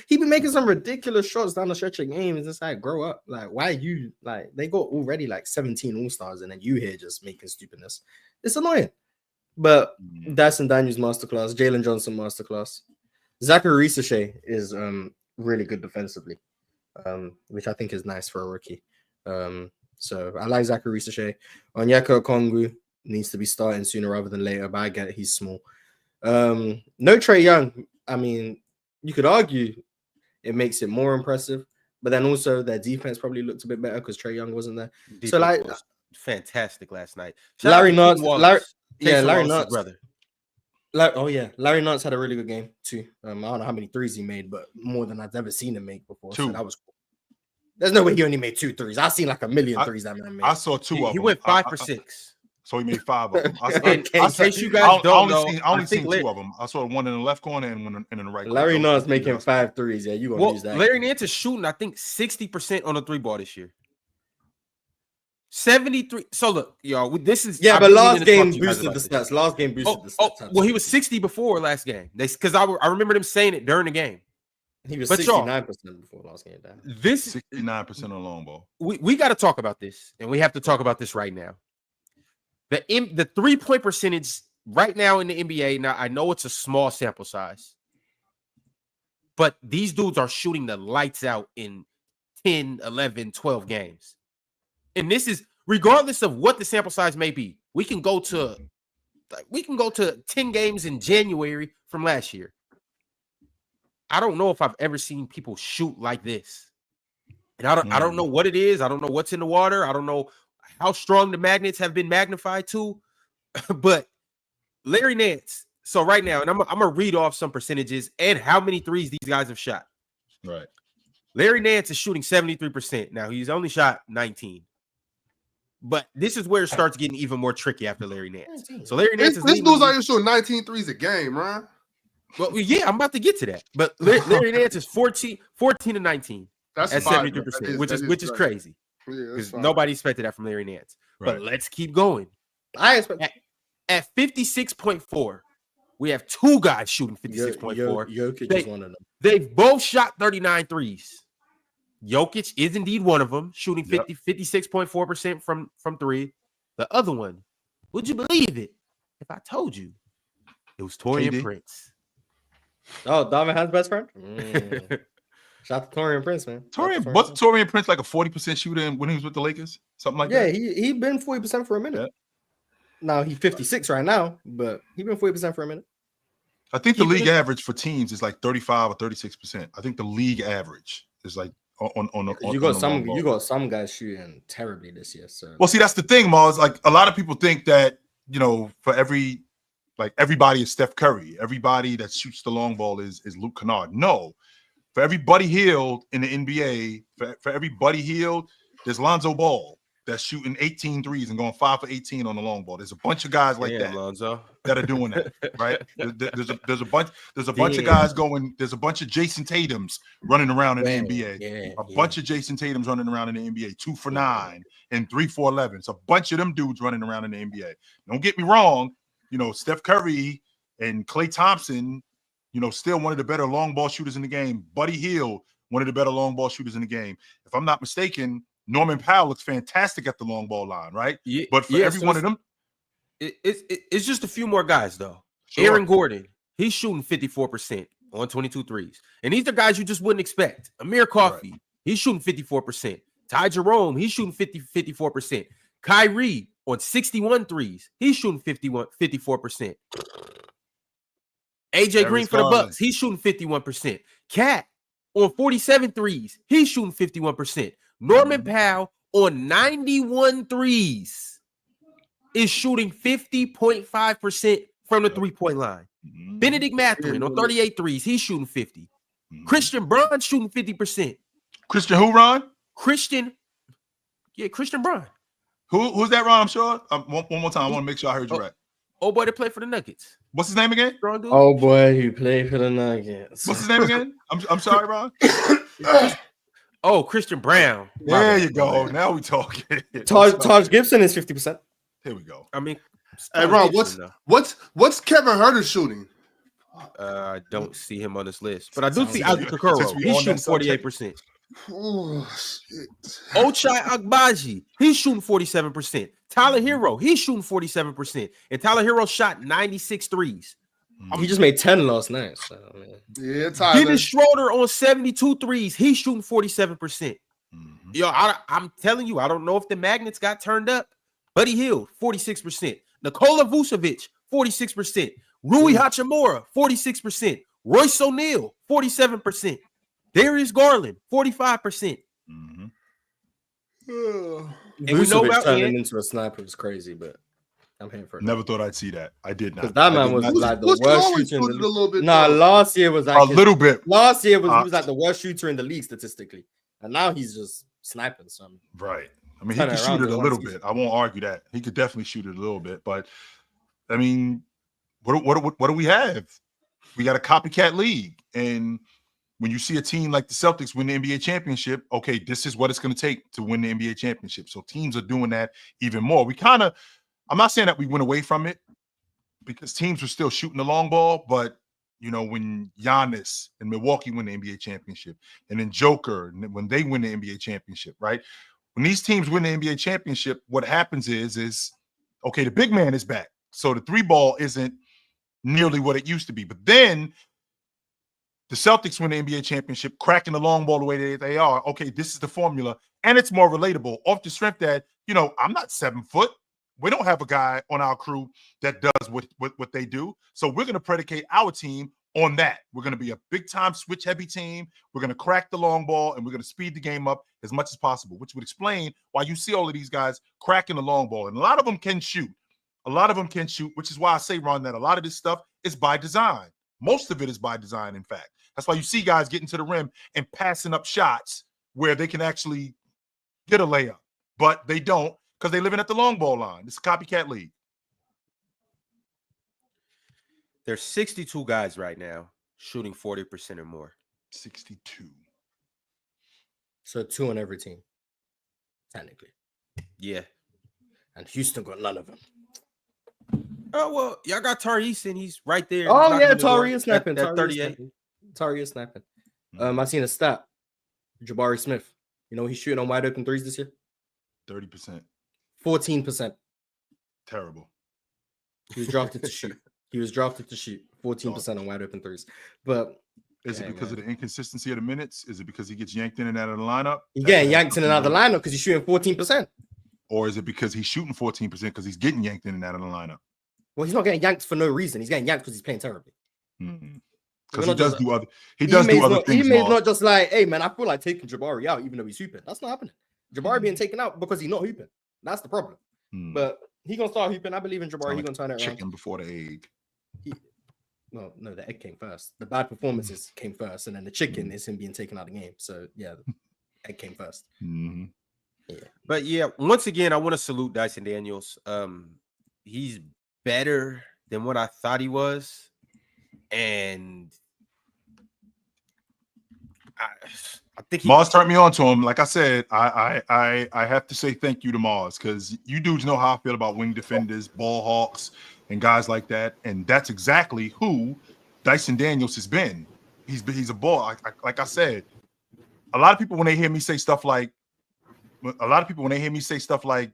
He been making some ridiculous shots down the stretch of games. It's like, grow up. Like, why you like they got already like 17 all-stars and then you here just making stupidness. It's annoying. But Dyson Daniels masterclass, Jalen Johnson masterclass. Zachary Risachet is really good defensively, which I think is nice for a rookie. So I like Zachary Risachet. Onyeka Okongwu needs to be starting sooner rather than later, but I get it, he's small. No Trae Young. I mean, you could argue it makes it more impressive, but then also their defense probably looked a bit better because Trae Young wasn't there. Defense so like was fantastic last night. Larry Nance, Larry Nance, Nance, brother. Larry Nance had a really good game too. I don't know how many threes he made, but more than I've ever seen him make before. 2. So that was cool. There's no way he only made 2 threes. I've seen like a million threes that man made. I saw 2 of them. He went 5 for 6. So he made 5 of them. In case you guys don't know, I only seen 2 of them. I saw one in the left corner and one in the right corner. Larry Nance making 5 threes. Yeah, you gonna use that. Larry Nance is shooting, I think, 60% on the 3-ball this year. 73. So look, y'all, this is but last game boosted the stats. Last game boosted the stats. Well, he was 60 before last game. Because I remember them saying it during the game. He was 69% before last game. This 69% on long ball. We got to talk about this, and we have to talk about this right now. The 3-point percentage right now in the NBA. Now I know it's a small sample size, but these dudes are shooting the lights out in 10, 11, 12 games. And this is regardless of what the sample size may be. We can go to 10 games in January from last year. I don't know if I've ever seen people shoot like this. And I don't know what it is. I don't know what's in the water. I don't know how strong the magnets have been magnified to. But Larry Nance, so right now, and I'm going to read off some percentages and how many threes these guys have shot. Right. Larry Nance is shooting 73%. Now, he's only shot 19. But this is where it starts getting even more tricky after Larry Nance. So Larry Nance is this dude's like shooting 19 threes a game, right? Well, yeah, I'm about to get to that. But Larry Nance is 14 to 19 at 73%, which is crazy. Because nobody expected that from Larry Nance. Right. But let's keep going. I expect at 56.4, we have 2 guys shooting 56.4. Jokic is one of them. They've both shot 39 threes. Jokic is indeed one of them, shooting 56.4% from 3. The other one, would you believe it if I told you it was Taurean Prince? Oh, Donovan has best friend? Shout out to Taurean Prince, man. Taurean Prince like a 40% shooter when he was with the Lakers? Something like that? Yeah, he been 40% for a minute. Yeah. Now he's 56 right now, but he been 40% for a minute. I think the league average for teams is like 35 or 36%. I think the league average is like you got some guys shooting terribly this year. So well, see, that's the thing, Mars. Like a lot of people think that for everybody is Steph Curry. Everybody that shoots the long ball is Luke Kennard. No, for everybody healed in the NBA, for everybody healed, there's Lonzo Ball that's shooting 18 threes and going 5 for 18 on the long ball. There's a bunch of guys like that Lonzo that are doing that, right? There's a bunch of guys going. There's a bunch of Jason Tatums running around in the NBA. A bunch of Jason Tatums running around in the NBA. 2 for 9 and 3 for 11. It's a bunch of them dudes running around in the NBA. Don't get me wrong. Steph Curry and Klay Thompson, still one of the better long ball shooters in the game. Buddy Hield, one of the better long ball shooters in the game. If I'm not mistaken, Norman Powell looks fantastic at the long ball line, right? Yeah, But for every one of them, it's just a few more guys though. sure. Aaron Gordon, he's shooting 54% on 22 threes. And these are guys you just wouldn't expect. Amir Coffey, he's shooting 54%. Ty Jerome, he's shooting 54%. Kyrie on 61 threes, he's shooting 54%. AJ Green for the Bucks, he's shooting 51%. Cat on 47 threes, he's shooting 51%. Norman Powell on 91 threes is shooting 50.5% from the three-point line. Benedict Mathurin on 38 threes, he's shooting 50. Christian Braun shooting 50%. Christian who, Ron? Christian Braun. Who's that, Ron? I'm sure. One more time. I want to make sure I heard you right. Oh boy, that played for the Nuggets. What's his name again? Oh boy, he played for the Nuggets. What's his name again? I'm sorry, Ron. Oh, Christian Brown. There you go. Now we talking. Taj Gibson is 50%. Here we go. I mean, Hey, Ron, what's Kevin Huerter shooting? I don't see him on this list, but I do see Since Isaac Okoro. we He's on that shooting subject. 48%. Oh, shit. Ochai Agbaji, he's shooting 47%. Tyler Hero, he's shooting 47%. And Tyler Hero shot 96 threes. He just made 10 last night. So, man. Yeah, Tyler. Dennis Schroeder on 72 threes, he's shooting 47%. Yo, I'm telling you, I don't know if the magnets got turned up. Buddy Hield, 46%. Nikola Vucevic, 46%. Rui Hachimura, 46%. Royce O'Neal, 47%. Darius Garland, 45%. And we know Vucevic about turning Ant. into a sniper was crazy, but I'm here for it. Never thought I'd see that. I did not. Because that man I did was not. like the Vucevic worst always shooter in shooted the a little bit. league. Nah, though. last year was like A little bit. Last year he was like the worst shooter in the league statistically, and now he's just sniping some. Right. I mean, he Turn could it shoot around it to a one little season. bit. I won't argue that. He could definitely shoot it a little bit. But, I mean, what do we have? We got a copycat league. And when you see a team like the Celtics win the NBA championship, okay, this is what it's going to take to win the NBA championship. So teams are doing that even more. I'm not saying that we went away from it because teams were still shooting the long ball, but you know, when Giannis and Milwaukee win the NBA championship, and then Joker, when they win the NBA championship, right? When these teams win the NBA championship, what happens is okay, the big man is back. So the three ball isn't nearly what it used to be. But then the Celtics win the NBA championship, cracking the long ball the way they are. Okay, this is the formula, and it's more relatable off the strength that, you know, I'm not 7 foot. We don't have a guy on our crew that does what they do. So we're going to predicate our team on that. We're going to be a big-time switch-heavy team. We're going to crack the long ball, and we're going to speed the game up as much as possible, which would explain why you see all of these guys cracking the long ball. And a lot of them can shoot. Which is why I say, Ron, that a lot of this stuff is by design. Most of it is by design, in fact. That's why you see guys getting to the rim and passing up shots where they can actually get a layup, but they don't because they're living at the long ball line. It's a copycat league. There's 62 guys right now shooting 40% or more. 62. So 2 on every team, technically. Yeah. And Houston got none of them. Oh, well, y'all got Tari Eason. He's right there. Oh, He's yeah, knocking the door Tari is snapping. at 38. Tari is snapping. I seen a stat. Jabari Smith. You know he's shooting on wide open threes this year? 30%. 14%. Terrible. He was drafted to shoot. 14% on wide open threes. But Is it because of the inconsistency of the minutes? Is it because he gets yanked in and out of the lineup? he's getting yanked in and out of the lineup because he's shooting 14%. Or is it because he's shooting 14% because he's getting yanked in and out of the lineup? Well, he's not getting yanked for no reason. He's getting yanked because he's playing terribly. Because We're he does not do other. He does do other things. He may Mars. not just like, hey man, I feel like taking Jabari out even though he's hooping. That's not happening. Jabari being taken out because he's not hooping. That's the problem. But he gonna start hooping. I believe in Jabari. He's gonna turn it around. Chicken before the egg. No, the egg came first. The bad performances came first, and then the chicken is him being taken out of the game. So yeah, the egg came first. But yeah, once again, I want to salute Dyson Daniels. He's better than what I thought he was, and I think Mars turned me on to him. Like I said, I have to say thank you to Mars because you dudes know how I feel about wing defenders, ball hawks, and guys like that. And that's exactly who Dyson Daniels has been. He's a ball. Like I said, a lot of people when they hear me say stuff like, a lot of people, when they hear me say stuff like,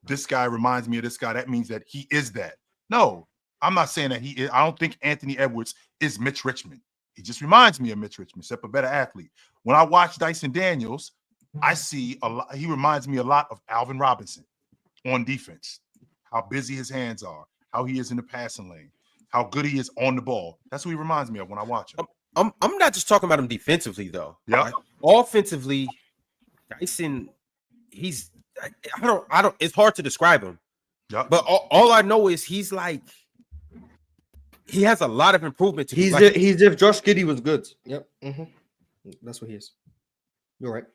this guy reminds me of this guy, that means that he is that. No, I'm not saying that he is. I don't think Anthony Edwards is Mitch Richmond. He just reminds me of Mitch Richmond, except a better athlete. When I watch Dyson Daniels, I see a lot. He reminds me a lot of Alvin Robinson on defense. How busy his hands are, how he is in the passing lane, how good he is on the ball. That's what he reminds me of when I watch him. I'm not just talking about him defensively though. Yeah. Offensively, Dyson, I don't. It's hard to describe him. Yeah. But all I know is he's like, he has a lot of improvement to do. He's Like, he's if Josh Giddey was good. Yep. That's what he is. You're right.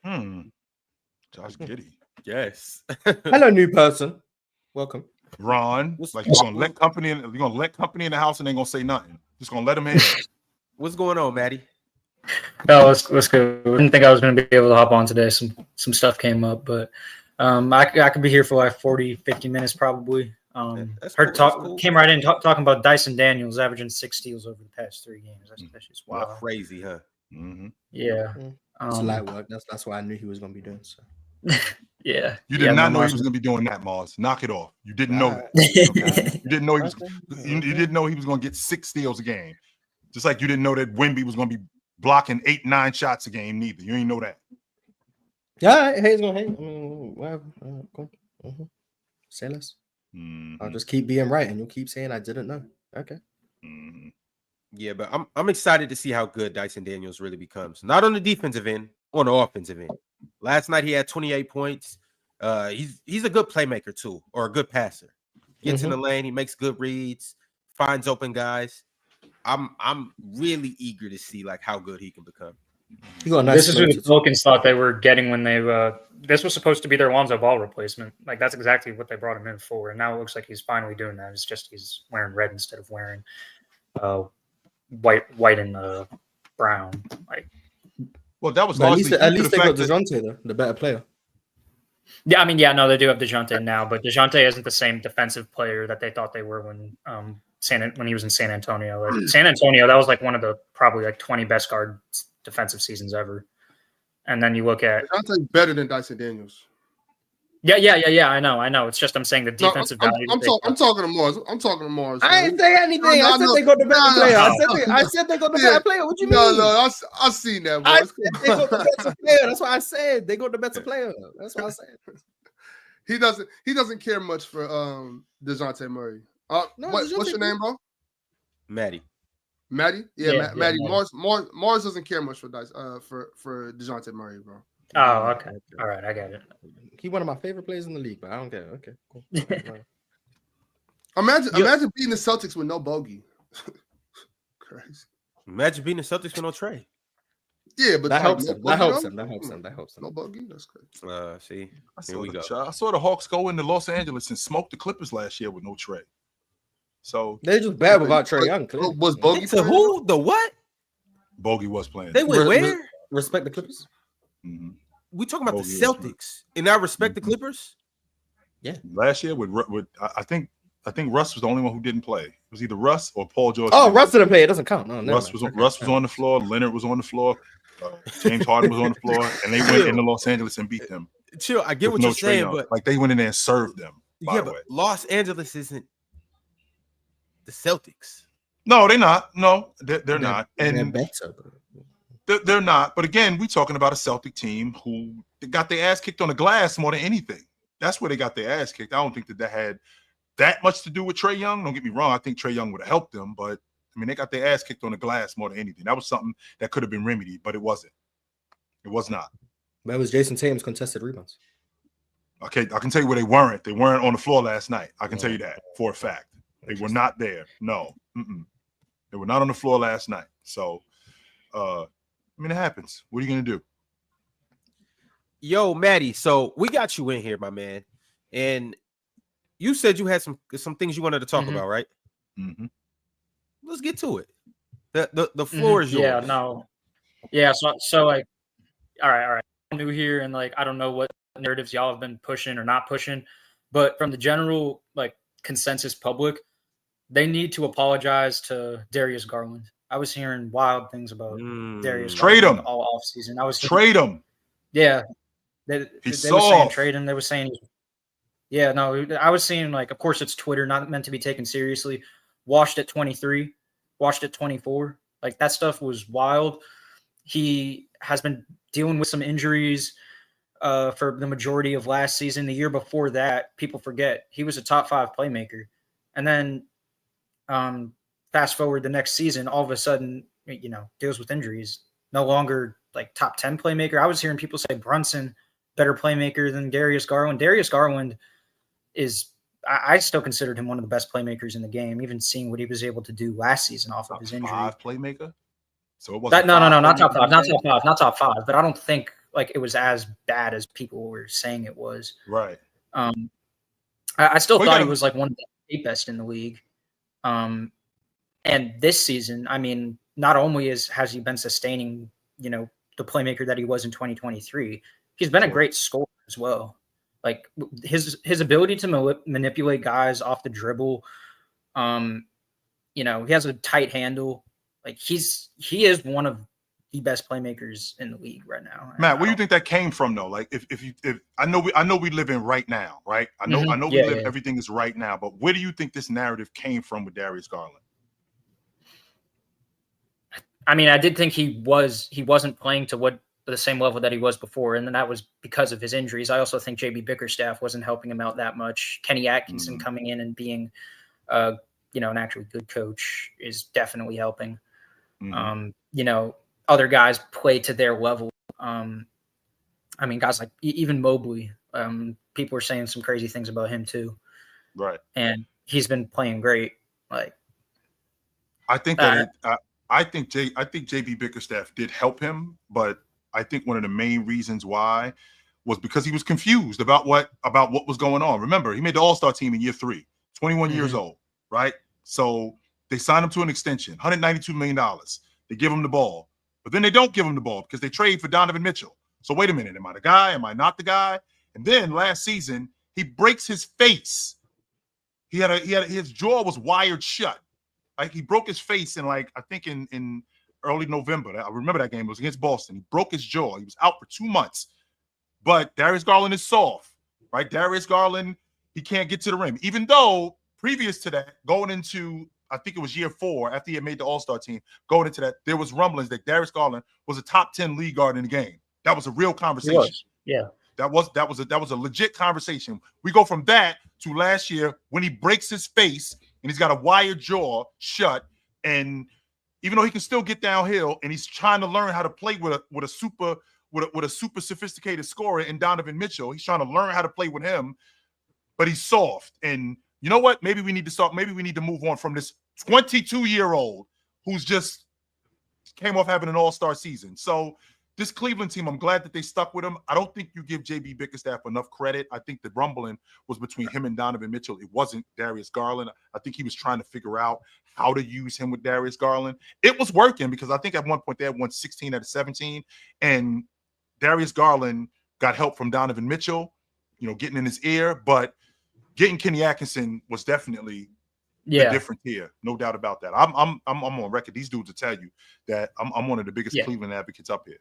Josh Giddey. yes. Hello, new person. Welcome. Ron, like you're gonna let company in the house and they ain't gonna say nothing. Just gonna let them in. What's going on, Maddie? No, let's go. I didn't think I was going to be able to hop on today. Some stuff came up, but I could be here for like 40, 50 minutes probably. Came right in talking about Dyson Daniels averaging 6 steals over the past 3 games. That's just Wow, wild. crazy, huh? Mm-hmm. Yeah. It's light work. That's why I knew he was gonna be doing so. Yeah. You did not know he was going to be doing that, Mars. Knock it off. You didn't know that. Okay? You didn't know you didn't know he was going to get 6 steals a game. Just like you didn't know that Wemby was going to be blocking 8-9 shots a game. Neither you ain't know that. Yeah, Hayes gonna hate. I mean, whatever. Cool. Say less. I'll just keep being right, and you'll keep saying I didn't know. Okay. Mm-hmm. Yeah, but I'm excited to see how good Dyson Daniels really becomes. Not on the defensive end, on the offensive end. Last night he had 28 points. He's a good playmaker too, or a good passer. Gets in the lane, he makes good reads, finds open guys. I'm really eager to see like how good he can become. This is who the Pelicans thought they were getting when they this was supposed to be their Lonzo Ball replacement. Like that's exactly what they brought him in for, and now it looks like he's finally doing that. It's just he's wearing red instead of wearing white and brown. Like, well, that was at least they got DeJounte though, the better player. Yeah, I mean, no, they do have DeJounte now, but DeJounte isn't the same defensive player that they thought they were when he was in San Antonio. Like, San Antonio, that was like one of the probably like 20 best guard defensive seasons ever. And then you look at DeJounte's better than Dyson Daniels. Yeah. I know. It's just I'm saying the defensive value. I'm talking to Mars. I ain't say anything. I said they got the better player. I said they got the better player. What you mean? No, I seen that. I said they got the better player. That's why I said they got the better player. That's what I said. He doesn't care much for DeJounte Murray. What's your name, bro? Maddie. Yeah, Maddie. Maddie. Mars doesn't care much for DeJounte Murray, bro. Oh, okay. All right, I got it. He's one of my favorite players in the league, but I don't care. Okay, cool. Imagine beating the Celtics with no bogey. Crazy. Imagine beating the Celtics with no trade. Yeah, but that helps him. That helps him. No bogey. That's great. See, here we go. I saw the Hawks go into Los Angeles and smoke the Clippers last year with no trade. So they're just bad without Trae Young. Was Bogey to who? The what? Bogey was playing. They went where? Respect the Clippers. Mm-hmm. We talking about the Celtics, and I respect the Clippers. Yeah. Last year with I think Russ was the only one who didn't play. It was either Russ or Paul George. Oh, Russ didn't play. It doesn't count. No, Russ was on the floor. Leonard was on the floor. James Harden was on the floor, and they went into Los Angeles and beat them. Chill. I get what you're saying, but like they went in there and served them. Yeah, but Los Angeles isn't the Celtics. No, they're not. No, they're not. And they're better. They're not. But again, we're talking about a Celtic team who got their ass kicked on the glass more than anything. That's where they got their ass kicked. I don't think that had that much to do with Trae Young. Don't get me wrong. I think Trae Young would have helped them, but I mean, they got their ass kicked on the glass more than anything. That was something that could have been remedied, but it wasn't. It was not. That was Jason Tatum's contested rebounds. Okay, I can tell you where they weren't. They weren't on the floor last night. I can tell you that for a fact. They were not there. No. They were not on the floor last night. So, I mean, it happens. What are you going to do? Yo, Maddie, so we got you in here, my man. And you said you had some things you wanted to talk about, right? Mm-hmm. Let's get to it. The floor is yours. Yeah, no. Yeah, so like, all right. I'm new here, and like I don't know what narratives y'all have been pushing or not pushing, but from the general like consensus public, they need to apologize to Darius Garland. I was hearing wild things about Darius Trade Garland him all offseason. Trade him. Yeah. They were saying soft. trade him. They were saying, yeah, no, I was seeing like, of course, it's Twitter, not meant to be taken seriously. Washed at 23, washed at 24. Like that stuff was wild. He has been dealing with some injuries for the majority of last season. The year before that, people forget he was a top 5 playmaker, and then fast forward the next season, all of a sudden, deals with injuries. No longer like top 10 playmaker. I was hearing people say Brunson better playmaker than Darius Garland. Darius Garland is, I still considered him one of the best playmakers in the game, even seeing what he was able to do last season off of his injury. 5 playmaker. So it wasn't no, not top 5, not top 5. But I don't think like it was as bad as people were saying it was. Right. I still thought he was like one of the 8 best in the league. And this season, I mean, not only has he been sustaining, the playmaker that he was in 2023, he's been a great scorer as well. Like his ability to manipulate guys off the dribble, he has a tight handle. Like he is one of the best playmakers in the league right now. Matt, where do you think that came from though? Like if I know we live in right now, right? I know we live everything is right now, but where do you think this narrative came from with Darius Garland? I mean, I did think he wasn't playing to the same level that he was before, and then that was because of his injuries. I also think JB Bickerstaff wasn't helping him out that much. Kenny Atkinson coming in and being an actually good coach is definitely helping. Other guys play to their level. I mean, guys like even Mobley, people are saying some crazy things about him too. Right. And he's been playing great. Like, I think that I think JB Bickerstaff did help him, but I think one of the main reasons why was because he was confused about what was going on. Remember, he made the All-Star team in year 3, 21 years old, right? So they signed him to an extension, $192 million. They give him the ball, but then they don't give him the ball because they trade for Donovan Mitchell. So wait a minute, am I the guy? Am I not the guy? And then last season, he breaks his face. His jaw was wired shut. Like he broke his face in I think in early November. I remember that game. It was against Boston. He broke his jaw. He was out for 2 months. But Darius Garland is soft, right? Darius Garland, he can't get to the rim. Even though previous to that, going into, I think it was year 4, after he had made the All-Star team, going into that, there was rumblings that Darius Garland was a top 10 league guard in the game. That was a real conversation. Yeah. That was a legit conversation. We go from that to last year when he breaks his face and he's got a wired jaw shut, and even though he can still get downhill, and he's trying to learn how to play with a super sophisticated scorer in Donovan Mitchell. He's trying to learn how to play with him, but he's soft. And you know what? Maybe we need to move on from this 22-year-old who's just came off having an all-star season. So this Cleveland team, I'm glad that they stuck with him. I don't think you give JB Bickerstaff enough credit. I think the rumbling was between him and Donovan Mitchell. It wasn't Darius Garland. I think he was trying to figure out how to use him with Darius Garland. It was working because I think at one point they had won 16 out of 17, and Darius Garland got help from Donovan Mitchell, getting in his ear, but getting Kenny Atkinson was definitely the difference here. No doubt about that. I'm on record. These dudes will tell you that I'm one of the biggest Cleveland advocates up here.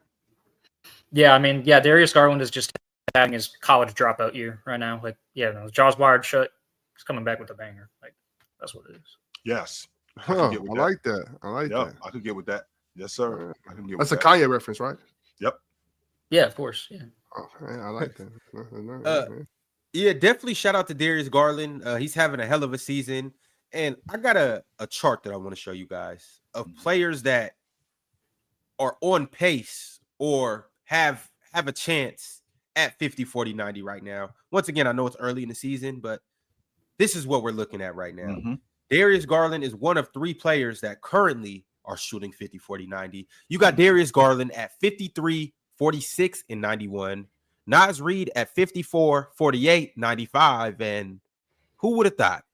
Yeah, I mean, Darius Garland is just having his college dropout year right now. Like, jaw's wired shut. He's coming back with a banger. Like, that's what it is. Yes. I like that. I could get with that. Yes, sir. I can get That's with a that. Kanye reference, right? Yep. Yeah, of course. Yeah. Oh, man, I like that. Yeah, definitely shout out to Darius Garland. He's having a hell of a season. And I got a chart that I want to show you guys of players that are on pace or have a chance at 50, 40, 90 right now. Once again, I know it's early in the season, but this is what we're looking at right now. Mm-hmm. Darius Garland is one of 3 players that currently are shooting 50, 40, 90. You got Darius Garland at 53, 46, and 91. Naz Reid at 54, 48, 95. And who would have thought?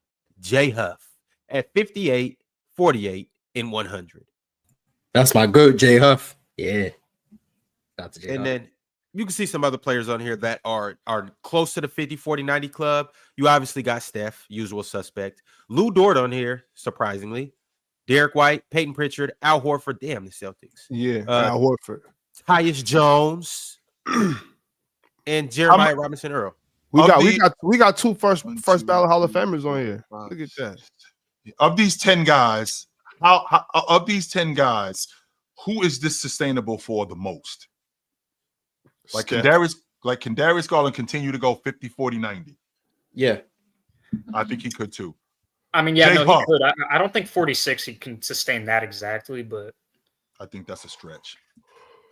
Jay Huff at 58, 48, and 100. That's my goat, Jay Huff. Yeah. That's Jay Huff. Then you can see some other players on here that are close to the 50, 40, 90 club. You obviously got Steph, usual suspect. Lou Dort on here, surprisingly. Derek White, Peyton Pritchard, Al Horford. Damn, the Celtics. Yeah, Al Horford. Tyus Jones. and Jeremiah Robinson Earl. We got two first ballot Hall of Famers on here. Look at that. Of these 10 guys, of these 10 guys, who is this sustainable for the most? Like can Darius Garland continue to go 50, 40, 90? Yeah. I think he could too. I mean, yeah, no, he could. I don't think 46 he can sustain that exactly, but I think that's a stretch.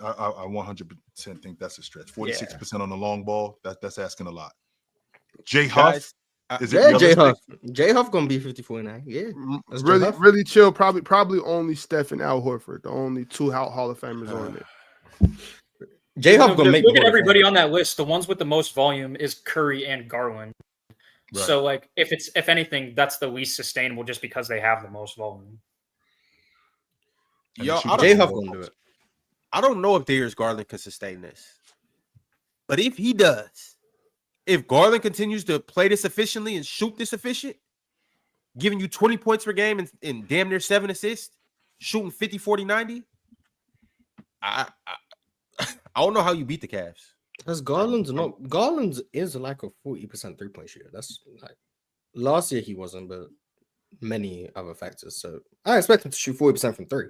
I 100% think that's a stretch. 46% on the long ball, that's asking a lot. Jay Huff, Jay Huff gonna be 54-9. Yeah, really chill. Probably only Steph and Al Horford, the only two Hall of Famers on there. Jay Huff gonna make. Look at everybody on that list. The ones with the most volume is Curry and Garland. Right. So, like, if anything, that's the least sustainable, just because they have the most volume. Yo, Jay Huff gonna do it. I don't know if Darius Garland can sustain this, but if he does, if Garland continues to play this efficiently and shoot this efficient, giving you 20 points per game and damn near 7 assists, shooting 50, 40, 90, I don't know how you beat the Cavs. Because Garland's is like a 40% 3-point shooter. That's like last year he wasn't, but many other factors. So I expect him to shoot 40% from 3.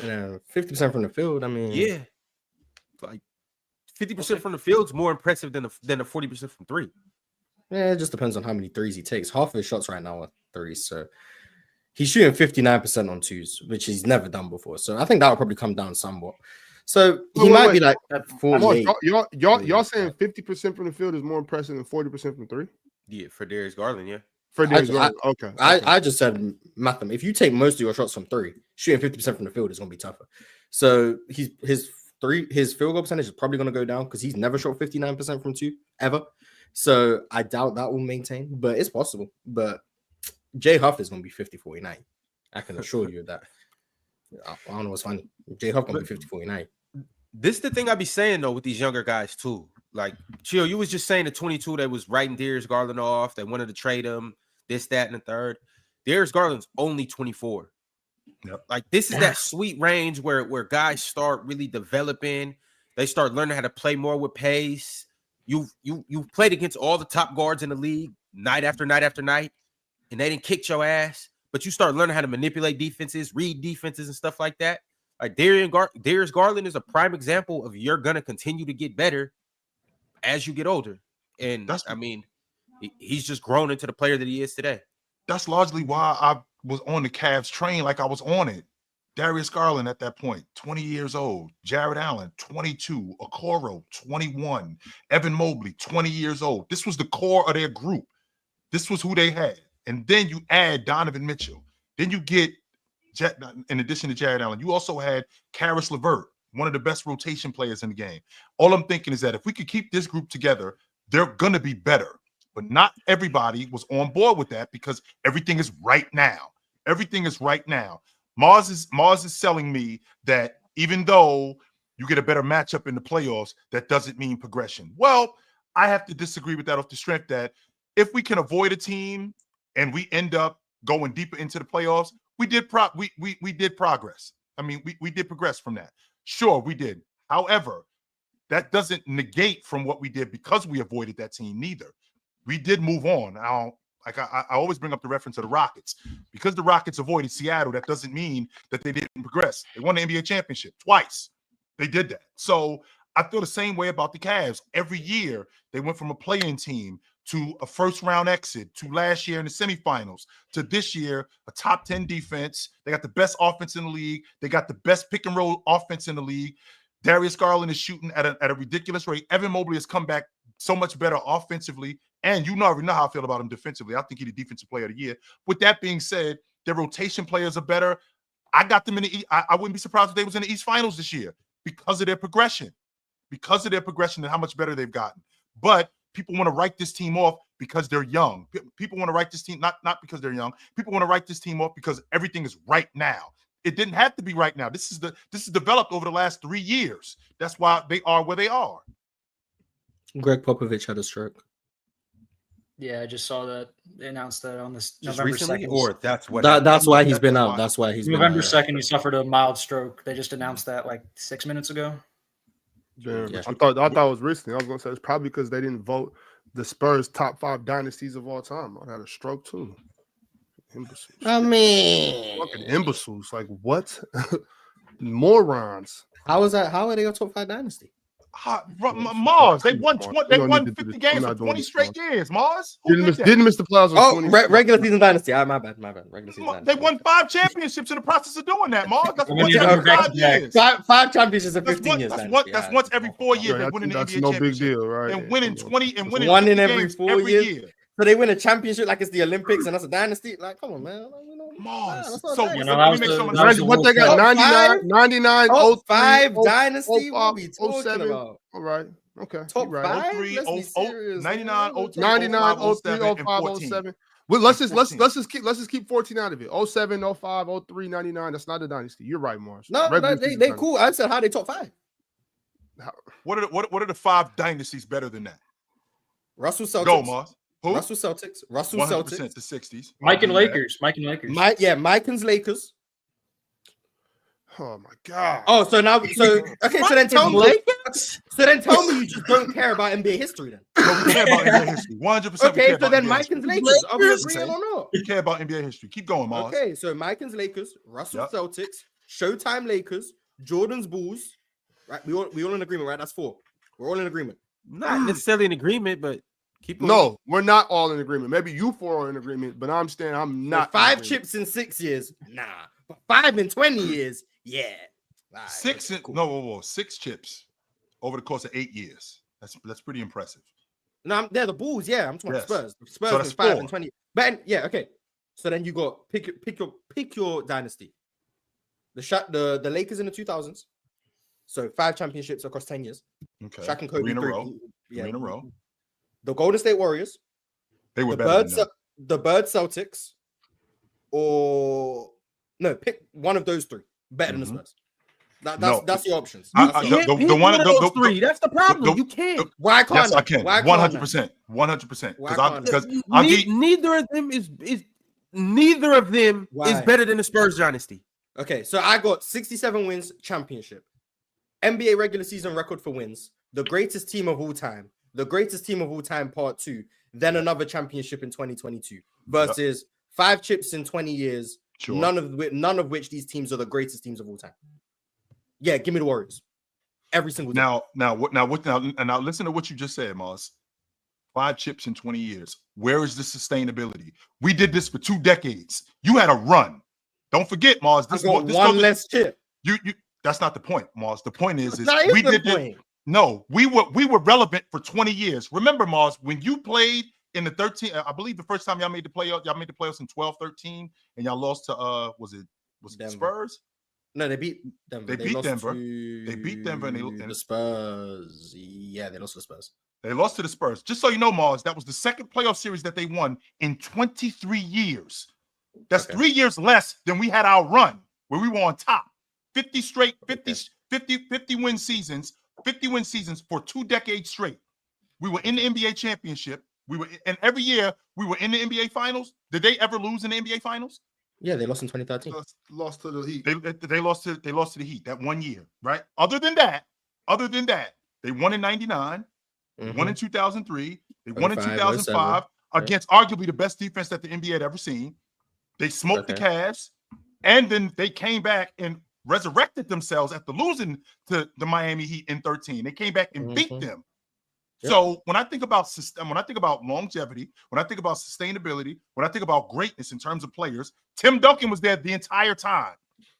And 50% from the field. I mean, yeah, like 50% from the field's more impressive than the 40% from 3. Yeah, it just depends on how many threes he takes. Half of his shots right now are threes, so he's shooting 59% on 2s, which he's never done before. So I think that will probably come down somewhat. So he might be like at 48. Y'all saying 50% from the field is more impressive than 40% from 3? Yeah, for Darius Garland, yeah. For Darius Garland, okay. I just said mathematically. If you take most of your shots from 3, shooting 50% from the field is going to be tougher. So his field goal percentage is probably going to go down because he's never shot 59% from 2 ever. So I doubt that will maintain, but it's possible. But Jay Huff is going to be 50-49. I can assure you of that. I don't know what's funny. Jay Huff going to be 50-49. This is the thing I be saying though with these younger guys too. Like, Chill, you was just saying the 22 that was writing Darius Garland off. They wanted to trade him, this, that, and the third. Darius Garland's only 24. Yep. Like, this is that sweet range where guys start really developing. They start learning how to play more with pace. You've played against all the top guards in the league night after night after night, and they didn't kick your ass. But you start learning how to manipulate defenses, read defenses, and stuff like that. Like, Darius Garland is a prime example of you're going to continue to get better as you get older. And he's just grown into the player that he is today. That's largely why I was on the Cavs train like I was on it. Darius Garland at that point, 20 years old. Jared Allen, 22. Okoro, 21. Evan Mobley, 20 years old. This was the core of their group. This was who they had. And then you add Donovan Mitchell. Then you get, in addition to Jared Allen, you also had Karis LeVert, one of the best rotation players in the game. All I'm thinking is that if we could keep this group together, they're going to be better. But not everybody was on board with that because everything is right now. Everything is right now. Mars is selling me that even though you get a better matchup in the playoffs, that doesn't mean progression. Well, I have to disagree with that off the strength that if we can avoid a team and we end up going deeper into the playoffs, we did progress. I mean, we did progress from that. Sure, we did. However, that doesn't negate from what we did because we avoided that team neither. We did move on. I always bring up the reference of the Rockets. Because the Rockets avoided Seattle, that doesn't mean that they didn't progress. They won the NBA championship twice. They did that. So I feel the same way about the Cavs. Every year, they went from a play-in team to a first-round exit, to last year in the semifinals, to this year, a top 10 defense. They got the best offense in the league. They got the best pick-and-roll offense in the league. Darius Garland is shooting at a ridiculous rate. Evan Mobley has come back so much better offensively. And you already know how I feel about him defensively. I think he's the defensive player of the year. With that being said, their rotation players are better. I got them in the East. I wouldn't be surprised if they was in the East Finals this year because of their progression. Because of their progression and how much better they've gotten. But people want to write this team off because they're young. People want to write this team, not because they're young. People want to write this team off because everything is right now. It didn't have to be right now. This is developed over the last 3 years. That's why they are where they are. Greg Popovich had a stroke. Yeah, I just saw that. They announced that on this Just November recently, 2nd. or that's what That's why he's been out. That's why he's been November out. 2nd, he suffered a mild stroke. They just announced that like 6 minutes ago. Damn. Yeah. I thought it was recently. I was gonna say it's probably because they didn't vote the Spurs top 5 dynasties of all time. I had a stroke too. Imbeciles. I mean, Fucking imbeciles. Like what? Morons. how is that? How are they a top 5 dynasty? Mars, they won We 20, they don't won need to do 50 this. games I'm for not doing 20 this, straight Mars. years. Mars, who did that? Didn't miss the playoffs. Oh, regular season dynasty. My bad. Regular season dynasty. They won 5 championships in the process of doing that, Mars. That's When once you every go back 5 to back. years. Five championships in That's 15 years. that's once every 4 years they Right, win in the that's NBA no championship. big deal, right? And winning 20 and winning one in 50 every games 4 every years. year. So they win a championship like it's the Olympics and that's a dynasty. Like, come on, man. Mars. that's not So a You dynasty. know, let me make some that was the What they World got? Cup. 99, Top 03, 5 05, dynasty. What are we talking 07. about? All right. Okay. Top you right. 5? 03, Let's be 00, serious, 99, man. 02, 99, 05, 03, 07, and 05, 14. 07. Well, let's And just keep 14 out of it. 07, 05, 03, 99. That's not a dynasty. You're right, Mars. No, Regular they season cool. I said how they top 5. What are the 5 dynasties better than that? Russell Celtics. Go, Mars. Who? Russell Celtics. 100% Celtics. the 60s. Mike and I'll give you Lakers. Mike and Lakers. Mike and Lakers. Oh my god. Oh, so okay. So then tell me. So then tell me you just don't care about NBA history then. that. No, we care about NBA history. 100%. Okay, so then Mike and Lakers. Are we Lakers? agreeing or not? We care about NBA history. Keep going, Mars. Okay, so Mike and Lakers, Russell Yep. Celtics, Showtime Lakers, Jordan's Bulls. Right, we all in agreement, right? That's 4. We're all in agreement. Not necessarily in agreement, but keep going. No, we're not all in agreement. Maybe you 4 are in agreement, but I'm not. So 5 chips in 6 years, nah. But 5 in 20 years, yeah. All right, 6 okay, cool. whoa, 6 chips over the course of 8 years. That's pretty impressive. No, they're the Bulls. Yeah, I'm talking Yes. about Spurs. So Spurs that's was 5 4. and 20. But yeah, okay. So then you got pick your dynasty. The Lakers in the 2000s. So 5 championships across 10 years. Okay. Shaq and Kobe 3 in a 3. row. Yeah. 3 in a row. The Golden State Warriors, They were the better than that. Bird Celtics, or no, pick one of those 3 better than the Mhm. Spurs. That's No. the options. I- That's the the- options. Pick the one- of the- those the- 3. That's the problem. the- You can't. Why can't Yes, I can. Why can't 100%. 100%. Why can't Because I'll give you- Neither of them is neither of them Why? is better than the Spurs dynasty. Okay, so I got 67 wins championship. NBA regular season record for wins. The greatest team of all time. The greatest team of all time part 2. Then another championship in 2022 versus 5 chips in 20 years. Sure. None of which these teams are the greatest teams of all time. Yeah, give me the Warriors. Every single time. Now listen to what you just said, Mars. 5 chips in 20 years. Where is the sustainability? We did this for 2 decades. You had a run. Don't forget, Mars. I got one less chip. You that's not the point, Mars. The point is That is we the did this. point. No, we were relevant for 20 years. Remember, Mars, when you played in the 13, I believe the first time y'all made the playoffs in 12-13, and y'all lost to was it Denver. Spurs? No, they beat Denver. They beat lost Denver. to They beat Denver and the Spurs. Yeah, they lost to the Spurs. They lost to the Spurs. Just so you know, Mars, that was the second playoff series that they won in 23 years. That's Okay. 3 years less than we had our run where we were on top. 50 straight, 50 win seasons, 50 win seasons for 2 decades straight. We were in the NBA championship. And every year we were in the NBA finals. Did they ever lose in the NBA finals? Yeah, they lost in 2013. Lost to the Heat. They lost to the Heat that 1 year, right? Other than that, they won in 99, they won in 2003, they won in 05, 2005 07. against arguably the best defense that the NBA had ever seen. They smoked the Cavs, and then they came back and resurrected themselves after losing to the Miami Heat in 13. They came back and beat them. Yep. So when I think about longevity, when I think about sustainability, when I think about greatness in terms of players, Tim Duncan was there the entire time.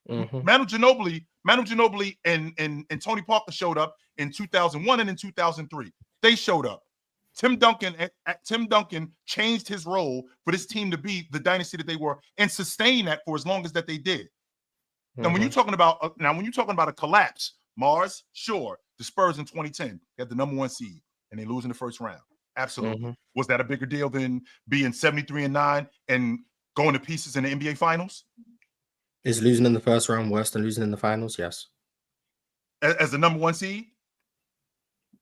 Manu Ginobili and Tony Parker showed up in 2001 and in 2003. They showed up. Tim Duncan changed his role for this team to be the dynasty that they were and sustain that for as long as that they did. And when you're talking about a collapse, Mars, sure, the Spurs in 2010 got the number 1 seed and they lose in the first round. Absolutely. Was that a bigger deal than being 73-9 and going to pieces in the NBA finals? Is losing in the first round worse than losing in the finals? Yes. As the number 1 seed?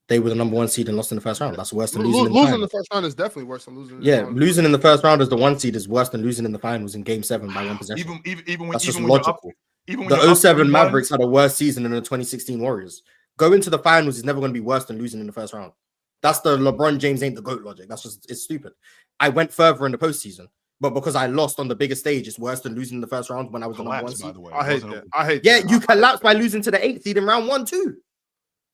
They were the number 1 seed and lost in the first round. That's worse than losing in the Losing in finals. the first round is definitely worse than losing. Losing in the first round as the 1 seed is worse than losing in the finals in Game 7 by 1 possession. Even That's just when you're up, logical. even when The you're up 07 3-1, Mavericks had a worse season than the 2016 Warriors. going to the finals is never going to be worse than losing in the first round. That's the LeBron James ain't the GOAT logic. It's stupid. I went further in the postseason, but because I lost on the biggest stage, it's worse than losing in the first round when I was the number one Collapse, by seed. the way. I hate that. I hate Yeah, that. you collapsed by losing to the 8th seed in round 1 too.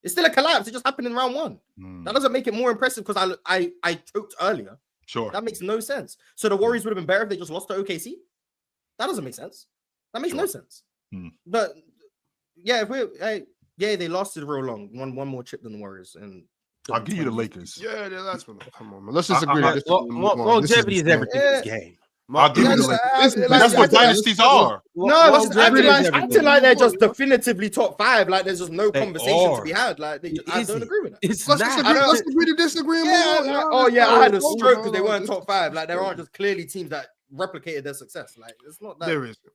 It's still a collapse. It just happened in round 1. That doesn't make it more impressive because I choked earlier. Sure. That makes no sense. So the Warriors would have been better if they just lost to OKC. That doesn't make sense. That makes no sense. But yeah, they lasted real long. One more chip than the Warriors, and I'll give you the Lakers. Yeah, that's what. Come on, man. Let's just agree. to disagree. Move on. Longevity is This everything in this game. I'll give you the Lakers. That's what dynasties are. No, it's Longevity acting like they're just definitively top 5. Like there's just no They conversation are. to be had. Like I don't agree with that. It's Let's not. disagree. Let's agree to disagree. And Yeah, move on. like, I had a Hold stroke on, because they hold on. weren't top 5. Like there aren't just clearly teams that replicated their success. Like it's not that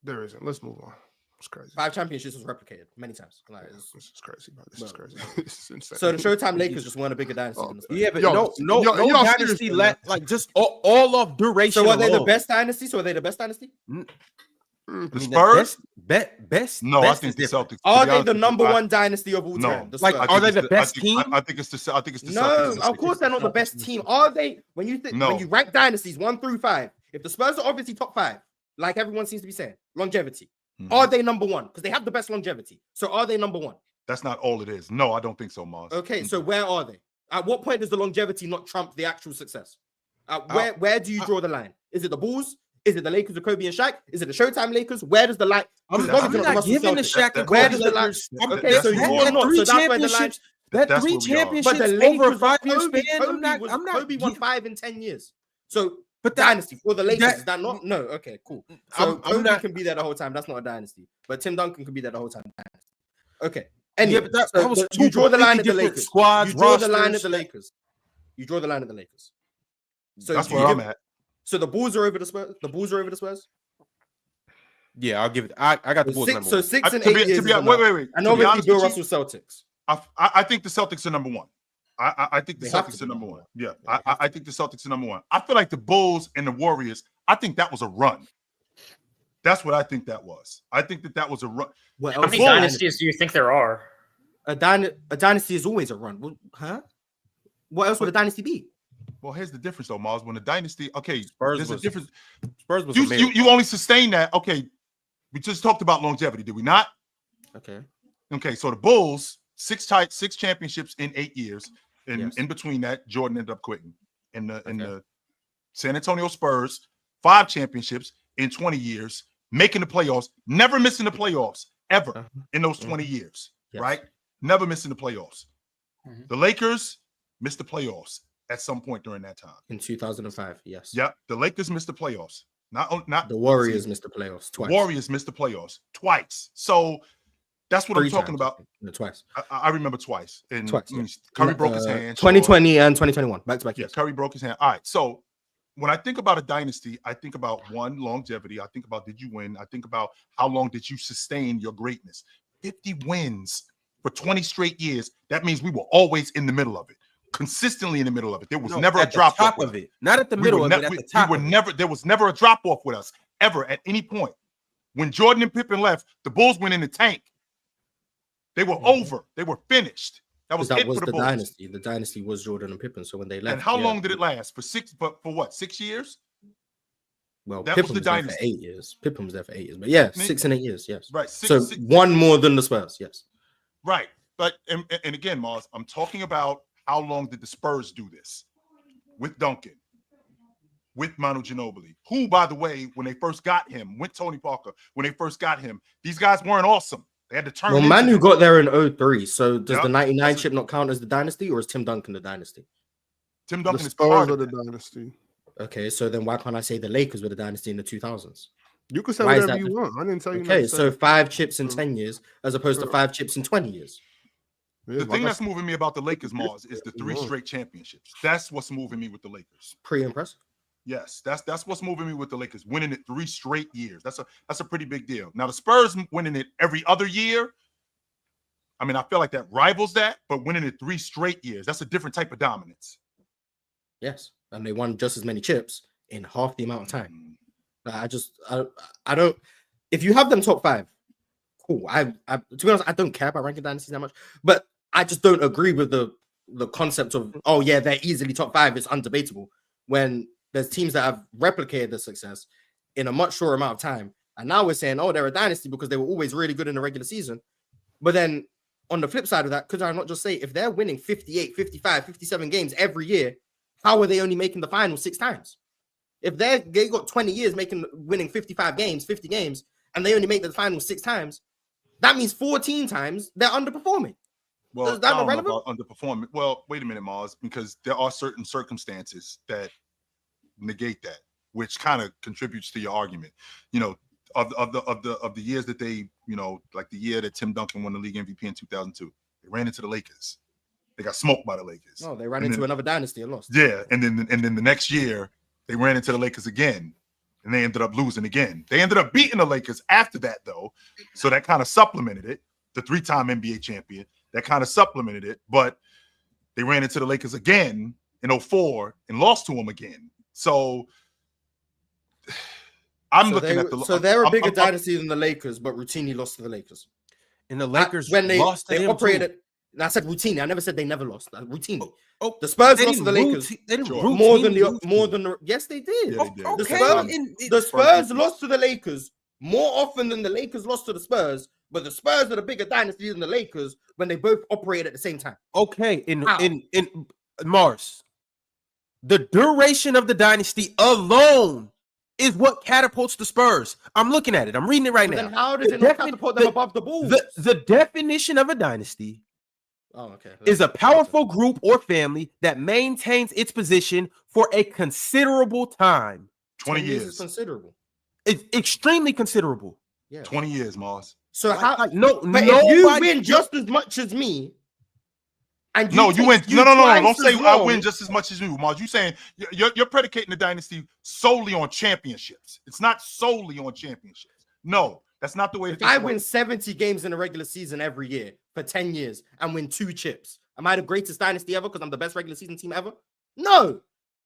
There isn't. Let's move on. It's crazy. 5 championships was replicated many times. Like This is crazy, bro. This is Well, crazy. This is insane. so the Showtime Lakers just weren't a bigger dynasty than the Spurs. Yeah, but Yo, no y'all dynasty serious, like just all off duration. So are they the alone. best dynasty? So are they the best dynasty? The I mean, Spurs? best. No, I best think is the different. Celtics. to Are be they honest the with you, number I- one dynasty of all No. time? The Like, Spurs. are they the best team? I think it's the Celtics. No, and of course they're not the best team. Are they? When you No. when you rank dynasties 1 through 5, if the Spurs are obviously top 5, like everyone seems to be saying, longevity, Mhm. are they number 1? Because they have the best longevity. So are they number 1? That's not all it is. No, I don't think so, Mars. Okay, so where are they? At what point does the longevity not trump the actual success? Where do you draw the line? Is it the Bulls? Is it the Lakers with Kobe and Shaq? Is it the Showtime Lakers? Where does the line? I'm Because not the Russell giving the Celtics. Shaq and Where Kobe does the line? Lakers. Okay, that's so where we you're are. not. So that's where the line. That That's three where we are. championships But the over a Lakers, 5-year Kobe, span. Kobe won 5 in 10 years. So But that, dynasty for the Lakers that- is that not? No. Okay, cool. So I'm Kobe not- can be there the whole time. That's not a dynasty. But Tim Duncan can be there the whole time. Dynasty. Okay. yeah, Anyway, but that, so that was you draw the line at the different Lakers. squads. You draw the line at rosters. the Lakers. You draw the line at the Lakers. So That's do you where I'm give- at. So the Bulls are over the Spurs. The Bulls are over the Spurs. Yeah, I'll give it. I got the Bulls Six, number so one. 6 and To 8 be- years. to be- is wait, enough. wait, wait. And To be obviously honest Bill with you, Russell Celtics. I think the Celtics are number 1. I think the They have to Celtics be are number number 1. one. Yeah, They have I think the Celtics are number 1. I feel like the Bulls and the Warriors, I think that was a run. That's what I think that was. I think that was a run. What How else many is dynasties do you think there are? a dynasty is always a run. Well, huh? What else would a dynasty be? Well, here's the difference though, Mars. When the dynasty, okay, Spurs there's a was- difference. Spurs was You, amazing. you only sustain that. Okay, we just talked about longevity, did we not? Okay. Okay, so the Bulls, 6 championships in 8 years. And Yes. in between that, Jordan ended up quitting. In the Okay. San Antonio Spurs, 5 championships in 20 years, making the playoffs, never missing the playoffs ever Uh-huh. in those 20 years, Yes. right? Never missing the playoffs. Mhm. The Lakers missed the playoffs at some point during that time. In 2005, yes. Yep, the Lakers missed the playoffs. Not The Warriors missed the playoffs twice. Warriors missed the playoffs twice. So that's what 3 I'm talking times, about. No, twice. I remember twice. And Twice, yeah. Curry broke his hand. 2020 and 2021, back to back Yeah, years. Curry broke his hand. All right. So when I think about a dynasty, I think about longevity. I think about did you win? I think about how long did you sustain your greatness? 50 wins for 20 straight years. That means we were always in the middle of it, consistently in the middle of it. There was No, never a at the drop top off of it, not at the middle of it. At the top. we were of it. never. There was never a drop off with us ever at any point. When Jordan and Pippen left, the Bulls went in the tank. They were over. They were finished. That was That it was for the the Bulls. dynasty. The dynasty was Jordan and Pippen. So when they left, And how yeah. long did it last? For what? 6 years? Well, that Pippen was the there for dynasty. 8 years. Pippen was there for 8 years. But yeah, 6 and 8 years. Yes. Right. So one more than the Spurs. Yes. Right. But and again, Mars, I'm talking about how long did the Spurs do this with Duncan, with Manu Ginobili, who, by the way, when they first got him, with Tony Parker, when they first got him, these guys weren't awesome. They had to turn. Well, into Manu them. got there in 03. So does Yeah, the 99 that's- chip not count as the dynasty, or is Tim Duncan the dynasty? Tim The Duncan is Spurs part are of the that. dynasty. Okay, so then why can't I say the Lakers were the dynasty in the 2000s? You can say Why is whatever that you want. I didn't tell you. Okay, not to so say. 5 chips in Mm. 10 years as opposed to Sure. 5 chips in 20 years. Yeah, The like thing I that's moving me about the Lakers, Mars, is the 3 Mhm. straight championships. That's what's moving me with the Lakers. Pretty impressive. Yes, that's what's moving me with the Lakers. Winning it 3 straight years. That's a pretty big deal. Now the Spurs winning it every other year. I mean, I feel like that rivals that, but winning it 3 straight years, that's a different type of dominance. Yes, and they won just as many chips in half the amount of time. Mm. I don't. If you have them top 5, cool. I to be honest, I don't care about ranking dynasties that much. But I just don't agree with the concept of, oh yeah, they're easily top 5. It's undebatable when there's teams that have replicated the success in a much shorter amount of time. And now we're saying, oh, they're a dynasty because they were always really good in the regular season. But then on the flip side of that, could I not just say, if they're winning 58, 55, 57 games every year, how are they only making the finals 6 times? If they got 20 years winning 55 games, 50 games, and they only make the finals 6 times, that means 14 times they're underperforming. Well, Is that I don't know irrelevant? about underperforming. Well, wait a minute, Mars, because there are certain circumstances that negate that, which kind of contributes to your argument. You know, of the years that they, you know, like the year that Tim Duncan won the league MVP in 2002, they ran into the Lakers. They got smoked by the Lakers. No, they ran into another dynasty and lost. Yeah, and then the next year they ran into the Lakers again, and they ended up losing again. They ended up beating the Lakers after that, though, so that kind of supplemented it. The 3-time NBA champion, that kind of supplemented it, but they ran into the Lakers again in 2004 and lost to them again. So they're a bigger dynasty than the Lakers, but routinely lost to the Lakers. And the Lakers when they lost to them operated. too. And I said routinely. I never said they never lost. Routinely. Oh, the Spurs they lost to the didn't Lakers they didn't Sure. more than the yes they did. Yeah, they did. Okay. The Spurs lost to the Lakers more often than the Lakers lost to the Spurs, but the Spurs are the bigger dynasty than the Lakers when they both operate at the same time. Okay, in Mars, the duration of the dynasty alone is what catapults the Spurs. I'm looking at it. I'm reading it right now. Then how does it not catapult them above the Bulls? The definition of a dynasty okay. is a powerful group or family that maintains its position for a considerable time. 20 years. Is considerable. It's extremely considerable. Yeah. 20 years, Mars. So how? But if you win just as much as me, and you win. No. Don't say I long, win just as much as you, Mars. You saying you're predicating the dynasty solely on championships. It's not solely on championships. No, that's not the way. If I win 70 games in a regular season every year for 10 years and win 2 chips, am I the greatest dynasty ever because I'm the best regular season team ever? No.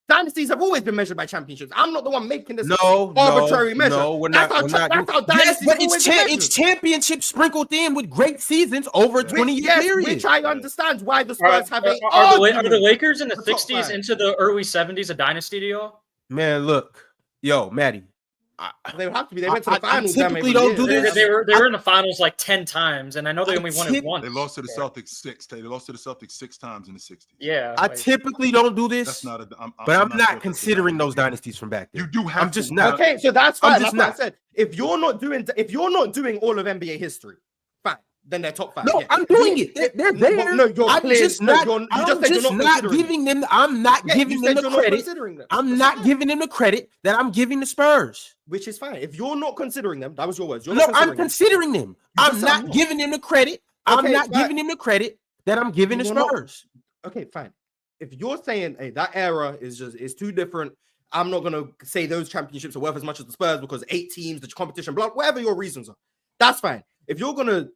Dynasties have always been measured by championships. I'm not the one making this arbitrary measure. No, we're not. That's how dynasties but it's championships sprinkled in with great seasons over a 20-year period. Which I understand why the Spurs have a are the Lakers in the for top 60s 5. into the early 70s a dynasty to y'all? Man, look, yo, Maddie. They would have to be. They went to the finals. I typically don't do this. They were in the finals like 10 times, and I know they only won it once. They lost to the Celtics 6. They lost to the Celtics 6 times in the 60s. Yeah, I typically don't do this. That's not I'm not considering those dynasties from back then. You do have. I'm just not. Okay, so that's fine. That's what I said. If you're not doing all of NBA history, fine. Then they're top 5. No, yeah. I'm doing it. They're there. No, you're I'm clear. just not. I'm just not giving them. I'm not giving them the credit. I'm not giving them the credit that I'm giving the Spurs. Which is fine. If you're not considering them, that was your words. I'm considering them. I'm not giving them the credit. I'm not giving them the credit that I'm giving the Spurs. Okay, fine. If you're saying, hey, that era is too different, I'm not gonna say those championships are worth as much as the Spurs because 8 teams, the competition, blah, whatever your reasons are. That's fine. If you're gonna,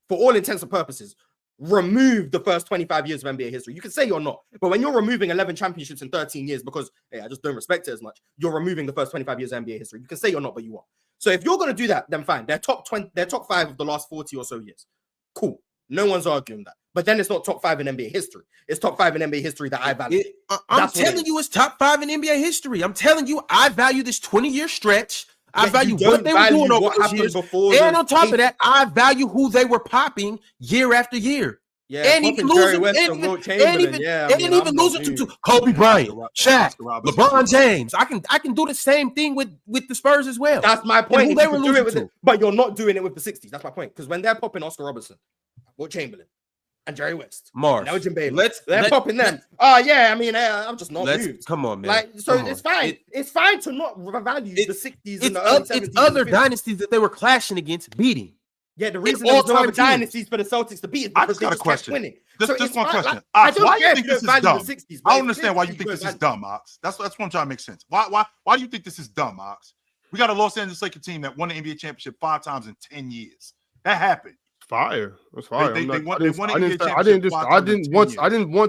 for all intents and purposes, remove the first 25 years of NBA history, you can say you're not. But when you're removing 11 championships in 13 years because, hey, I just don't respect it as much, you're removing the first 25 years of NBA history. You can say you're not, but you are. So if you're going to do that, then fine. They're top 5 of the last 40 or so years. Cool. No one's arguing that. But then it's not top 5 in NBA history. It's top 5 in NBA history that I value. I'm telling you it's top 5 in NBA history. I'm telling you I value this 20-year stretch. I value what they were doing over those years. And on top of that, I value who they were popping year after year. Yeah, and even losing, and even losing to Kobe Bryant, Shaq, LeBron James. I can do the same thing with the Spurs as well. That's my point. They were doing with it, but you're not doing it with the 60s. That's my point. Because when they're popping Oscar Robertson, Wilt Chamberlain, and Jerry West, Mars, Elgin Baylor, they're popping them. Oh yeah, I mean, I'm just not moved. Come on, man. Like, so it's fine. It's fine to not value the 60s and the early 70s. It's other dynasties that they were clashing against, beating. Yeah, the reason there's no other dynasties for the Celtics to beat is because they just kept winning. Just one question. Like, I don't why care do you if think this is dumb? 60s, I don't understand why you think this is dumb, Ox. That's what I'm trying to make sense. Why do you think this is dumb, Ox? We got a Los Angeles Lakers team that won the NBA championship 5 times in 10 years. That happened. Fire. That's fire. I didn't want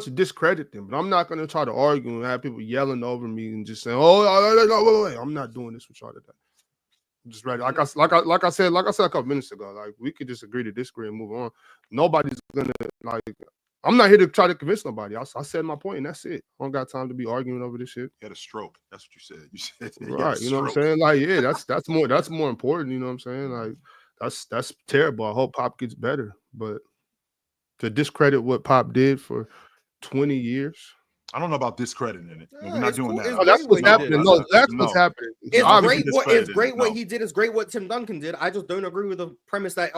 to discredit them, but I'm not going to try to argue and have people yelling over me and just saying, "Oh, wait, I'm not doing this with y'all today." Just ready. Like I said a couple minutes ago. Like we could just agree to disagree and move on. Nobody's gonna like. I'm not here to try to convince nobody. I said my point, and that's it. I don't got time to be arguing over this shit. He had a stroke. That's what you said. You said Right. You know what I'm saying? Like, yeah, that's more important. You know what I'm saying? Like, that's terrible. I hope Pop gets better, but to discredit what Pop did for 20 years. I don't know about discrediting it. Yeah, We're not it's doing cool. that. It's Oh, that's what's great what he happening. did. No, that's what's happening. It's Obviously great. It's discredited great it, what no. he did. It's great what Tim Duncan did. I just don't agree with the premise that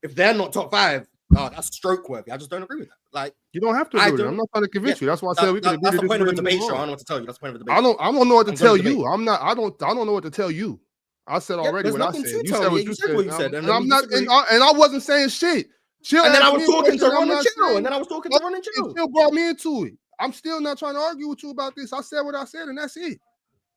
if they're not top 5, that's stroke worthy. I just don't agree with that. Like You don't have to I do that. don't- I'm not trying to convince yeah, you. That's why I said we can agree that's to the point of a disagree and debate move show. I on. don't know what to tell you. That's the point of a debate. I don't know what to I'm tell going to you. debate. I don't know what to tell you. I said Yeah, already there's what I nothing said. to You tell said me. what You you said said. what you said, And and I'm we not disagree. and I wasn't saying shit. Chill And then I asked was me a talking to question, I'm Ron and not Chill. saying- And then I was talking to Ron and It Chill. still brought me into it. I'm still not trying to argue with you about this. I said what I said, and that's it.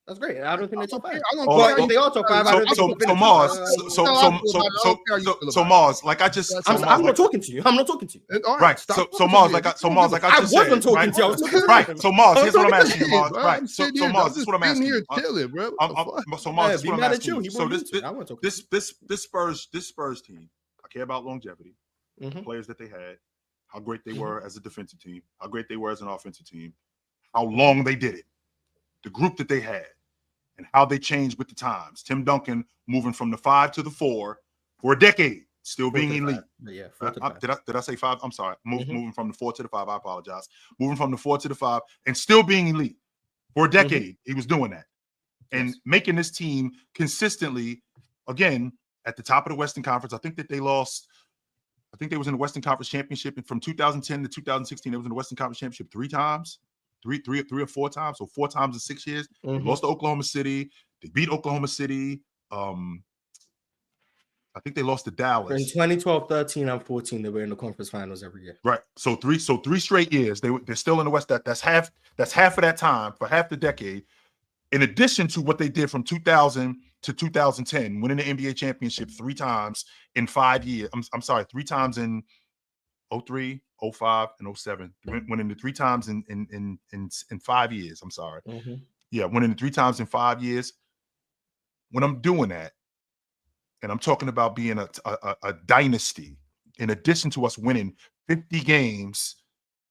That's great. I don't think they're top 5. I don't Oh, But care if they are top 5, I So, don't think so, it's so definitive. Mars, Uh, so, No, I so, feel so, about it. I so, don't care how you so, feel so, about it. Mars, like I just, so I'm Mars, not like, talking to you. I'm not talking to you. And, all right. stop So, talking Mars, to me. like, If so you Mars, give like I I just wasn't said, talking right? to you. I was talking to Right. him. So Mars, I here's was what I'm talking asking you, Hey, Mars. bro, Right. I'm So, sitting so here, Mars, I'm this is just what I'm sitting asking here you. chilling, bro. What the fuck? So Mars, this is Be what I'm mad at asking you. you. He So brought me into it. I wasn't talking. this Spurs team, I care about longevity, Mhm. players that they had, how great they were as a defensive team, how great they were as an offensive team, how long they did it, the group that they had, and how they changed with the times. Tim Duncan moving from the 5 to the 4 for a decade, still being 4 to the elite. 5. But yeah, 4 to the 5. Did I say 5? I'm sorry. Mhm. Moving from the 4 to the 5. I apologize. Moving from the 4 to the 5 and still being elite for a decade. He was doing that and Yes. making this team consistently, again, at the top of the Western Conference. I think that they lost. I think they was in the Western Conference Championship, and from 2010 to 2016, they was in the Western Conference Championship 3 times, three or 4 times, so 4 times in 6 years. They Mhm. lost to Oklahoma City. They beat Oklahoma City. I think they lost to In Dallas. 2012, 13, and 14, they were in the conference finals every year. Right. So three straight years. They're still in the West. That's half of that time for half the decade. In addition to what they did from 2000 to 2010, winning the NBA championship 3 times in 5 years. I'm sorry, 3 times in 03, 05, and 07. Winning the 3 times in 5 years. I'm sorry. Mhm. Yeah, winning the 3 times in 5 years. When I'm doing that, and I'm talking about being a dynasty, in addition to us winning 50 games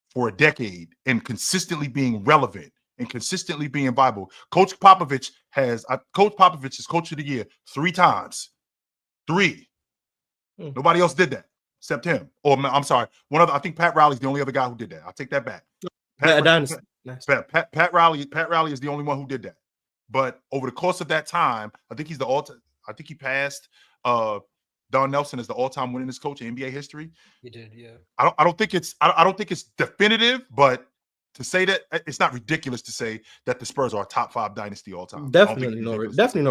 for a decade and consistently being relevant and consistently being viable. Coach Popovich is coach of the year 3 times. 3. Nobody else did that except him. Or I'm sorry, one other. I think Pat Riley's the only other guy who did that. I'll take that back. Pat Riley is the only one who did that. But over the course of that time, I think he passed Don Nelson as the all-time winningest coach in NBA history. He did, yeah. I don't think it's definitive, but to say that, it's not ridiculous to say that the Spurs are a top 5 dynasty all time. Definitely not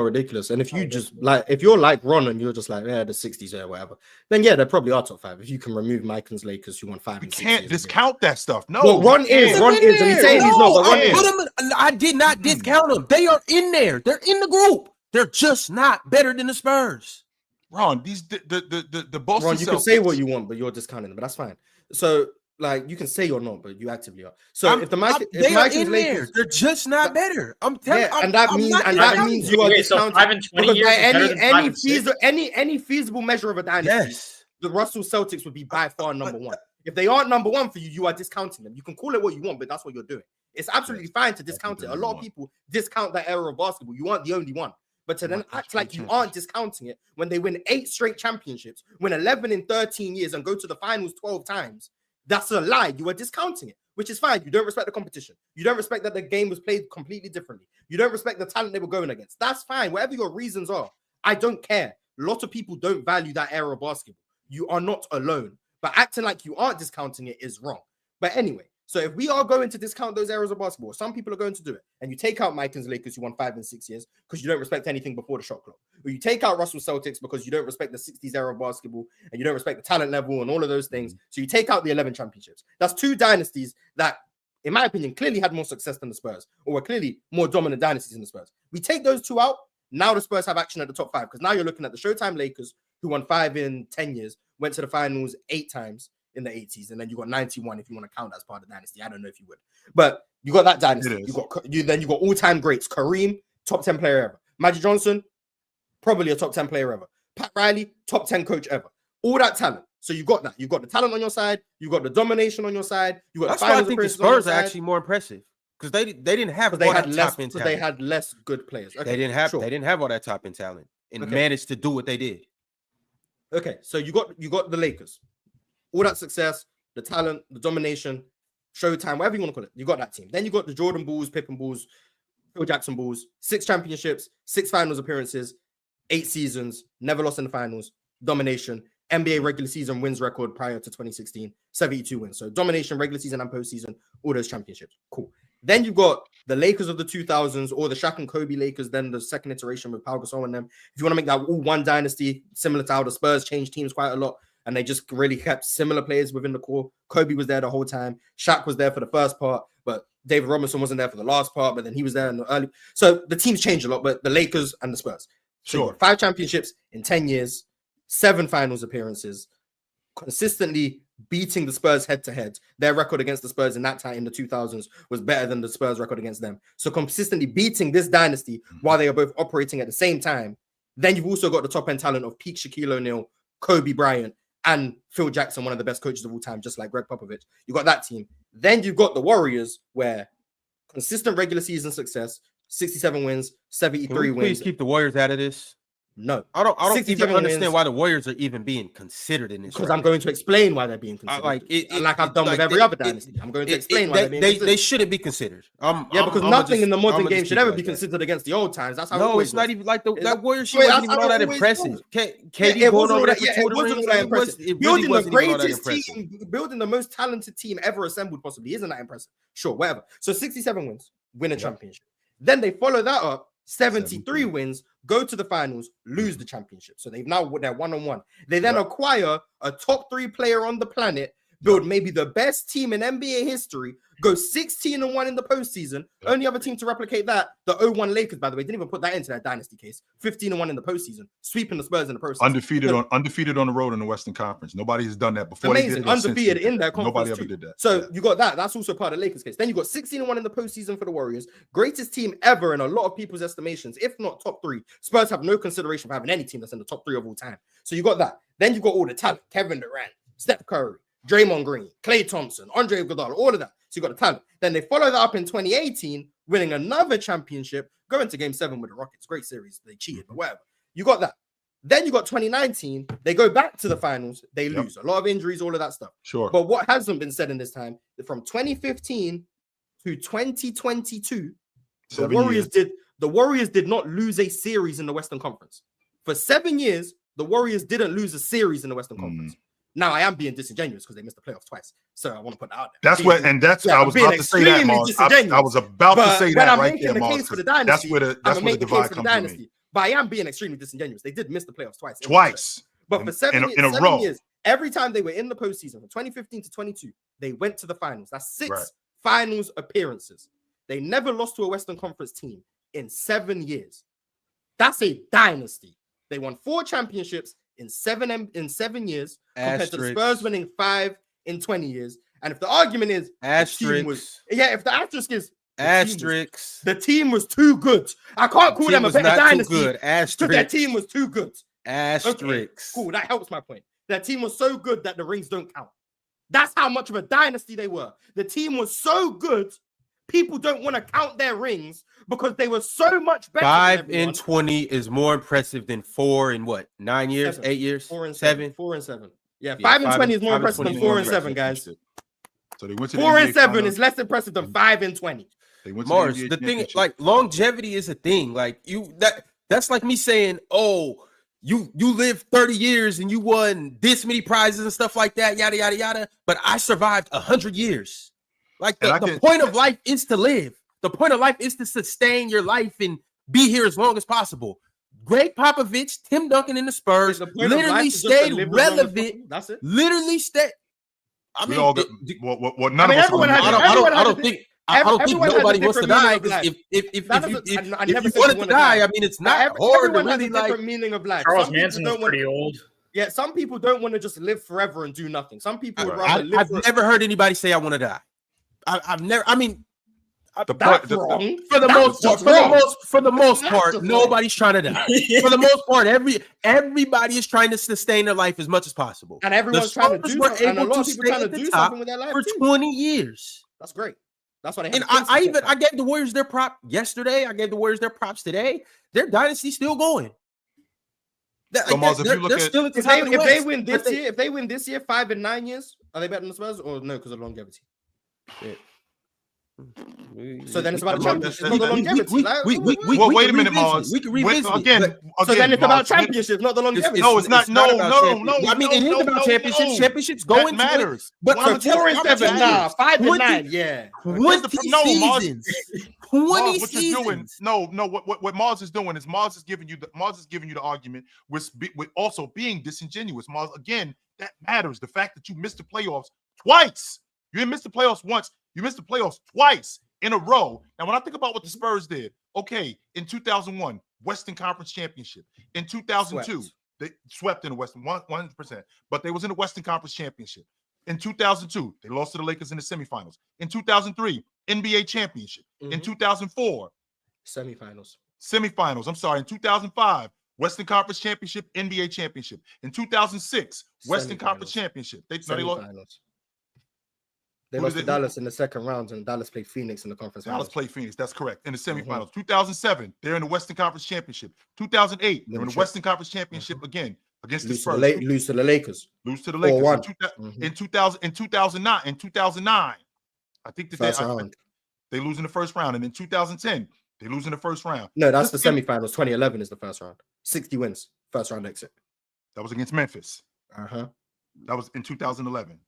ridiculous. And if you just if you're like Ron and you're just like, yeah, the 60s or whatever, then yeah, they probably are top 5. If you can remove Michael's Lakers who won 5 You and 6 can't years discount that stuff. No, well, Ron is, and he's saying he's not, but Ron is. I did not discount them. They are in there. They're in the group. They're just not better than the Spurs. Ron, the Boston Ron, you can say what you want, but you're discounting them, but that's fine. So, like, you can say you're not, but you actively are. So, if they are in there, they're just not better. I'm telling you, and that means you are discounting. 5 and 20 Because years by is better than 5 and 6. any feasible measure of a dynasty, the Russell Celtics would be by far number 1. If they aren't number 1 for you, you are discounting them. You can call it what you want, but that's what you're doing. It's absolutely fine to discount it. A lot of people discount that era of basketball. You aren't the only one. But to then act like you aren't discounting it when they win 8 straight championships, win 11 in 13 years, and go to the finals 12 times, that's a lie. You are discounting it, which is fine. You don't respect the competition. You don't respect that the game was played completely differently. You don't respect the talent they were going against. That's fine. Whatever your reasons are, I don't care. A lot of people don't value that era of basketball. You are not alone. But acting like you aren't discounting it is wrong. But anyway, so if we are going to discount those eras of basketball, some people are going to do it, and you take out Mike and Lakers who won 5 and 6 years because you don't respect anything before the shot clock, or you take out Russell Celtics because you don't respect the 60s era of basketball and you don't respect the talent level and all of those things. So you take out the 11 championships. That's 2 dynasties that, in my opinion, clearly had more success than the Spurs, or were clearly more dominant dynasties than the Spurs. We take those 2 out. Now the Spurs have action at the top 5 because now you're looking at the Showtime Lakers who won 5 in 10 years, went to the finals 8 times in the 80s, and then you got 91 if you want to count that as part of the dynasty. I don't know if you would, but you got that dynasty. You got all-time greats. Kareem, top 10 player ever. Magic Johnson, probably a top 10 player ever. Pat Riley, top 10 coach ever. All that talent. So you got that. You got the talent on your side. You got the domination on your side. You got That's the why I finals think the appearances on your Spurs are side. actually more impressive because they didn't have all Because that top end they talent. had less good players. Okay, They didn't have all that top end talent and managed to do what they did. Okay, so you got the Lakers, all that success, the talent, the domination, Showtime, whatever you want to call it. You got that team. Then you got the Jordan Bulls, Pippen Bulls, Phil Jackson Bulls, 6 championships, 6 finals appearances, 8 seasons, never lost in the finals, domination, NBA regular season wins record prior to 2016, 72 wins. So domination, regular season and postseason, all those championships. Cool. Then you've got the Lakers of the 2000s or the Shaq and Kobe Lakers, then the second iteration with Pau Gasol and them. If you want to make that all one dynasty, similar to how the Spurs changed teams quite a lot, and they just really kept similar players within the core. Kobe was there the whole time. Shaq was there for the first part, but David Robinson wasn't there for the last part, but then he was there in the early. So the teams changed a lot, but the Lakers and the Spurs. So Sure. 5 championships in 10 years, 7 finals appearances, consistently beating the Spurs head to head. Their record against the Spurs in that time in the 2000s was better than the Spurs record against them. So consistently beating this dynasty while they are both operating at the same time. Then you've also got the top end talent of peak Shaquille O'Neal, Kobe Bryant, and Phil Jackson, one of the best coaches of all time, just like Greg Popovich. You got that team. Then you've got the Warriors, where consistent regular season success, 67 wins, 73 wins. Please keep the Warriors out of this. No, I don't even 67 understand wins. why the Warriors are even being considered in this. because right I'm going to explain why they're being now. considered. Like I've done with every other dynasty. I'm going to explain why they're being considered. They shouldn't be considered. Because nothing in the modern game should ever be considered against the old times. That's how. No, it's not even like that Warriors shit wasn't even all that impressive. KD going over there for two rings. It really Building the wasn't even all that greatest impressive. team, building the most talented team ever assembled, possibly isn't that impressive? Sure, whatever. So 67 wins, win a championship. Then they follow that up. 73 wins, go to the finals, lose the championship. So they're 1-on-1. They then acquire a top 3 player on the planet, build maybe the best team in NBA history, go 16-1 in the postseason. Only other team to replicate that, the 0-1 Lakers, by the way, didn't even put that into that dynasty case. 15-1 in the postseason, sweeping the Spurs in the postseason. Undefeated on the road in the Western Conference. Nobody has done that before. Amazing, They did it, undefeated in their conference. Nobody ever too. did that. So you got that. That's also part of the Lakers case. Then you got 16-1 in the postseason for the Warriors. Greatest team ever in a lot of people's estimations, if not top 3. Spurs have no consideration for having any team that's in the top 3 of all time. So you got that. Then you got all the talent: Kevin Durant, Steph Curry, Draymond Green, Klay Thompson, Andre Iguodala, all of that. So you got the talent. Then they follow that up in 2018, winning another championship, going to Game 7 with the Rockets. Great series. They cheated, but whatever. You got that. Then you got 2019. They go back to the finals. They lose. A lot of injuries, all of that stuff. Sure. But what hasn't been said in this time, from 2015 to 2022, the Warriors did not lose a series in the Western Conference. For 7 years, the Warriors didn't lose a series in the Western Conference. Now I am being disingenuous because they missed the playoffs twice. So I want to put that out there. I was about to say that, Mars. I was about to say that right there, Mars. Case for the dynasty, That's where the divide comes in. But I am being extremely disingenuous. They did miss the playoffs twice. But for 7 years, every time they were in the postseason, from 2015 to 22, they went to the finals. That's 6 finals appearances. They never lost to a Western Conference team in 7 years. That's a dynasty. They won 4 championships in 7 years, compared to the Spurs winning 5 in 20 years. And if the argument is if the asterisk is the team was too good. I can't call them a better dynasty because their team was too good. Okay, cool, that helps my point. Their team was so good that the rings don't count. That's how much of a dynasty they were. The team was so good, people don't want to count their rings because they were so much better. 5 in 20 is more impressive than 4 in what? 9 years, 8 years, 4 and 7. 4 and 7. Yeah, 5 and 20 is more impressive than 4 and 7, guys. So they went to 4 and 7 is less impressive than 5 and 20. Mars, the thing, like longevity is a thing. Like that's like me saying, oh, you lived 30 years and you won this many prizes and stuff like that, yada yada yada. But I survived 100 years. Like the point of life is to live. The point of life is to sustain your life and be here as long as possible. Greg Popovich, Tim Duncan in the Spurs literally stayed relevant. That's it. Literally stayed. I mean, none of us. I don't think nobody wants to die because if you wanted to die, I mean, it's not hard to really like. Meaning of life. Charles Manson is pretty old. Yeah, some people don't want to just live forever and do nothing. Some people would rather live. I've never heard anybody say I want to die. I've never. I mean, That's wrong. For the most That's part, wrong. nobody's trying to die. For the most part, everybody is trying to sustain their life as much as possible. And everyone's The trying to Spurs do were something. And a able lot to of people stay trying to at the do top something with their life for too. 20 years. That's great. That's why they have. And a case to get back. I gave the Warriors their prop yesterday. I gave the Warriors their props today. Their dynasty's still going. So, Mars, if you look they're at- still at the If top of the they West. win But this year, if they win this year, 5 and 9 years, are they better than the Spurs or no? Because of longevity. So then it's about Well, championships, that's- not the that's- longevity. Well, wait a can minute, revisit Mars. it. We can revisit it. Again, But So then it's Mars, about championships, not the longevity. No, it's not. No, about no, champions. no. I mean, it is about championships. No. Championships go That into matters. it. But Well, for I'm 4 and 7, nah. 5 and 20 9, yeah. 20 No, Mars. seasons. Mars, 20 what you're doing? seasons. No. What Mars is doing is Mars is giving you the argument with also being disingenuous. Mars, again, that matters. The fact that you missed the playoffs twice. You didn't miss the playoffs once. You missed the playoffs twice in a row. Now, when I think about what the Spurs did, okay, in 2001, Western Conference Championship. In 2002, they swept in the Western 100%, but they was in the Western Conference Championship. In 2002, they lost to the Lakers in the semifinals. In 2003, NBA Championship. In 2004, semifinals. I'm sorry. In 2005, Western Conference Championship, NBA Championship. In 2006, Western Conference Championship. They lost. They lost to Dallas in the second round, and Dallas played Phoenix in the conference. Dallas played Phoenix. That's correct. In the semifinals. 2007, they're in the Western Conference Championship. 2008, they're in the Western Conference Championship again against the Spurs. Lose to the Lakers. Lose to the Lakers. In 2009, I think that they lose in the first round, and in 2010, they lose in the first round. No, that's the semifinals. 2011 is the first round. 60 wins, first round exit. That was against Memphis. That was in 2011.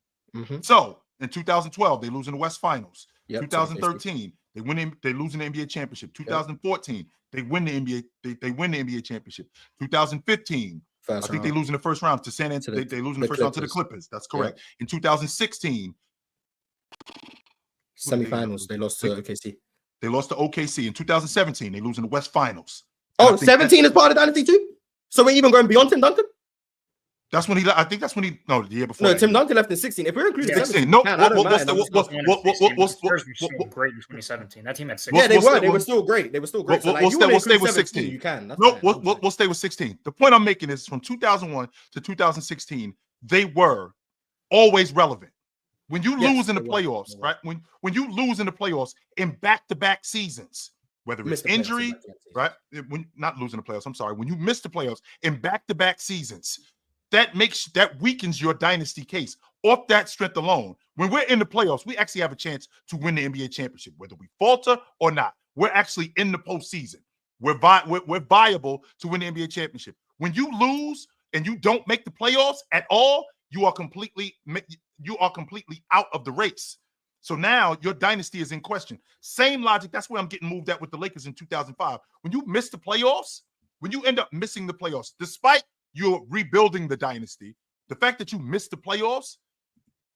So in 2012, they lose in the West Finals. 2013, they lose in the NBA championship. 2014, they win the NBA. They win the NBA championship. 2015, I think they lose in the first round to San Antonio. They lose in the first round to the Clippers. That's correct. In 2016, semifinals, they lost to OKC. They lost to OKC. In 2017, they lose in the West Finals. Oh, 17 is part of Dynasty too? So we're even going beyond Tim Duncan? That's when I think that's when the year before. No, Tim Duncan left in 16. If we're including 16, no, great in 2017. That team had 16. Yeah, they were still great. They were still great. We'll stay with 16. You can. No, we'll stay with 16. The point I'm making is from 2001 to 2016, they were always relevant. When you lose in the playoffs, right? When you lose in the playoffs in back-to-back seasons, whether it's injury, right? When not losing the playoffs, I'm sorry. When you miss the playoffs in back-to-back seasons, that weakens your dynasty case off that strength alone. When we're in the playoffs, we actually have a chance to win the NBA championship, whether we falter or not. We're actually in the postseason. We're viable to win the NBA championship. When you lose and you don't make the playoffs at all, you are completely out of the race. So now your dynasty is in question. Same logic. That's where I'm getting moved at with the Lakers in 2005. When you miss the playoffs, when you end up missing the playoffs, despite you're rebuilding the dynasty, the fact that you missed the playoffs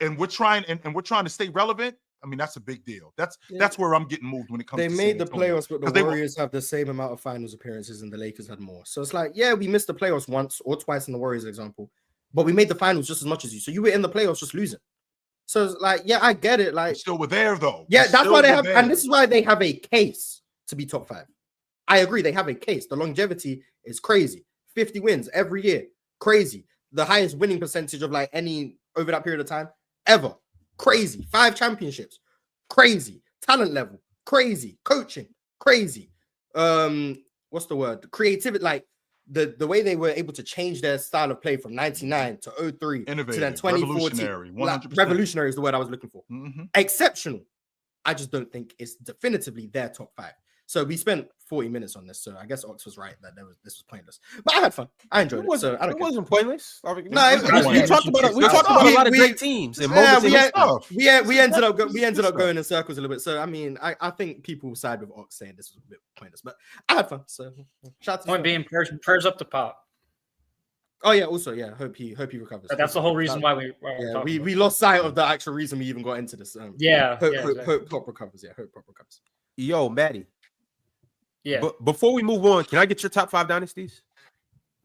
and we're trying to stay relevant, I mean, that's a big deal. That's where I'm getting moved when it comes to. They made the playoffs, but the Warriors have the same amount of finals appearances and the Lakers had more. So it's like, yeah, we missed the playoffs once or twice in the Warriors example, but we made the finals just as much as you. So you were in the playoffs just losing. So it's like, yeah, I get it. Like, still were there though. Yeah, that's why they have, and this is why they have a case to be top 5. I agree, they have a case. The longevity is crazy. 50 wins every year. Crazy. The highest winning percentage of like any over that period of time ever. Crazy. 5 championships. Crazy. Talent level. Crazy. Coaching. Crazy. What's the word? Creativity. Like the way they were able to change their style of play from 99 to 03 innovative, to then 2014. Revolutionary. 100%. Revolutionary is the word I was looking for. Exceptional. I just don't think it's definitively their top 5. So we spent 40 minutes on this, so I guess Ox was right that this was pointless. But I had fun. I enjoyed it. So it wasn't pointless. No, we talked about a lot of great teams and moments in stuff. We ended up going in circles a little bit. So I mean, I think people side with Ox saying this was a bit pointless, but I had fun. So shout out to point being prayers up to Pop. Oh yeah, also yeah. Hope he recovers. That's the whole reason why we lost sight of the actual reason we even got into this. Hope Pop recovers. Yeah, hope Pop recovers. Yo, Maddie. Yeah. But before we move on, can I get your top 5 dynasties?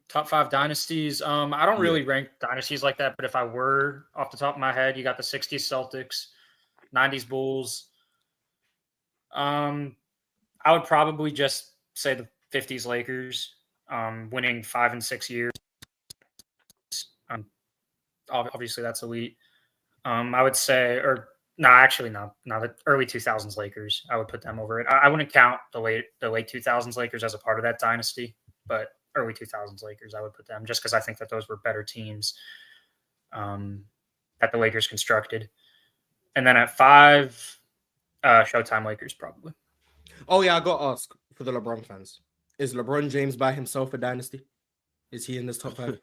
Top 5 dynasties. I don't really rank dynasties like that, but if I were off the top of my head, you got the 60s Celtics, 90s Bulls, I would probably just say the 50s Lakers, winning 5 and 6 years. Obviously, that's elite. I would say, or no, actually, no, the early 2000s Lakers. I would put them over it. I wouldn't count the late 2000s Lakers as a part of that dynasty, but early 2000s Lakers, I would put them just because I think that those were better teams that the Lakers constructed. And then at 5, Showtime Lakers probably. Oh yeah, I got to ask for the LeBron fans: is LeBron James by himself a dynasty? Is he in this top 5?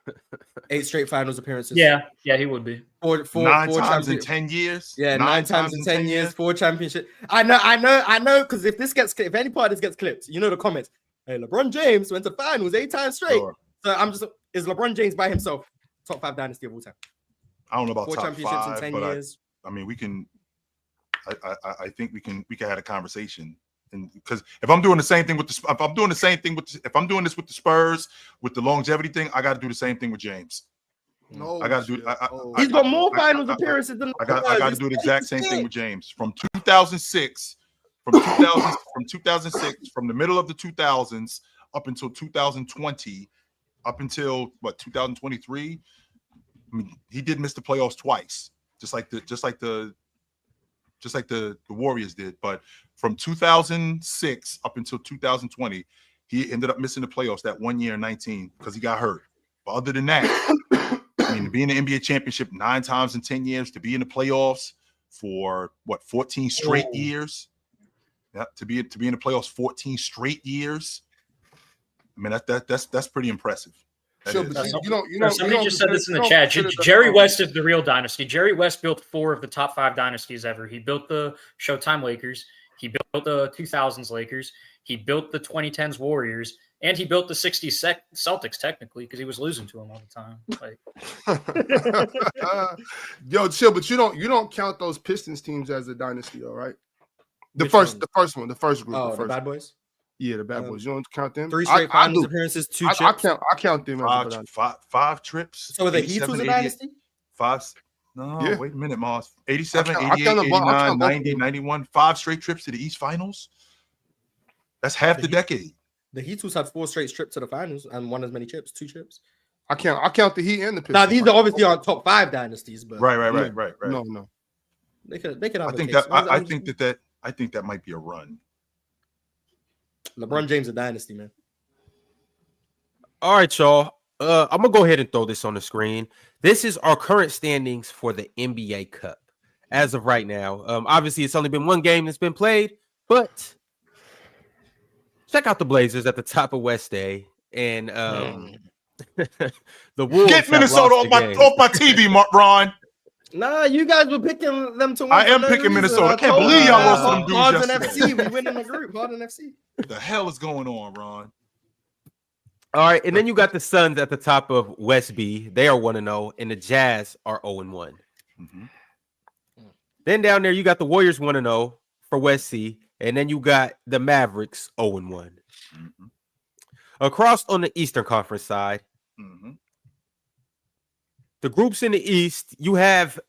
8 straight finals appearances. Yeah, he would be. Four times in 10 years. Yeah, 9 times in 10 years. 4 championships. I know. Because if any part of this gets clipped, you know the comments. Hey, LeBron James went to finals 8 times straight. Sure. So is LeBron James by himself top 5 dynasty of all time? I don't know about 4 top championships 5, in 10 but years. I mean, we can. I think we can have a conversation, and because if I'm doing the same thing with if I'm doing this with the Spurs with the longevity thing, I got to do the same thing with James. No, I got to do. He's got more finals appearances than I got to do the exact same thing with James from 2006, from the middle of the 2000s up until 2020, up until 2023. I mean, he did miss the playoffs twice, just like the Warriors did. But from 2006 up until 2020, he ended up missing the playoffs that 1 year in 19 because he got hurt. But other than that, I mean, to be in the NBA championship 9 times in 10 years, to be in the playoffs for 14 straight years. Yeah, to be in the playoffs 14 straight years. I mean, that's pretty impressive. Somebody just said this in the chat. Jerry West is the real dynasty. Jerry West built 4 of the top 5 dynasties ever. He built the Showtime Lakers. He built the 2000s Lakers. He built the 2010s Warriors. And he built the 60s Celtics, technically, because he was losing to them all the time. Yo, chill, but you don't count those Pistons teams as a dynasty, all right? The first group. The Bad Boys. Yeah, the Bad Boys. You don't count them. 3 straight finals appearances, 2 trips. I count them as five trips. So the Heat was a dynasty? 5. No, Yeah. wait a minute, Moss. 87, I 88, count them, 89, 90, 91. 5 straight trips to the East Finals. That's half the decade. The Heat had 4 straight trips to the finals and won as many chips, 2 chips. I count the Heat and the Pistons. Now these are obviously on top 5 dynasties, but Right. No. They could have I think that might be a run. LeBron James a dynasty, man. All right, y'all. I'm gonna go ahead and throw this on the screen. This is our current standings for the NBA Cup as of right now. Obviously, it's only been 1 game that's been played, but check out the Blazers at the top of West A, and the Wolves. Get Minnesota off my TV, Ron. Nah, you guys were picking them to win. I am picking Minnesota. I can't believe y'all lost to them dudes Harden yesterday. FC, we win in the group. Harden FC. What the hell is going on, Ron? All right, and then you got the Suns at the top of West B. They are 1-0, and the Jazz are 0-1. Mm-hmm. Then down there, you got the Warriors 1-0 for West C, and then you got the Mavericks 0-1. Mm-hmm. Across on the Eastern Conference side, the groups in the East, you have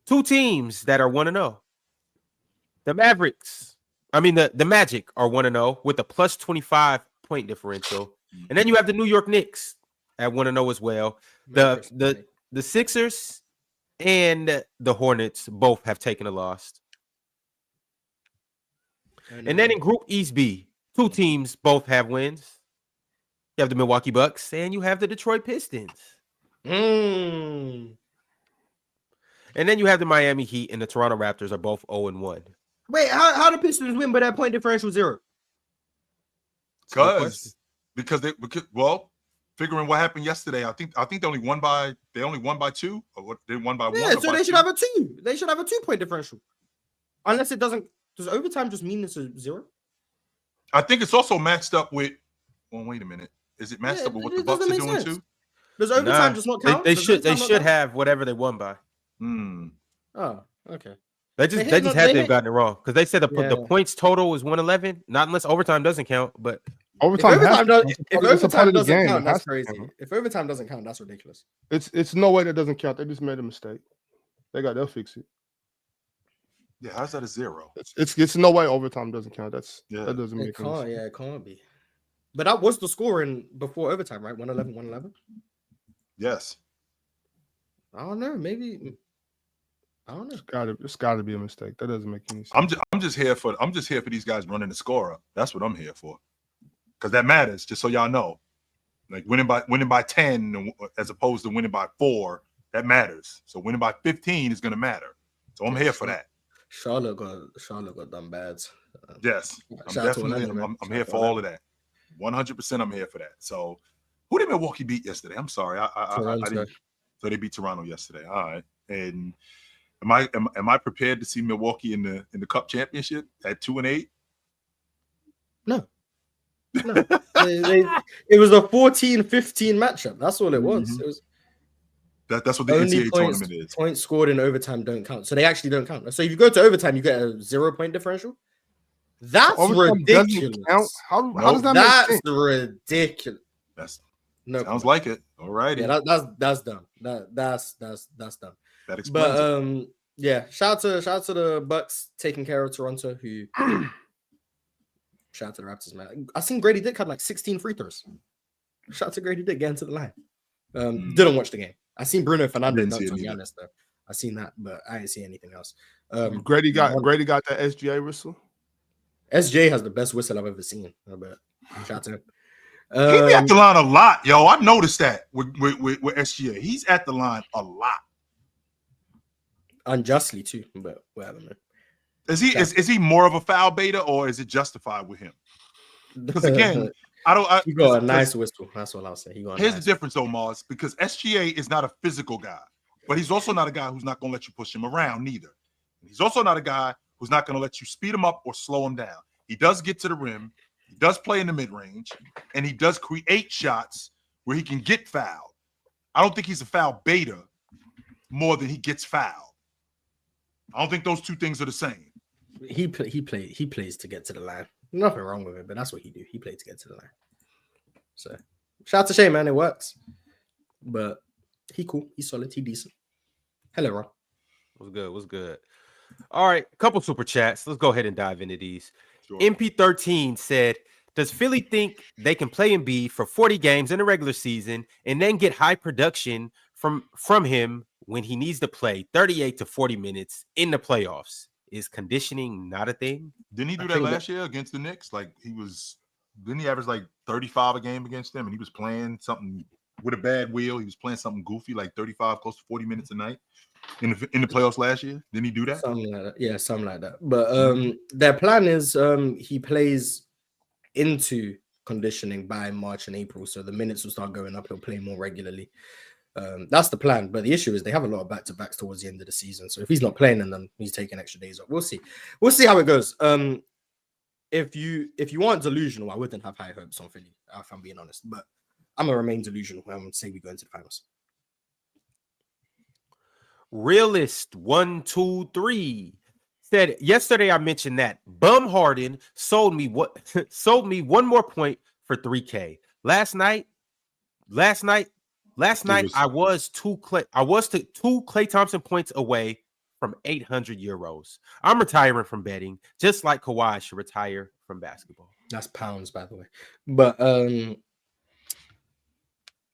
2 teams that are 1-0. The Magic are 1-0 with a plus 25 point differential. And then you have the New York Knicks at 1-0 as well. The Sixers and the Hornets both have taken a loss. And then in Group East B, 2 teams both have wins. You have the Milwaukee Bucks and you have the Detroit Pistons. And then you have the Miami Heat and the Toronto Raptors are both 0-1. Wait, how the Pistons win by that point differential 0? Because figuring what happened yesterday, I think they only won by 2, or what they won by 1. Yeah, so they should have a 2. They should have a 2-point differential. Unless it doesn't. Does overtime just mean it's a 0? I think it's also matched up with. Well, wait a minute. Is it matched up with what the Bucks are doing sense. too? Does overtime just not count? They should have whatever they won by. Oh, okay. They just had to have gotten it wrong because they said the points total is 111, not unless overtime doesn't count. But if overtime doesn't count, that's crazy. If overtime doesn't count, that's ridiculous. It's no way that doesn't count. They just made a mistake. They'll fix it. Yeah, how's that a 0? It's no way overtime doesn't count. That doesn't It make any can't. sense. Yeah, it can't be. But that was the score before overtime, right? 111, 111. Yes. I don't know. Maybe. I don't know. It's gotta be a mistake. That doesn't make any sense. I'm just here for these guys running the score up. That's what I'm here for. Because that matters, just so y'all know. Like winning by 10 as opposed to winning by 4, that matters. So winning by 15 is gonna matter. So I'm here for that. Charlotte got done bad. Yes. I'm Shout out to definitely Orlando, man. I'm Shout here out to for all of that. 100% I'm here for that. So who did Milwaukee beat yesterday? I'm sorry. I didn't. So they beat Toronto yesterday. All right. And am I prepared to see Milwaukee in the Cup championship at 2-8? No. It was a 14-15 matchup. That's all it was. Mhm. It was That's what the only NCAA tournament is. points scored in overtime don't count. So they actually don't count. So if you go to overtime, you get a 0-point differential. That's Overtime doesn't ridiculous. count? How does that That's make sense? ridiculous. No, Sounds like it. All righty. yeah, that's dumb. That's dumb. That explains But it. yeah, shout out to the Bucks taking care of Toronto. Who shout out to the Raptors, man. I seen Grady Dick had like 16 free throws. Shout out to Grady Dick getting to the line. Didn't watch the game. I seen Bruno Fernandes Didn't see dunk on it either. Giannis though. I seen that, but I didn't see anything else. Grady got that SGA whistle. SJ has the best whistle I've ever seen. But shout out to him. He be at the line a lot, yo. I noticed that with SGA. He's at the line a lot. Unjustly too, but whatever, man. Is he more of a foul beta or is it justified with him? Because again, he got a nice whistle. That's what I'll say. Here's the difference, though, Mars, because SGA is not a physical guy, but he's also not a guy who's not going to let you push him around neither. He's also not a guy who's not going to let you speed him up or slow him down. He does get to the rim, he does play in the mid-range, and he does create shots where he can get fouled. I don't think he's a foul beta more than he gets fouled. I don't think those two things are the same. He plays to get to the line. Nothing wrong with it, but that's what he do. He played to get to the line. So shout out to Shay, man. It works. But he cool. He's solid. He decent. Hello, Ron. What's good? All right, a couple super chats. Let's go ahead and dive into these. Sure. MP13 said, does Philly think they can play Embiid for 40 games in the regular season and then get high production from him when he needs to play 38 to 40 minutes in the playoffs? Is conditioning not a thing? Didn't he do that last year against the Knicks? Like didn't he average like 35 a game against them? And he was playing something with a bad wheel. He was playing something goofy, like 35, close to 40 minutes a night in the playoffs last year. Didn't he do that? Something like that. Yeah, something like that. But their plan is he plays into conditioning by March and April. So the minutes will start going up. He'll play more regularly. That's the plan. But the issue is they have a lot of back-to-backs towards the end of the season. So if he's not playing and then he's taking extra days off, we'll see. We'll see how it goes. If you aren't delusional, I wouldn't have high hopes on Philly, if I'm being honest. But I'm gonna remain delusional. I'm gonna say we go into the finals. Realist 123 said yesterday I mentioned that Bum Harden sold me one more point for 3K. Last night I was two Klay Thompson points away from 800 euros. I'm retiring from betting, just like Kawhi should retire from basketball. That's pounds, by the way. But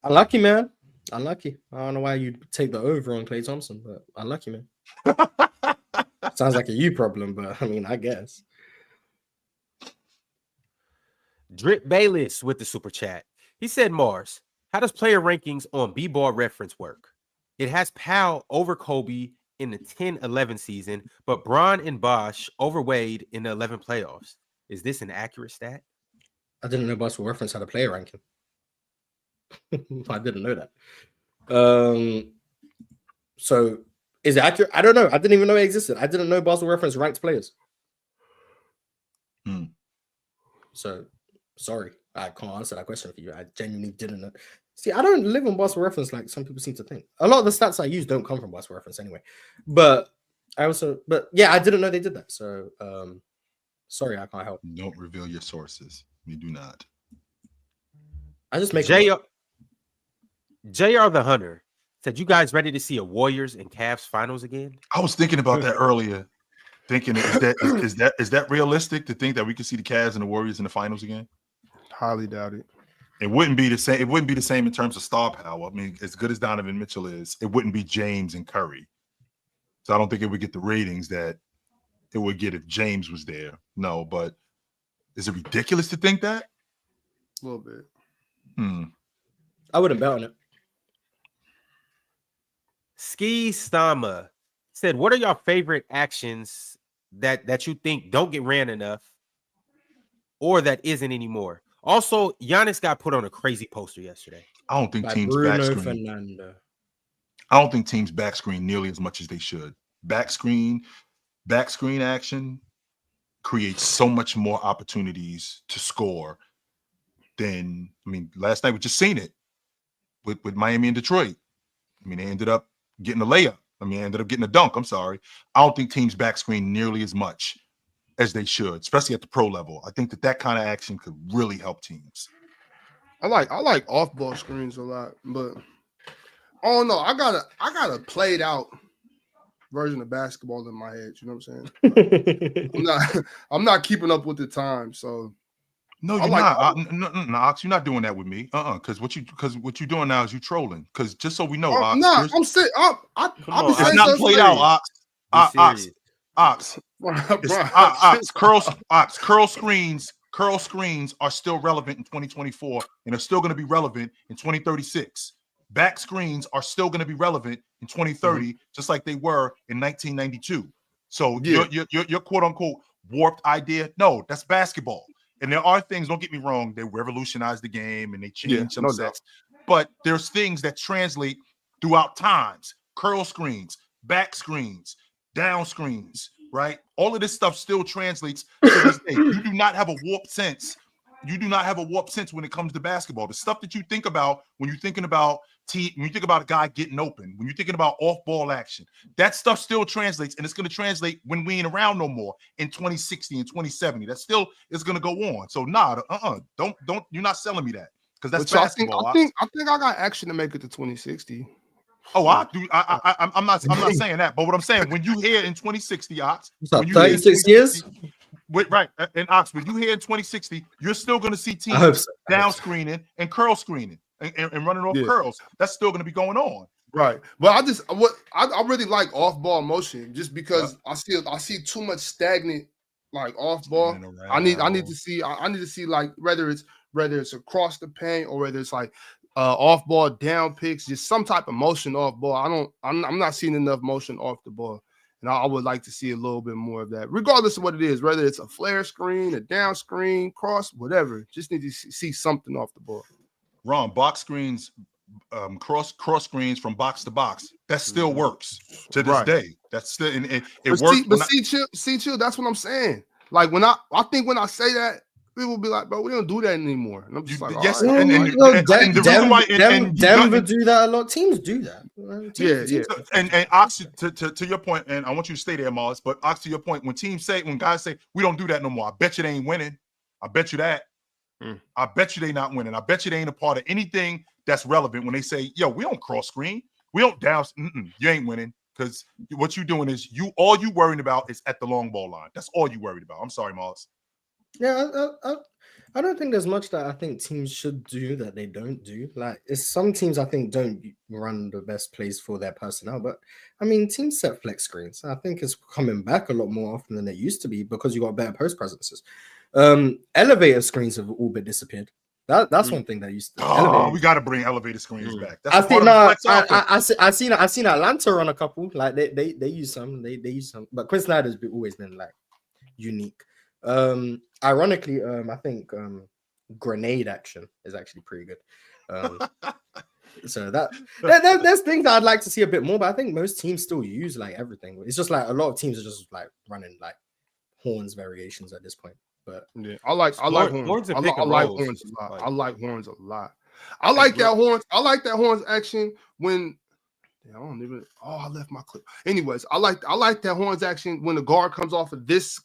unlucky, man. Unlucky. I don't know why you take the over on Klay Thompson, but unlucky, man. Sounds like a you problem, but I mean, I guess. Drip Bayless with the super chat. He said, Mars, how does player rankings on B-Ball reference work? It has Powell over Kobe in the 10-11 season, but Bron and Bosch overweighed in the 11 playoffs. Is this an accurate stat? I didn't know Basketball Reference had a player ranking. I didn't know that. So is it accurate? I don't know. I didn't even know it existed. I didn't know Basketball Reference ranked players. So sorry, I can't answer that question for you. I genuinely didn't know. See, I don't live on Basketball Reference like some people seem to think. A lot of the stats I use don't come from Basketball Reference anyway. But yeah, I didn't know they did that. So sorry, I can't help. Don't reveal your sources. You do not. I just make JR the Hunter said, you guys ready to see a Warriors and Cavs finals again? I was thinking about that earlier. Thinking is that realistic to think that we could see the Cavs and the Warriors in the finals again? Highly doubt it. It wouldn't be the same. It wouldn't be the same in terms of star power. I mean, as good as Donovan Mitchell is, it wouldn't be James and Curry. So I don't think it would get the ratings that it would get if James was there. No, but is it ridiculous to think that? A little bit. I wouldn't bet on it. Ski Stama said, "What are your favorite actions that you think don't get ran enough, or that isn't anymore?" Also, Giannis got put on a crazy poster yesterday. I don't think By teams Bruno back screen. Fernando. I don't think teams back screen nearly as much as they should. Back screen action creates so much more opportunities to score than, I mean, last night we just seen it with Miami and Detroit. I mean, they ended up getting a layup. I mean, they ended up getting a dunk. I'm sorry. I don't think teams back screen nearly as much as they should, especially at the pro level. I think that kind of action could really help teams. I like off-ball screens a lot, but I don't know. I got a played out version of basketball in my head. You know what I'm saying? I'm not keeping up with the time. So no, you're not. No, Ox, you're not doing that with me. Because what you're doing now is you trolling. Because just so we know, Ox, I'm saying I'll be saying it's not played out, Ox. Ox. Curl screens are still relevant in 2024 and are still going to be relevant in 2036. Back screens are still going to be relevant in 2030, just like they were in 1992. So your quote unquote warped idea, no, that's basketball. And there are things, don't get me wrong, they revolutionized the game and they changed some sets. But there's things that translate throughout times. Curl screens, back screens, down screens, right? All of this stuff still translates to this day. You do not have a warped sense. You do not have a warped sense when it comes to basketball. The stuff that you think about when you're thinking about when you think about a guy getting open, when you're thinking about off-ball action, that stuff still translates, and it's going to translate when we ain't around no more in 2060 and 2070. That still is going to go on. So don't you're not selling me that because that's basketball. I think I got action to make it to 2060. Oh, I do. I'm not saying that, but what I'm saying, when you hear in 2060, Ox, when you 36 years, right? And Ox, when you hear in 2060, you're still going to see teams down screening and curl screening and running off curls. That's still going to be going on, right? But I really like off ball motion just because I see too much stagnant like off ball. I need to see like whether it's across the paint or whether it's like off ball down picks, just some type of motion off ball. I'm not seeing enough motion off the ball, and I would like to see a little bit more of that, regardless of what it is, whether it's a flare screen, a down screen, cross, whatever. Just need to see something off the ball. Ron, box screens, cross screens from box to box. That still works to this day. That's still it works. Chill. That's what I'm saying. Like when I think when I say that, people be like, bro, we don't do that anymore. And I'm just like, yes, right. Denver do that a lot. Teams do that. Yeah. And Ox, to your point, and I want you to stay there, Marlis, but Ox, to your point, when guys say we don't do that no more, I bet you they ain't winning. I bet you that. I bet you they not winning. I bet you they ain't a part of anything that's relevant when they say, yo, we don't cross screen. We don't down. You ain't winning. Because what you're doing is all you worrying about is at the long ball line. That's all you worried about. I'm sorry, Marlis. Yeah, I don't think there's much that I think teams should do that they don't do. Like, it's some teams I think don't run the best plays for their personnel, but I mean, teams set flex screens. I think it's coming back a lot more often than they used to be because you got better post presences. Elevator screens have all been disappeared. That's one thing that used to. We got to bring elevator screens back. That's I seen Atlanta run a couple. Like they use some. They use some, but Chris Snyder's always been like unique. Ironically, I think grenade action is actually pretty good. So there's things that I'd like to see a bit more, but I think most teams still use like everything. It's just like a lot of teams are just like running like horns variations at this point. But yeah, I like horns. I like horns a lot. I like horns a lot. I like that horns. I like that horns action when. I left my clip. Anyways, I like that horns action when the guard comes off of this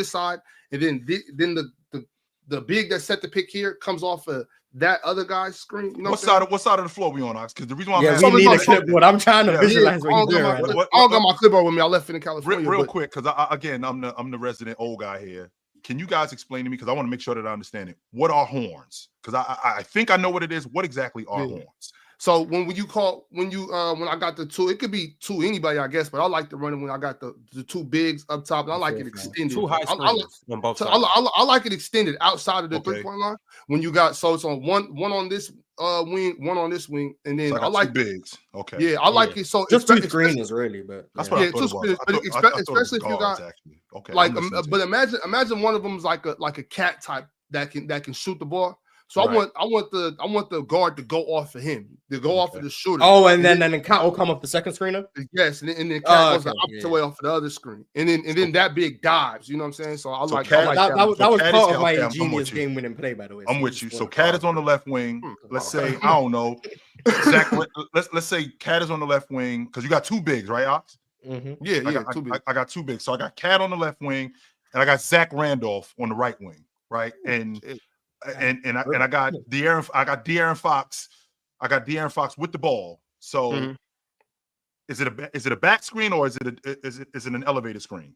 side, and then the big that set the pick here comes off of that other guy's screen. You know what side of the floor we on, Ox? Because the reason why Yeah, I'm we need a asking, clipboard. I'm trying to Yeah. visualize I what don't you're got doing my right I now. don't got my clipboard with me. I left it in California. real but quick, because again, I'm the resident old guy here. Can you guys explain to me, because I want to make sure that I understand it? What are horns? Because I think I know what it is. What exactly are horns? So when I got the two, it could be two anybody, I guess, but I like to run it when I got the two bigs up top, and I like it extended. Two high screens on both sides. I like it extended outside of the Okay. 3-point line. When you got it's on one on this wing, one on this wing, and then So I like two bigs. Okay. Yeah, I like it. So Just two especially- screeners, really, but That's yeah. what I Yeah, thought two it was. spinners, I but thought it was especially if you guards, got- actually. Okay. like I'm listening to but you. imagine one of them is like a cat type that can shoot the ball. So Right. I want the guard to go off of him, to go off of the shooter. Oh, and then the cat will come off the second screener. Yes, and then the cat goes the okay, opposite yeah. way off of the other screen, and then that big dives. You know what I'm saying? So I like Cat- that. That was So part Cat of is- my okay, I'm genius with you. game-winning play, by the way. I'm with you. So Cat is on the left wing. Let's say, I don't know. Zach, let's say Cat is on the left wing, because you got two bigs, right, Ox? Mm-hmm. Too big. I got two bigs. So I got Cat on the left wing, and I got Zach Randolph on the right wing, right? And I got De'Aaron Fox. I got De'Aaron Fox with the ball. So is it a back screen, or is it an elevated screen?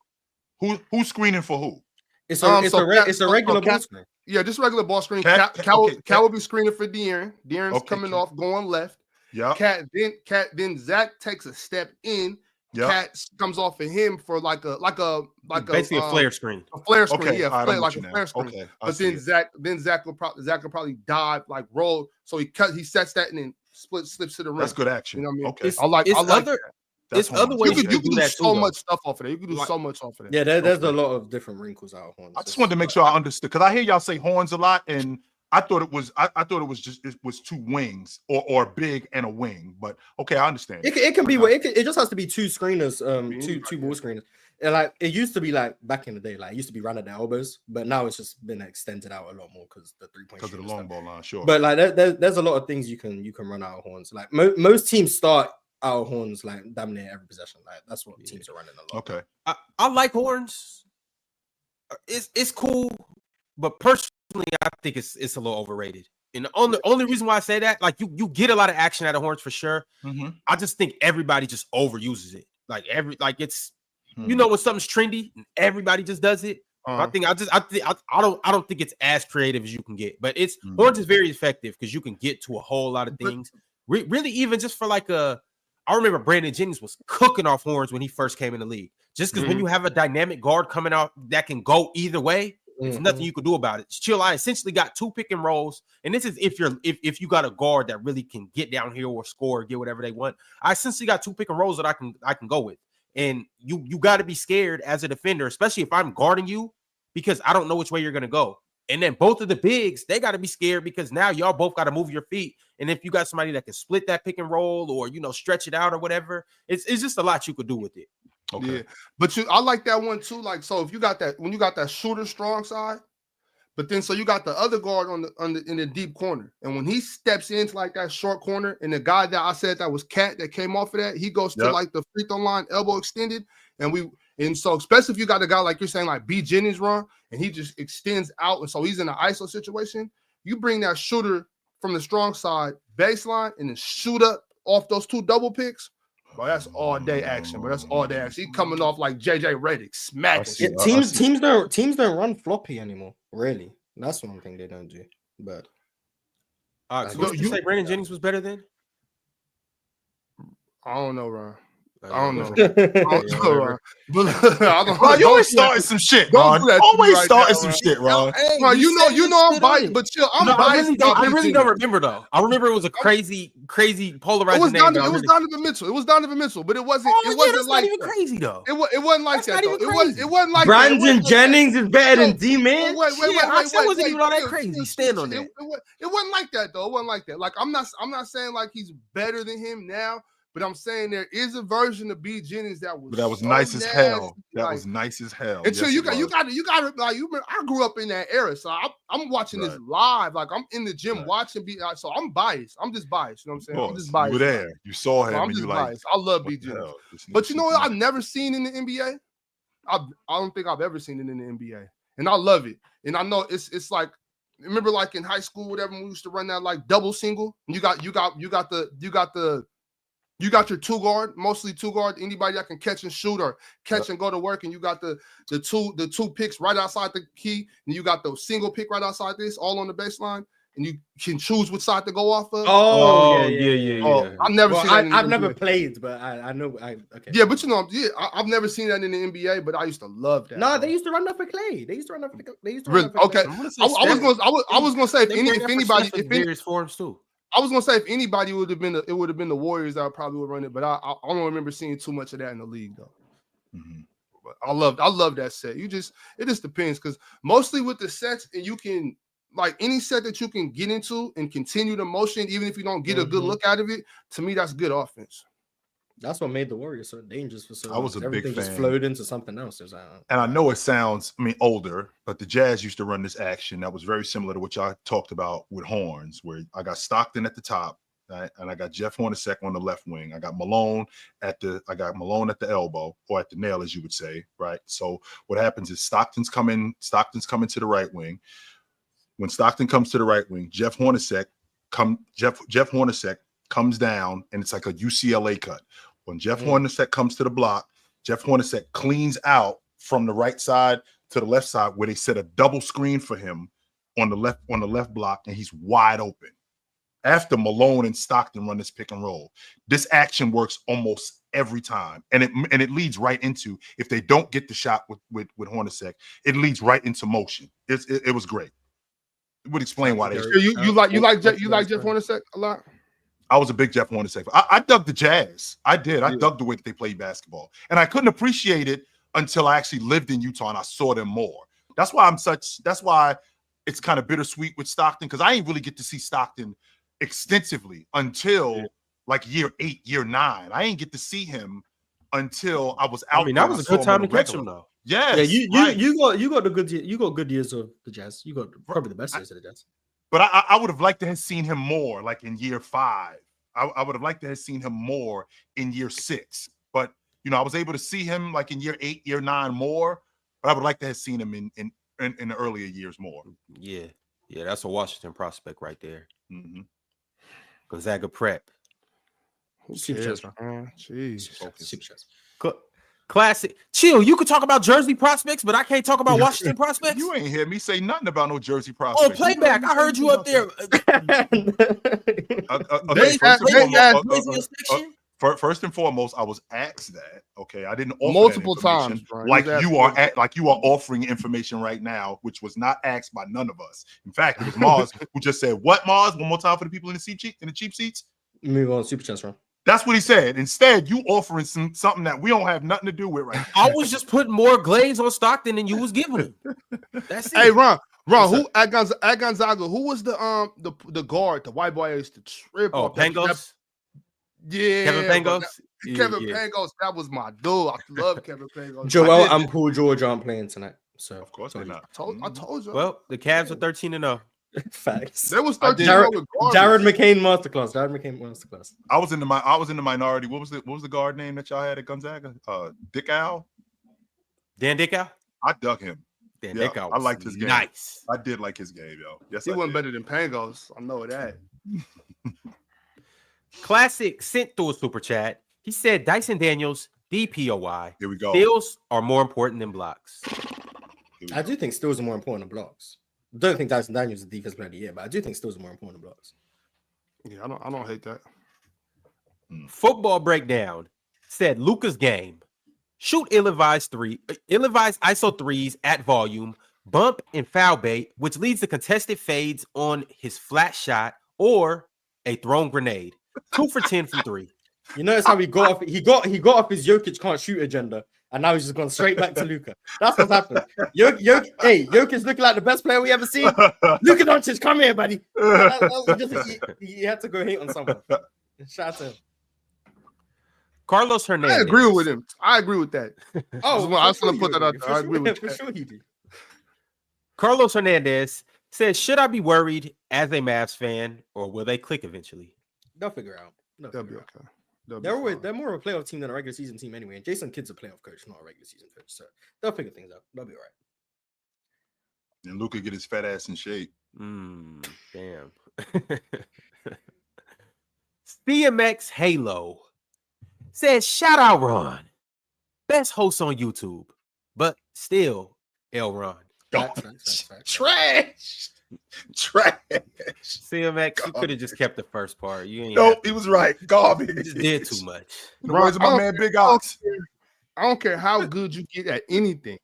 Who's screening for who? It's So a regular Cat- ball screen. Yeah, just regular ball screen. Cat- Cat okay, will be screening for De'Aaron. De'Aaron's Okay, coming Cat- off, going left. Yeah. Then Zach takes a step in. Yeah. Cat comes off of him for like a Basically a flare screen. A flare screen, Okay. yeah, all right, flare, I'm like with a you flare now. screen. Okay. I But see then it. Zach will probably dive, like roll. So he sets that and then slips to the rim. That's good action. You know what I mean? Okay. I like other, that. It's That's other horns. ways You can do that so too, much stuff off of that. You can do Like- so much off of that. Yeah, there's Okay. a lot of different wrinkles out of horns. I just wanted to make sure I understood, because I hear y'all say horns a lot, and I thought it was it was two wings or a big and a wing. But okay, I understand. It can be it just has to be two screeners, two ball screeners. And like it used to be like back in the day, like it used to be run at the elbows, but now it's just been extended out a lot more because the 3-point Because of the long ball line, sure. But like there's a lot of things you can run out of horns. Like most teams start out of horns like damn near every possession. Like that's what teams are running a lot. Okay. I like horns. It's cool, but personally, I think it's a little overrated. And the only reason why I say that, like you get a lot of action out of horns for sure. Mm-hmm. I just think everybody just overuses it. Like it's you know when something's trendy, and everybody just does it. I don't think it's as creative as you can get, but horns is very effective because you can get to a whole lot of things. Really, even just for like I remember Brandon Jennings was cooking off horns when he first came in the league. Just because when you have a dynamic guard coming out that can go either way, there's nothing you can do about it. Chill, I essentially got two pick and rolls, and this is if you got a guard that really can get down here or score or get whatever they want. I essentially got two pick and rolls that I can go with. And you got to be scared as a defender, especially if I'm guarding you, because I don't know which way you're gonna go. And then both of the bigs, they got to be scared because now y'all both got to move your feet. And if you got somebody that can split that pick and roll or stretch it out or whatever, it's just a lot you could do with it. Okay. Yeah, but I like that one too. Like, so if you got that, when you got that shooter strong side, but then so you got the other guard in the deep corner, and when he steps into like that short corner, and the guy that I said that was Cat that came off of that, he goes to like the free throw line, elbow extended, and so especially if you got a guy like you're saying like B Jennings run, and he just extends out, and so he's in an ISO situation. You bring that shooter from the strong side baseline and then shoot up off those two double picks. Bro, that's all day action. But that's all day action. He coming off like JJ Redick, smacking. Teams don't run floppy anymore. Really, that's one thing they don't do. But So you say Brandon Jennings was better than? I don't know, Ron. I don't know. Ron, you always starting some shit, Ron. Always starting some shit, Ron. Ron, you know I'm biased, but chill. I'm biased. I really don't remember though. I remember it was a crazy polarizing name. It was Donovan Mitchell. It was Donovan Mitchell, but it wasn't. It wasn't like not even crazy though. It wasn't like that. It wasn't like Brandon Jennings is better than D-Man. Wait. That wasn't even all that crazy. Stand on that. It wasn't like that though. It wasn't like that. Like I'm not saying like he's better than him now. But I'm saying there is a version of B Jennings that was so nice as hell. That like, was nice as hell. Until you got like I grew up in that era, so I'm watching this live. Like I'm in the gym watching B. So I'm biased. I'm just biased. You know what I'm saying? I'm just biased. You were there. You saw him. I'm and just you biased. I love B Jennings. But you know what? I've never seen in the NBA. I don't think I've ever seen it in the NBA, and I love it. And I know it's like remember like in high school, whatever, we used to run that like double single. And you got your two guard, mostly two guard, anybody that can catch and shoot or catch and go to work, and you got the two picks right outside the key, and you got the single pick right outside this, all on the baseline, and you can choose which side to go off of. Yeah. I've never seen that. I've never played, but I know. Okay. Yeah, but I've never seen that in the NBA, but I used to love that. No, they used to run that for Klay. They used to run that for. Okay. I was gonna say if anybody, various forms too. I was gonna say if anybody would have been the Warriors, I probably would run it, but I don't remember seeing too much of that in the league though. Mm-hmm. But I love that set. It just depends, because mostly with the sets, and you can like any set that you can get into and continue the motion, even if you don't get a good look out of it. To me, that's good offense. That's what made the Warriors so dangerous for so long. I was a big fan. Just flowed into something else. It was and I know it sounds, older, but the Jazz used to run this action that was very similar to what y'all talked about with Horns, where I got Stockton at the top, right? And I got Jeff Hornacek on the left wing. I got Malone at the elbow, or at the nail, as you would say, right? So what happens is Stockton's coming to the right wing. When Stockton comes to the right wing, Jeff Hornacek comes down, and it's like a UCLA cut. When Jeff Hornacek comes to the block, Jeff Hornacek cleans out from the right side to the left side, where they set a double screen for him on the left block, and he's wide open. After Malone and Stockton run this pick and roll, this action works almost every time, and it leads right into, if they don't get the shot with Hornacek, it leads right into motion. It was great. It would explain why they. You like Jeff Hornacek a lot? I was a big Jeff Hornacek. I dug the Jazz. I did. I dug the way that they played basketball, and I couldn't appreciate it until I actually lived in Utah and I saw them more. That's why it's kind of bittersweet with Stockton, because I didn't really get to see Stockton extensively until like year 8, year 9. I didn't get to see him until I was out. That was a good time to catch him though. Yes, you got good years of the Jazz. You got probably the best years of the Jazz. But I would have liked to have seen him more, like in year 5. I would have liked to have seen him more in year 6. But I was able to see him like in year 8, year 9 more. But I would like to have seen him in the earlier years more. Yeah, that's a Washington prospect right there. Mm-hmm. Gonzaga prep. Jeez. Classic. Chill. You could talk about Jersey prospects, but I can't talk about Washington prospects. You ain't hear me say nothing about no Jersey prospects. Oh, playback. I heard you up there. First and foremost, I was asked that. Okay, I didn't offer multiple that times, Brian. Like you are offering information right now, which was not asked by none of us. In fact, it was Mars who just said, "What, Mars? One more time for the people in the cheap seats." Move on, Superchats, Ron. That's what he said. Instead, you offering something that we don't have nothing to do with right now. I was just putting more glaze on Stockton than you was giving him. That's it. Hey, Ron, who at Gonzaga? Who was the guard, the white boy I used to trip? Oh, Pangos. Yeah, Kevin Pangos. Kevin Pangos. That was my dude. I love Kevin Pangos. Joel and Paul George aren't playing tonight, so of course they're not. I told you. Well, the Cavs are 13-0. Facts. There was 13 Jared McCain masterclass. I was in the minority. What was the guard name that y'all had at Gonzaga? Dick Al. Dan Dickow. I dug him. Dan Dickow. I liked his game. Nice. I did like his game, yo. Yes, he wasn't better than Pangos. I know that. Classic sent through a super chat. He said Dyson Daniels, DPOY. Here we go. Steals are more important than blocks. I do think steals are more important than blocks. I don't think Dyson Daniels is the defense player of the year, but I do think steals are more important than blocks. Yeah, I don't hate that. Football breakdown said Luka's game. Shoot ill-advised ISO threes at volume, bump and foul bait, which leads to contested fades on his flat shot or a thrown grenade. 2 for 10 from 3. You notice how he got off his Jokic can't shoot agenda, and now he's just gone straight back to Luka. That's what's happened. Jokic's looking like the best player we ever seen. Luka Doncic, come here, buddy. He had to go hate on someone. Shout out to him. Carlos Hernandez. I agree with him. I agree with that. Oh, I was going to put that out there. I agree with for that. sure he do. Carlos Hernandez says, should I be worried as a Mavs fan, or will they click eventually? They'll figure out. They'll be okay. They're more of a playoff team than a regular season team anyway. And Jason Kidd's a playoff coach, not a regular season coach. So they'll figure things out. They'll be all right. And Luka get his fat ass in shape. Damn. CMX Halo says, shout out Ron. Best host on YouTube. But still, L Ron. Facts. Trash. CMX, you could have just kept the first part. You ain't Nope, he was right. Garbage. You just did too much. In the words of my man Big Ox. I don't care how good you get at anything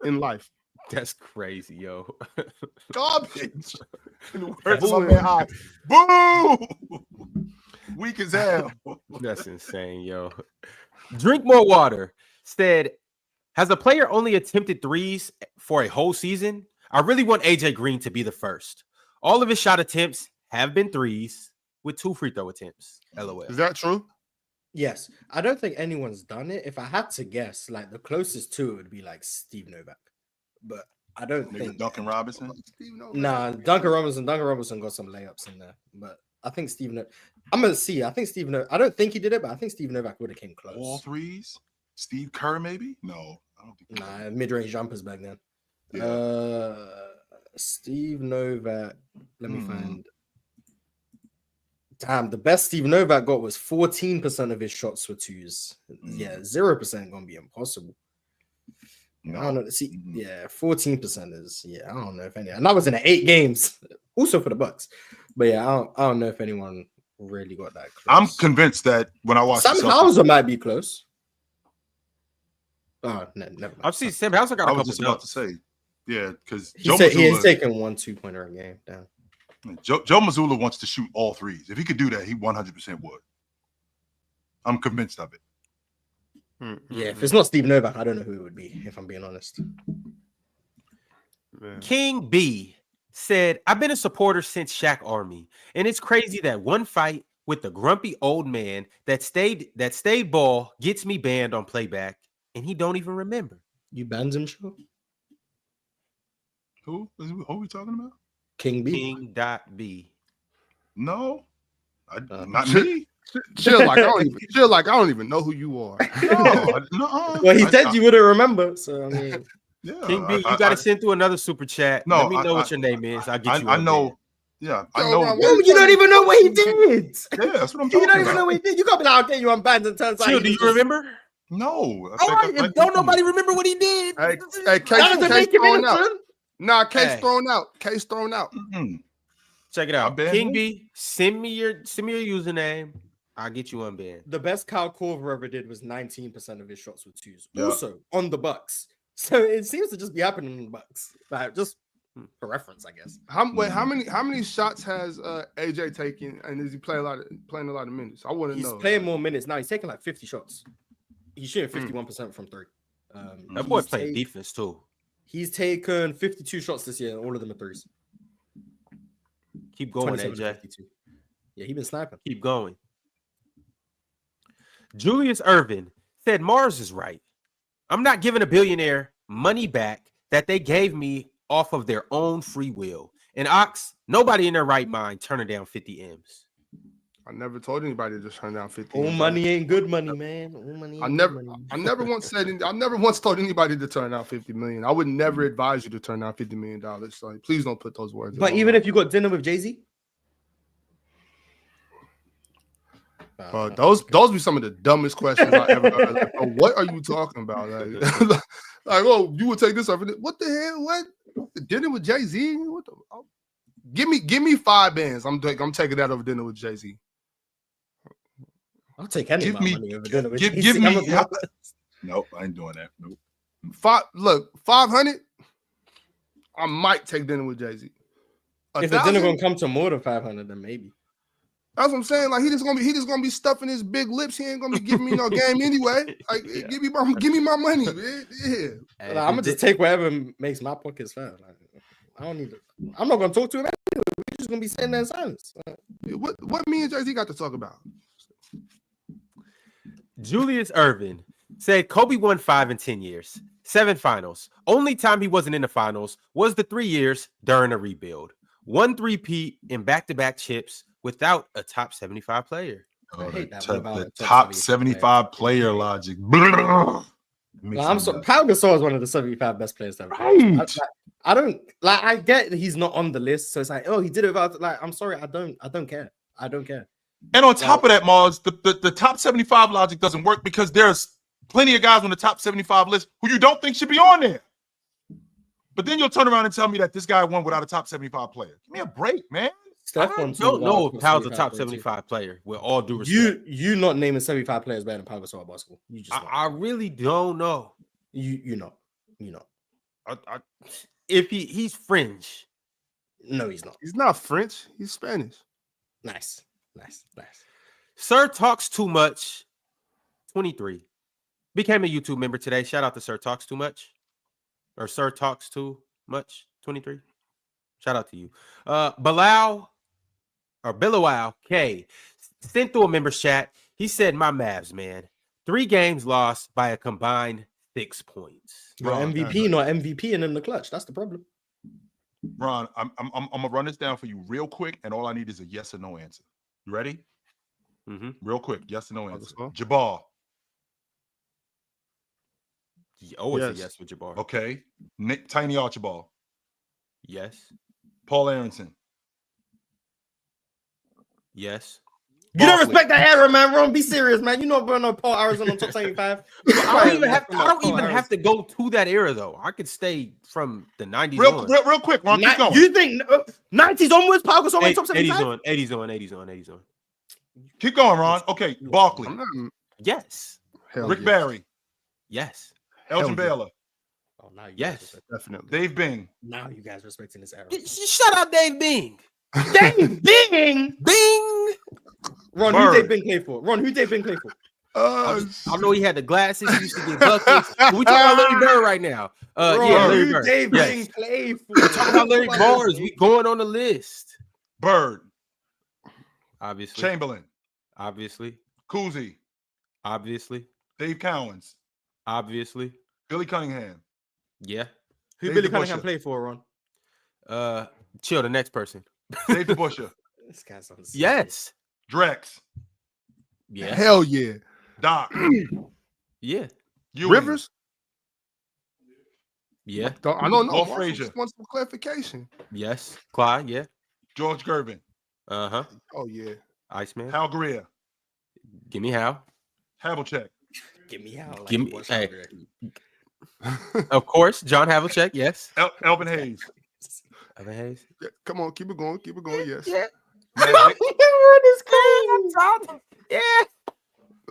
in life. That's crazy, yo. Garbage. In the words of my man Ox. Boo! Weak as hell. That's insane, yo. Drink more water. Said, has a player only attempted threes for a whole season? I really want AJ Green to be the first. All of his shot attempts have been threes with 2 free throw attempts. LOL. Is that true? Yes, I don't think anyone's done it. If I had to guess, like the closest to it would be like Steve Novak, but I don't think Duncan Robinson. Nah, Duncan Robinson got some layups in there, but I think I'm gonna see. I think I don't think he did it, but I think Steve Novak would have came close. All threes. Steve Kerr, maybe? No, I don't think. Nah, mid-range jumpers back then. Yeah. Steve Novak. Let me find. Damn, the best Steve Novak got was 14% of his shots were twos. Yeah, 0% gonna be impossible. No. I don't know. See, yeah, 14% is I don't know if any, and that was in 8 games, also for the Bucks. But yeah, I don't know if anyone really got that close. I'm convinced that when I watch Sam Hauser might be close. Oh, no, never mind. I've seen Sam Hauser got a I was couple just about to say, yeah, because he is taking 1 2-pointer a game. Damn. Joe Mazzulla wants to shoot all threes. If he could do that, he 100% would. I'm convinced of it. Yeah, if it's not Steve Novak, I don't know who it would be, if I'm being honest. Man. King B said, I've been a supporter since Shaq Army, and it's crazy that one fight with the grumpy old man that stayed ball gets me banned on playback, and he don't even remember. You banned him, Joe? Who are we talking about? King B. King.B. No, not me. Chill like I don't even know who you are. No. Well, he said you wouldn't remember, so I mean, Yeah, King B, you got to send through another super chat. No, Let me know what your name is. I'll get you. I know. Yeah, I know. you don't even know what he did. Yeah, that's what I'm You talking don't even about. know what he did. You can't be like, I'll get you on bands and turns out. Chill, do you remember? No. Don't nobody remember what he did. Hey, That doesn't make him thrown out. innocent. Nah, case Hey. thrown out. Case thrown out. Check it out. I banned King him? B, send me your username. I'll get you unbanned. The best Kyle Korver ever did was 19% of his shots were twos. Yeah. Also on the Bucks. So it seems to just be happening in the Bucks. Like, just for reference, I guess. How many shots has AJ taken, and is he playing a lot of minutes? I want to He's know. playing more minutes now. He's taking like 50 shots. He's shooting 51% from 3. That boy he's playing defense too. He's taken 52 shots this year, and all of them are threes. Keep going, 27 to AJ. 52. Yeah, he's been sniping. Keep going. Julius Irvin said Mars is right. I'm not giving a billionaire money back that they gave me off of their own free will. And Ox, nobody in their right mind turning down 50 M's. I never told anybody to turn down 50. All money ain't good money, man. All money ain't I never once told anybody to turn down 50 million. I would never advise you to turn down $50 million. Like, please don't put those words. But even if you got dinner with Jay-Z, those be some of the dumbest questions I ever heard. Like, bro, what are you talking about? Like, oh, you would take this over. What the hell? What dinner with Jay-Z? What the? Oh, give me 5 bands. I'm taking that over dinner with Jay-Z. I'll take any Give me- money over dinner with give Jay-Z. me- I'm gonna be honest. Nope, I ain't doing that. Nope. 500. I might take dinner with Jay-Z. If the dinner gonna come to more than 500, then maybe. That's what I'm saying. Like, he just gonna be stuffing his big lips. He ain't gonna be giving me no game anyway. Like, Yeah. give me my money, man. Yeah. Like, I'm gonna just take whatever makes my pockets fat. Like, I don't need to. I'm not gonna talk to him anyway. We're just gonna be sitting there in silence. What me and Jay-Z got to talk about? Julius Irvin said Kobe won 5 in 10 years, 7 finals. Only time he wasn't in the finals was the 3 years during a rebuild. 1 3-peat in back-to-back chips without a top 75 player. I hate that. The What about a top 75 player logic. I'm so Pau Gasol is one of the 75 best players ever. Right. I don't like. I get that he's not on the list, so it's like, oh, he did it without. Like, I'm sorry, I don't care. I don't care. And on top of that, Mars, the top 75 logic doesn't work because there's plenty of guys on the top 75 list who you don't think should be on there. But then you'll turn around and tell me that this guy won without a top 75 player. Give me a break, man. Steph I don't know if Powell's a top 75 player. With all due respect, you not naming 75 players better than Pau Gasol at basketball. You just I really don't know. you know. If he's fringe. No, he's not. He's not French. He's Spanish. Nice. Sir Talks Too Much 23 became a YouTube member today. Shout out to Sir Talks Too Much or Sir Talks Too Much 23. Shout out to you. Bilal K sent through a member's chat. He said, my Mavs, man. 3 games lost by a combined 6 points. Ron, MVP, not MVP, and in the clutch. That's the problem. Ron, I'm gonna run this down for you real quick, and all I need is a yes or no answer. You ready? Mm-hmm. Real quick, yes or no answer. Gasol. Jabbar. Oh, it's Yes. a yes with Jabbar. Okay. Nick Tiny Archibald. Yes. Paul Aronson. Yes. You don't Barkley. respect that era, man. Ron, be serious, man. You know no Paul Arizona on top 75. I don't even have to go to that era though. I could stay from the 90s on. Real quick, Ron, keep going. You think 90s onwards, Paul Gasol on top 75? 80s on. Keep going, Ron. Okay, Barkley. I'm not. Yes. Hell Rick yeah. Barry. Yes. Elgin yeah. Baylor. Oh, now you Yes. guys respect- Definitely. Dave Bing. now you guys respecting this era. Shut up, Dave Bing. Dave Bing! Bing. Ron, Bird. who Dave Bing play for? Ron, who Dave Bing play for? I know he had the glasses. He used to get buckets. We talking about Larry Bird right now. Ron, Yeah, Larry who Bird. Dave Yes. Bing play for? We talking about Larry Bars. We going on the list. Bird. Obviously. Chamberlain. Obviously. Cousy. Obviously. Dave Cowens. Obviously. Billy Cunningham. Yeah. Who Dave Billy DeBusschere. Cunningham play for, Ron? Chill. The next person. Dave DeBusschere. This guy's on. Yes. Drex. Yeah. Hell yeah. Doc. Yeah. Ewing. Rivers? Yeah. I don't know. Walt I Frazier. just want some clarification. Yes. Clyde. Yeah. George Gervin. Uh-huh. Oh yeah. Iceman. Hal Greer. Give me Hal. Havlicek. Give me how. Like, Give me- what's hey. out there? Of course. John Havlicek. Yes. Elvin Hayes. Evan Hayes. Yeah, come on, keep it going. Yes. Yeah. Magic. Yeah.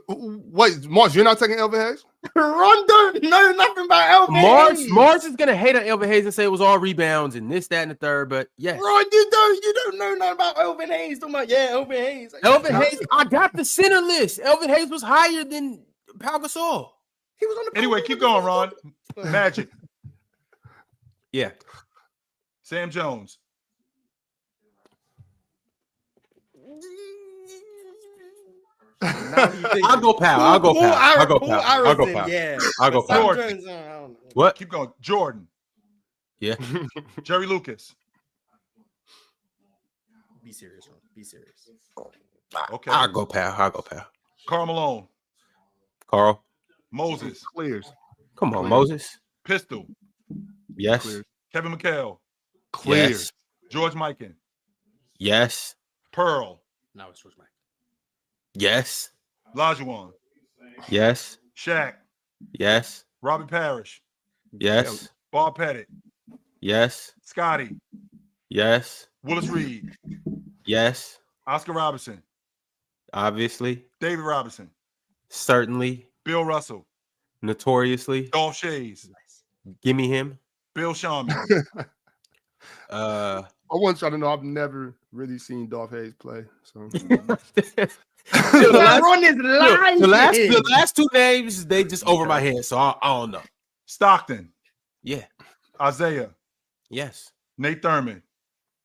Wait, Mars, you're not taking Elvin Hayes? Ron don't know nothing about Elvin Hayes. Mars is gonna hate on Elvin Hayes and say it was all rebounds and this, that, and the third. But yes, Ron, you don't know nothing about Elvin Hayes. Talking about Elvin Hayes. Elvin Hayes. I got the center list. Elvin Hayes was higher than Pau Gasol. He was on the Anyway, keep going, Ron. Magic. Yeah. Sam Jones. I'll go Pau. I'll go Pau. I'll go Pau. I'll go Pau. Yeah. I'll go Sam Pau. Jones, I don't know. What? Keep going. Jordan. Yeah. Jerry Lucas. Be serious, Ron. Be serious. Okay. I'll go Pau. I'll go Pau. Karl Malone. Carl. Moses. Clears. Come on, Moses. Pistol. Yes. Clear. Kevin McHale. Clear. Yes. George Mikan. Yes. Pearl. Now it's George Mike. Yes. Lajuan. Yes. Shaq. Yes. Robbie Parrish. Yes. Bob Pettit. Yes. Scotty. Yes. Willis Reed. Yes. Oscar Robertson. Obviously. David Robinson. Certainly. Bill Russell. Notoriously. Dolph Shays. Give me him. Bill Sharman. I want y'all to know I've never really seen Dolph Hayes play. So the Ron is lying. last two names, they just over my head. So I don't know. Stockton. Yeah. Isaiah. Yes. Nate Thurman.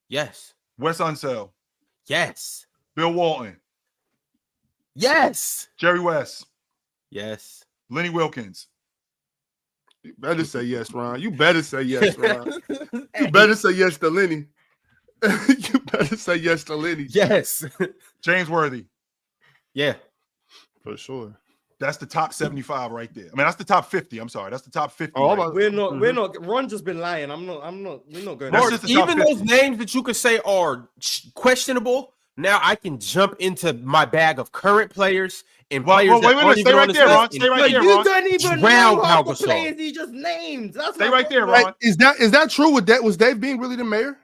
Yes. Wes Unseld. Yes. Bill Walton. Yes. Jerry West. Yes. Lenny Wilkins. you better say yes, Ron. You better say yes, Ron. You better say yes to Lenny. You better say yes to Lenny. Yes. James Worthy. Yeah. For sure. That's the top 75 right there. I mean, that's the top 50. I'm sorry. That's the top 50. Oh, right We're not. Ron just been lying. We're not going. That's Mark, just the top even 50. those names that you could say are questionable, now I can jump into my bag of current players and players wait, that aren't stay even right on this there, Ron. list. Stay right But there, you Ron. don't even Drown know half Pau the Gasol. players he just named. That's Stay my right there, problem. Ron. Is that true? With that, was Dave being really the mayor?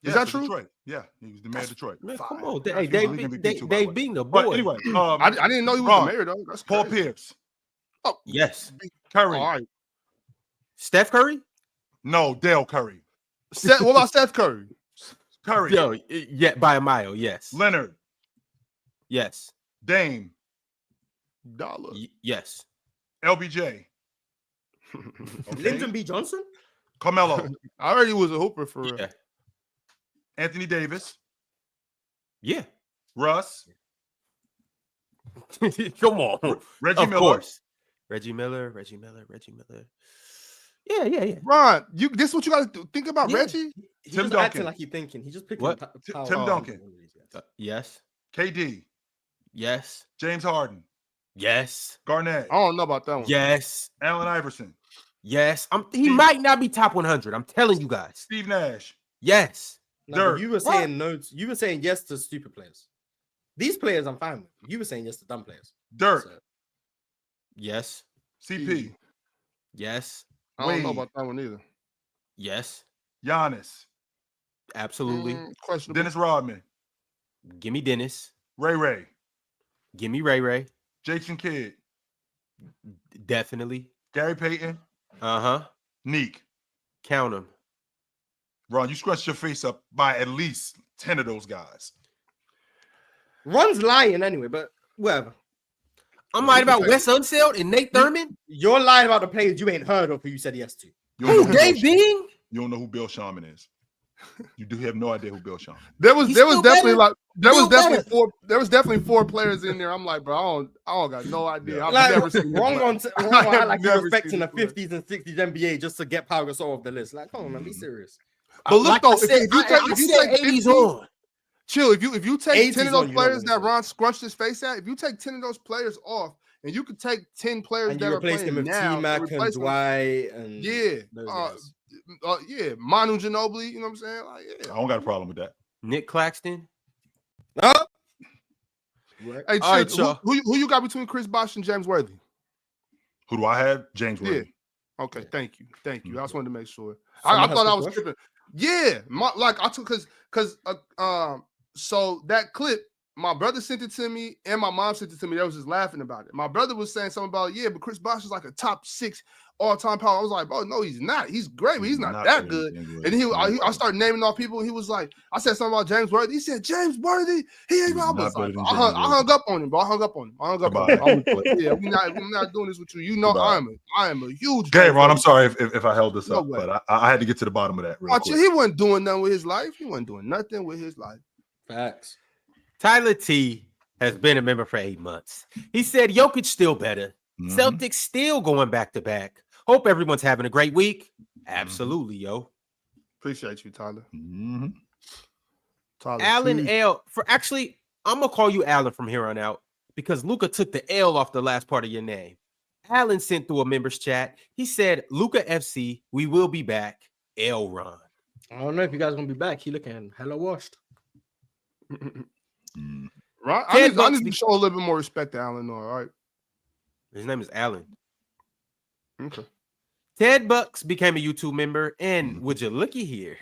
Is that for true? Detroit. Yeah, he was the mayor of Detroit. Man, come Fine. on, That's hey, the league MVP too, by the way. being the But boy. anyway, I didn't know he was Ron, the mayor though. That's Paul crazy. Pierce, Yes, Curry. All right. Steph Curry. No, Dale Curry. What about Steph Curry? Curry. Yo, yeah, by a mile. Yes, Leonard. yes, Dame. Dollar. yes. LBJ. Lyndon B. Johnson. Carmelo. I heard he was a hooper for real. Yeah, Anthony Davis. yeah. Russ. Come on, Reggie of Miller. course. Reggie Miller. Yeah. Ron, this is what you got to think about, Yeah. Reggie. He Tim just Duncan. acting like he's thinking. He just picking. What? Power. Tim Duncan. Yes, KD. yes, James Harden. yes, Garnett. I don't know about that one. yes, Allen Iverson. yes. He Steve- might not be top 100. I'm telling you guys. Steve Nash. Yes. No, but Dirk. you were saying no. You were saying yes to stupid players. These players, I'm fine with. You were saying yes to dumb players. Dirk. So, Yes. CP. Yes. I don't know Wade. about that one either. Yes. Giannis. Absolutely. Questionable. Dennis Rodman. Give me Dennis. Ray. Give me Ray. Jason Kidd. Definitely. Gary Payton. Uh-huh. Neek. Count them. Ron, you scrunched your face up by at least 10 of those guys. Ron's lying anyway, but whatever. I'm lying about Wes Unseld and Nate Thurman. You're lying about the players you ain't heard of who you said yes to. You don't know Who? who Dave Bill- Bing? You don't know who Bill Sharman is. You do have no idea who Bill Sharman. There was He's definitely still like there was Still definitely four players in there. I'm like, bro, I don't got no idea. I've Like, never seen wrong him. on I have like never you're respecting seen the him play. 50s and 60s NBA just to get Pau Gasol off the list. Like, come on, man, be serious. But look Like though, I if said, you take I if you said take 80s 50, on. chill. If you take 10 of 80s those on, you players know what that I'm Ron scrunched his face at, if you take 10 of those players off, and you could take 10 players And that you are replace playing him with now, T-Mac and replace them, Dwight and yeah, those guys. yeah, Manu Ginobili. You know what I'm saying? Like, yeah. I don't got a problem with that. Nick Claxton. Huh? Hey, All right, chill, y'all. who you got between Chris Bosh and James Worthy? Who do I have? James Yeah. Worthy. Okay, thank you. I just wanted to make sure. Someone I has thought I to was push? tripping. Yeah, I took because so that clip, my brother sent it to me and my mom sent it to me. They was just laughing about it. My brother was saying something about but Chris Bosh is like a top 6 all-time power. I was like, bro, no, he's not. He's great, but he's not that good. And I started naming off people. And he was like, I said something about James Worthy. He said James Worthy. He ain't. I was like, I hung up on him, bro. I hung up on him. Yeah, we're not doing this with you. You know, I am a huge. Okay, Ron, I'm sorry if I held this No up, way. but I had to get to the bottom of that. Real Watch it. quick. He wasn't doing nothing with his life. He wasn't doing nothing with his life. Facts. Tyler T has been a member for 8 months. He said Jokic still better. Mhm. Celtics still going back to back. Hope everyone's having a great week. Absolutely, yo. Appreciate you, Tyler. Mhm. Tyler Alan T. L. I'm gonna call you Alan from here on out because Luca took the L off the last part of your name. Alan sent through a members chat. He said, Luca FC, we will be back. L Ron. I don't know if you guys gonna be back. He looking hella washed. Right? Ted I Bucks need to show a little bit more respect to Alan, though. All right. His name is Alan. Okay. Ted Bucks became a YouTube member, and would you looky here?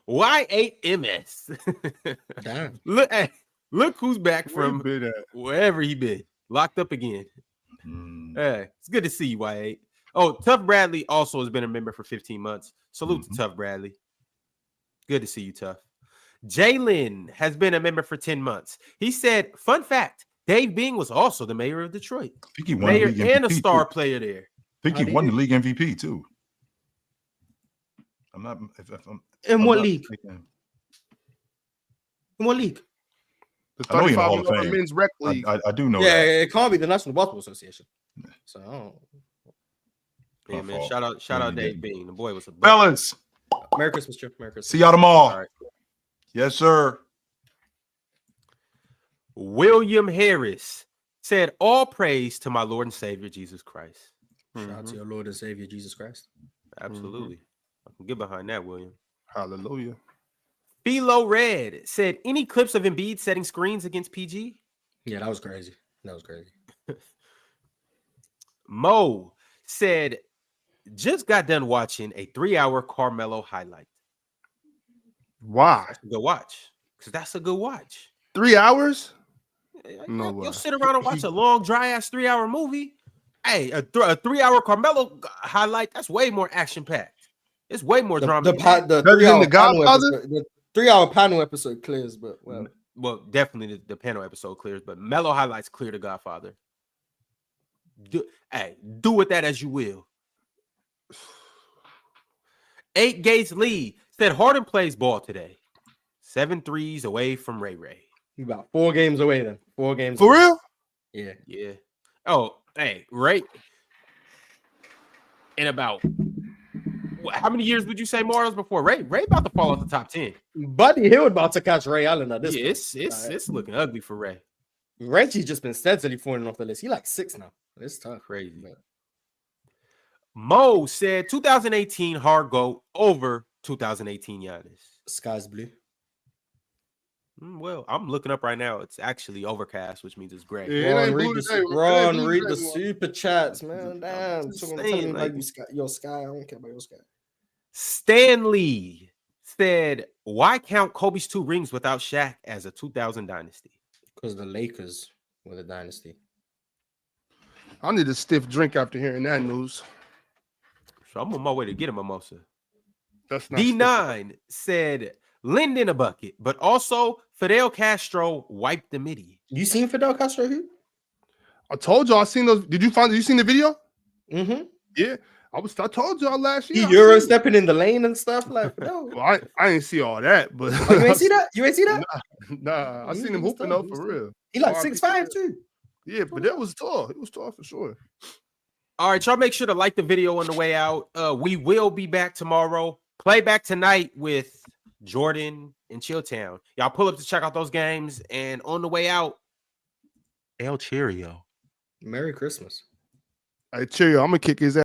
Y8MS. Damn. Look who's back Where you from been at? wherever he been. Locked up again. Mm. Hey, it's good to see you, Y8. Oh, Tough Bradley also has been a member for 15 months. Salute to Tough Bradley. Good to see you, Tough. Jalen has been a member for 10 months. He said, fun fact, Dave Bing was also the mayor of Detroit. I think he won Mayor the league and a MVP star too. player there. I think he won the league MVP too. I'm not. In what league? mistaken. In what league? The I know you're in the 35 Hall of and over Fame. men's rec league. I do know Yeah, that. it can't be the National Basketball Association. So I don't. Yeah, My man. fault. Shout out Yeah, Dave yeah. Bing. The boy was a buck. Fellas, Merry Christmas, Chip. Merry Christmas. see y'all tomorrow. All right. Yes, sir. William Harris. said, all praise to my Lord and Savior, Jesus Christ. Shout out to your Lord and Savior Jesus Christ. Absolutely. I can get behind that, William. Hallelujah. Philo Red said, any clips of Embiid setting screens against PG? Yeah, that was crazy. That was crazy. Mo said, just got done watching a 3-hour Carmelo highlight. Why? That's a good watch. Because that's a good watch. 3 hours? No way. You'll sit around and watch a long, dry-ass 3-hour movie. Hey, a 3-hour Carmelo highlight, that's way more action-packed. It's way more drama. The Better than 3-hour The panel Godfather? episode, the 3-hour panel episode clears, but Well, definitely the panel episode clears, but Melo highlights clear the Godfather. Do with that as you will. 8 Gates Lee said Harden plays ball today. 7 threes away from Ray Ray. you about 4 games away then. 4 games For away. real? Yeah. Yeah. Oh, hey, Ray. In about how many years would you say Morris before Ray? Ray about to fall off the top 10. Buddy Hill about to catch Ray Allen at this Yeah, point. it's looking ugly for Ray. Reggie's just been steadily falling off the list. He like 6 now. It's tough. Crazy. But Mo said 2018 hard go over 2018 Giannis. sky's blue. Well, I'm looking up right now. It's actually overcast, which means it's gray. Yeah, it ain't blue today. It ain't blue Read today, the boy. super chats, man. Damn. just Tell saying, me about like- your sky. I don't care about your sky. Stanley said, why count Kobe's 2 rings without Shaq as a 2000 dynasty? Because the Lakers were the dynasty. I need a stiff drink after hearing that news. So I'm on my way to get a mimosa. That's not D9 said, lend in a bucket, but also Fidel Castro wiped the midi. You seen Fidel Castro here? I told y'all I seen those. You seen the video? Mm-hmm. Yeah. I told y'all last He year. Euro stepping in the lane and stuff like no. Well, I ain't see all that, but Oh, you ain't see that? You ain't see that? Nah, I He seen him was hooping tough, though he was for tough. real. He like RIP 6'5" too. Yeah, but that was tall. It was tall for sure. All right, y'all make sure to like the video on the way out. We will be back tomorrow. Play back tonight with Jordan and Chilltown. Y'all pull up to check out those games. And on the way out, El Cheerio. Merry Christmas. Hey, Cheerio, I'm gonna kick his ass.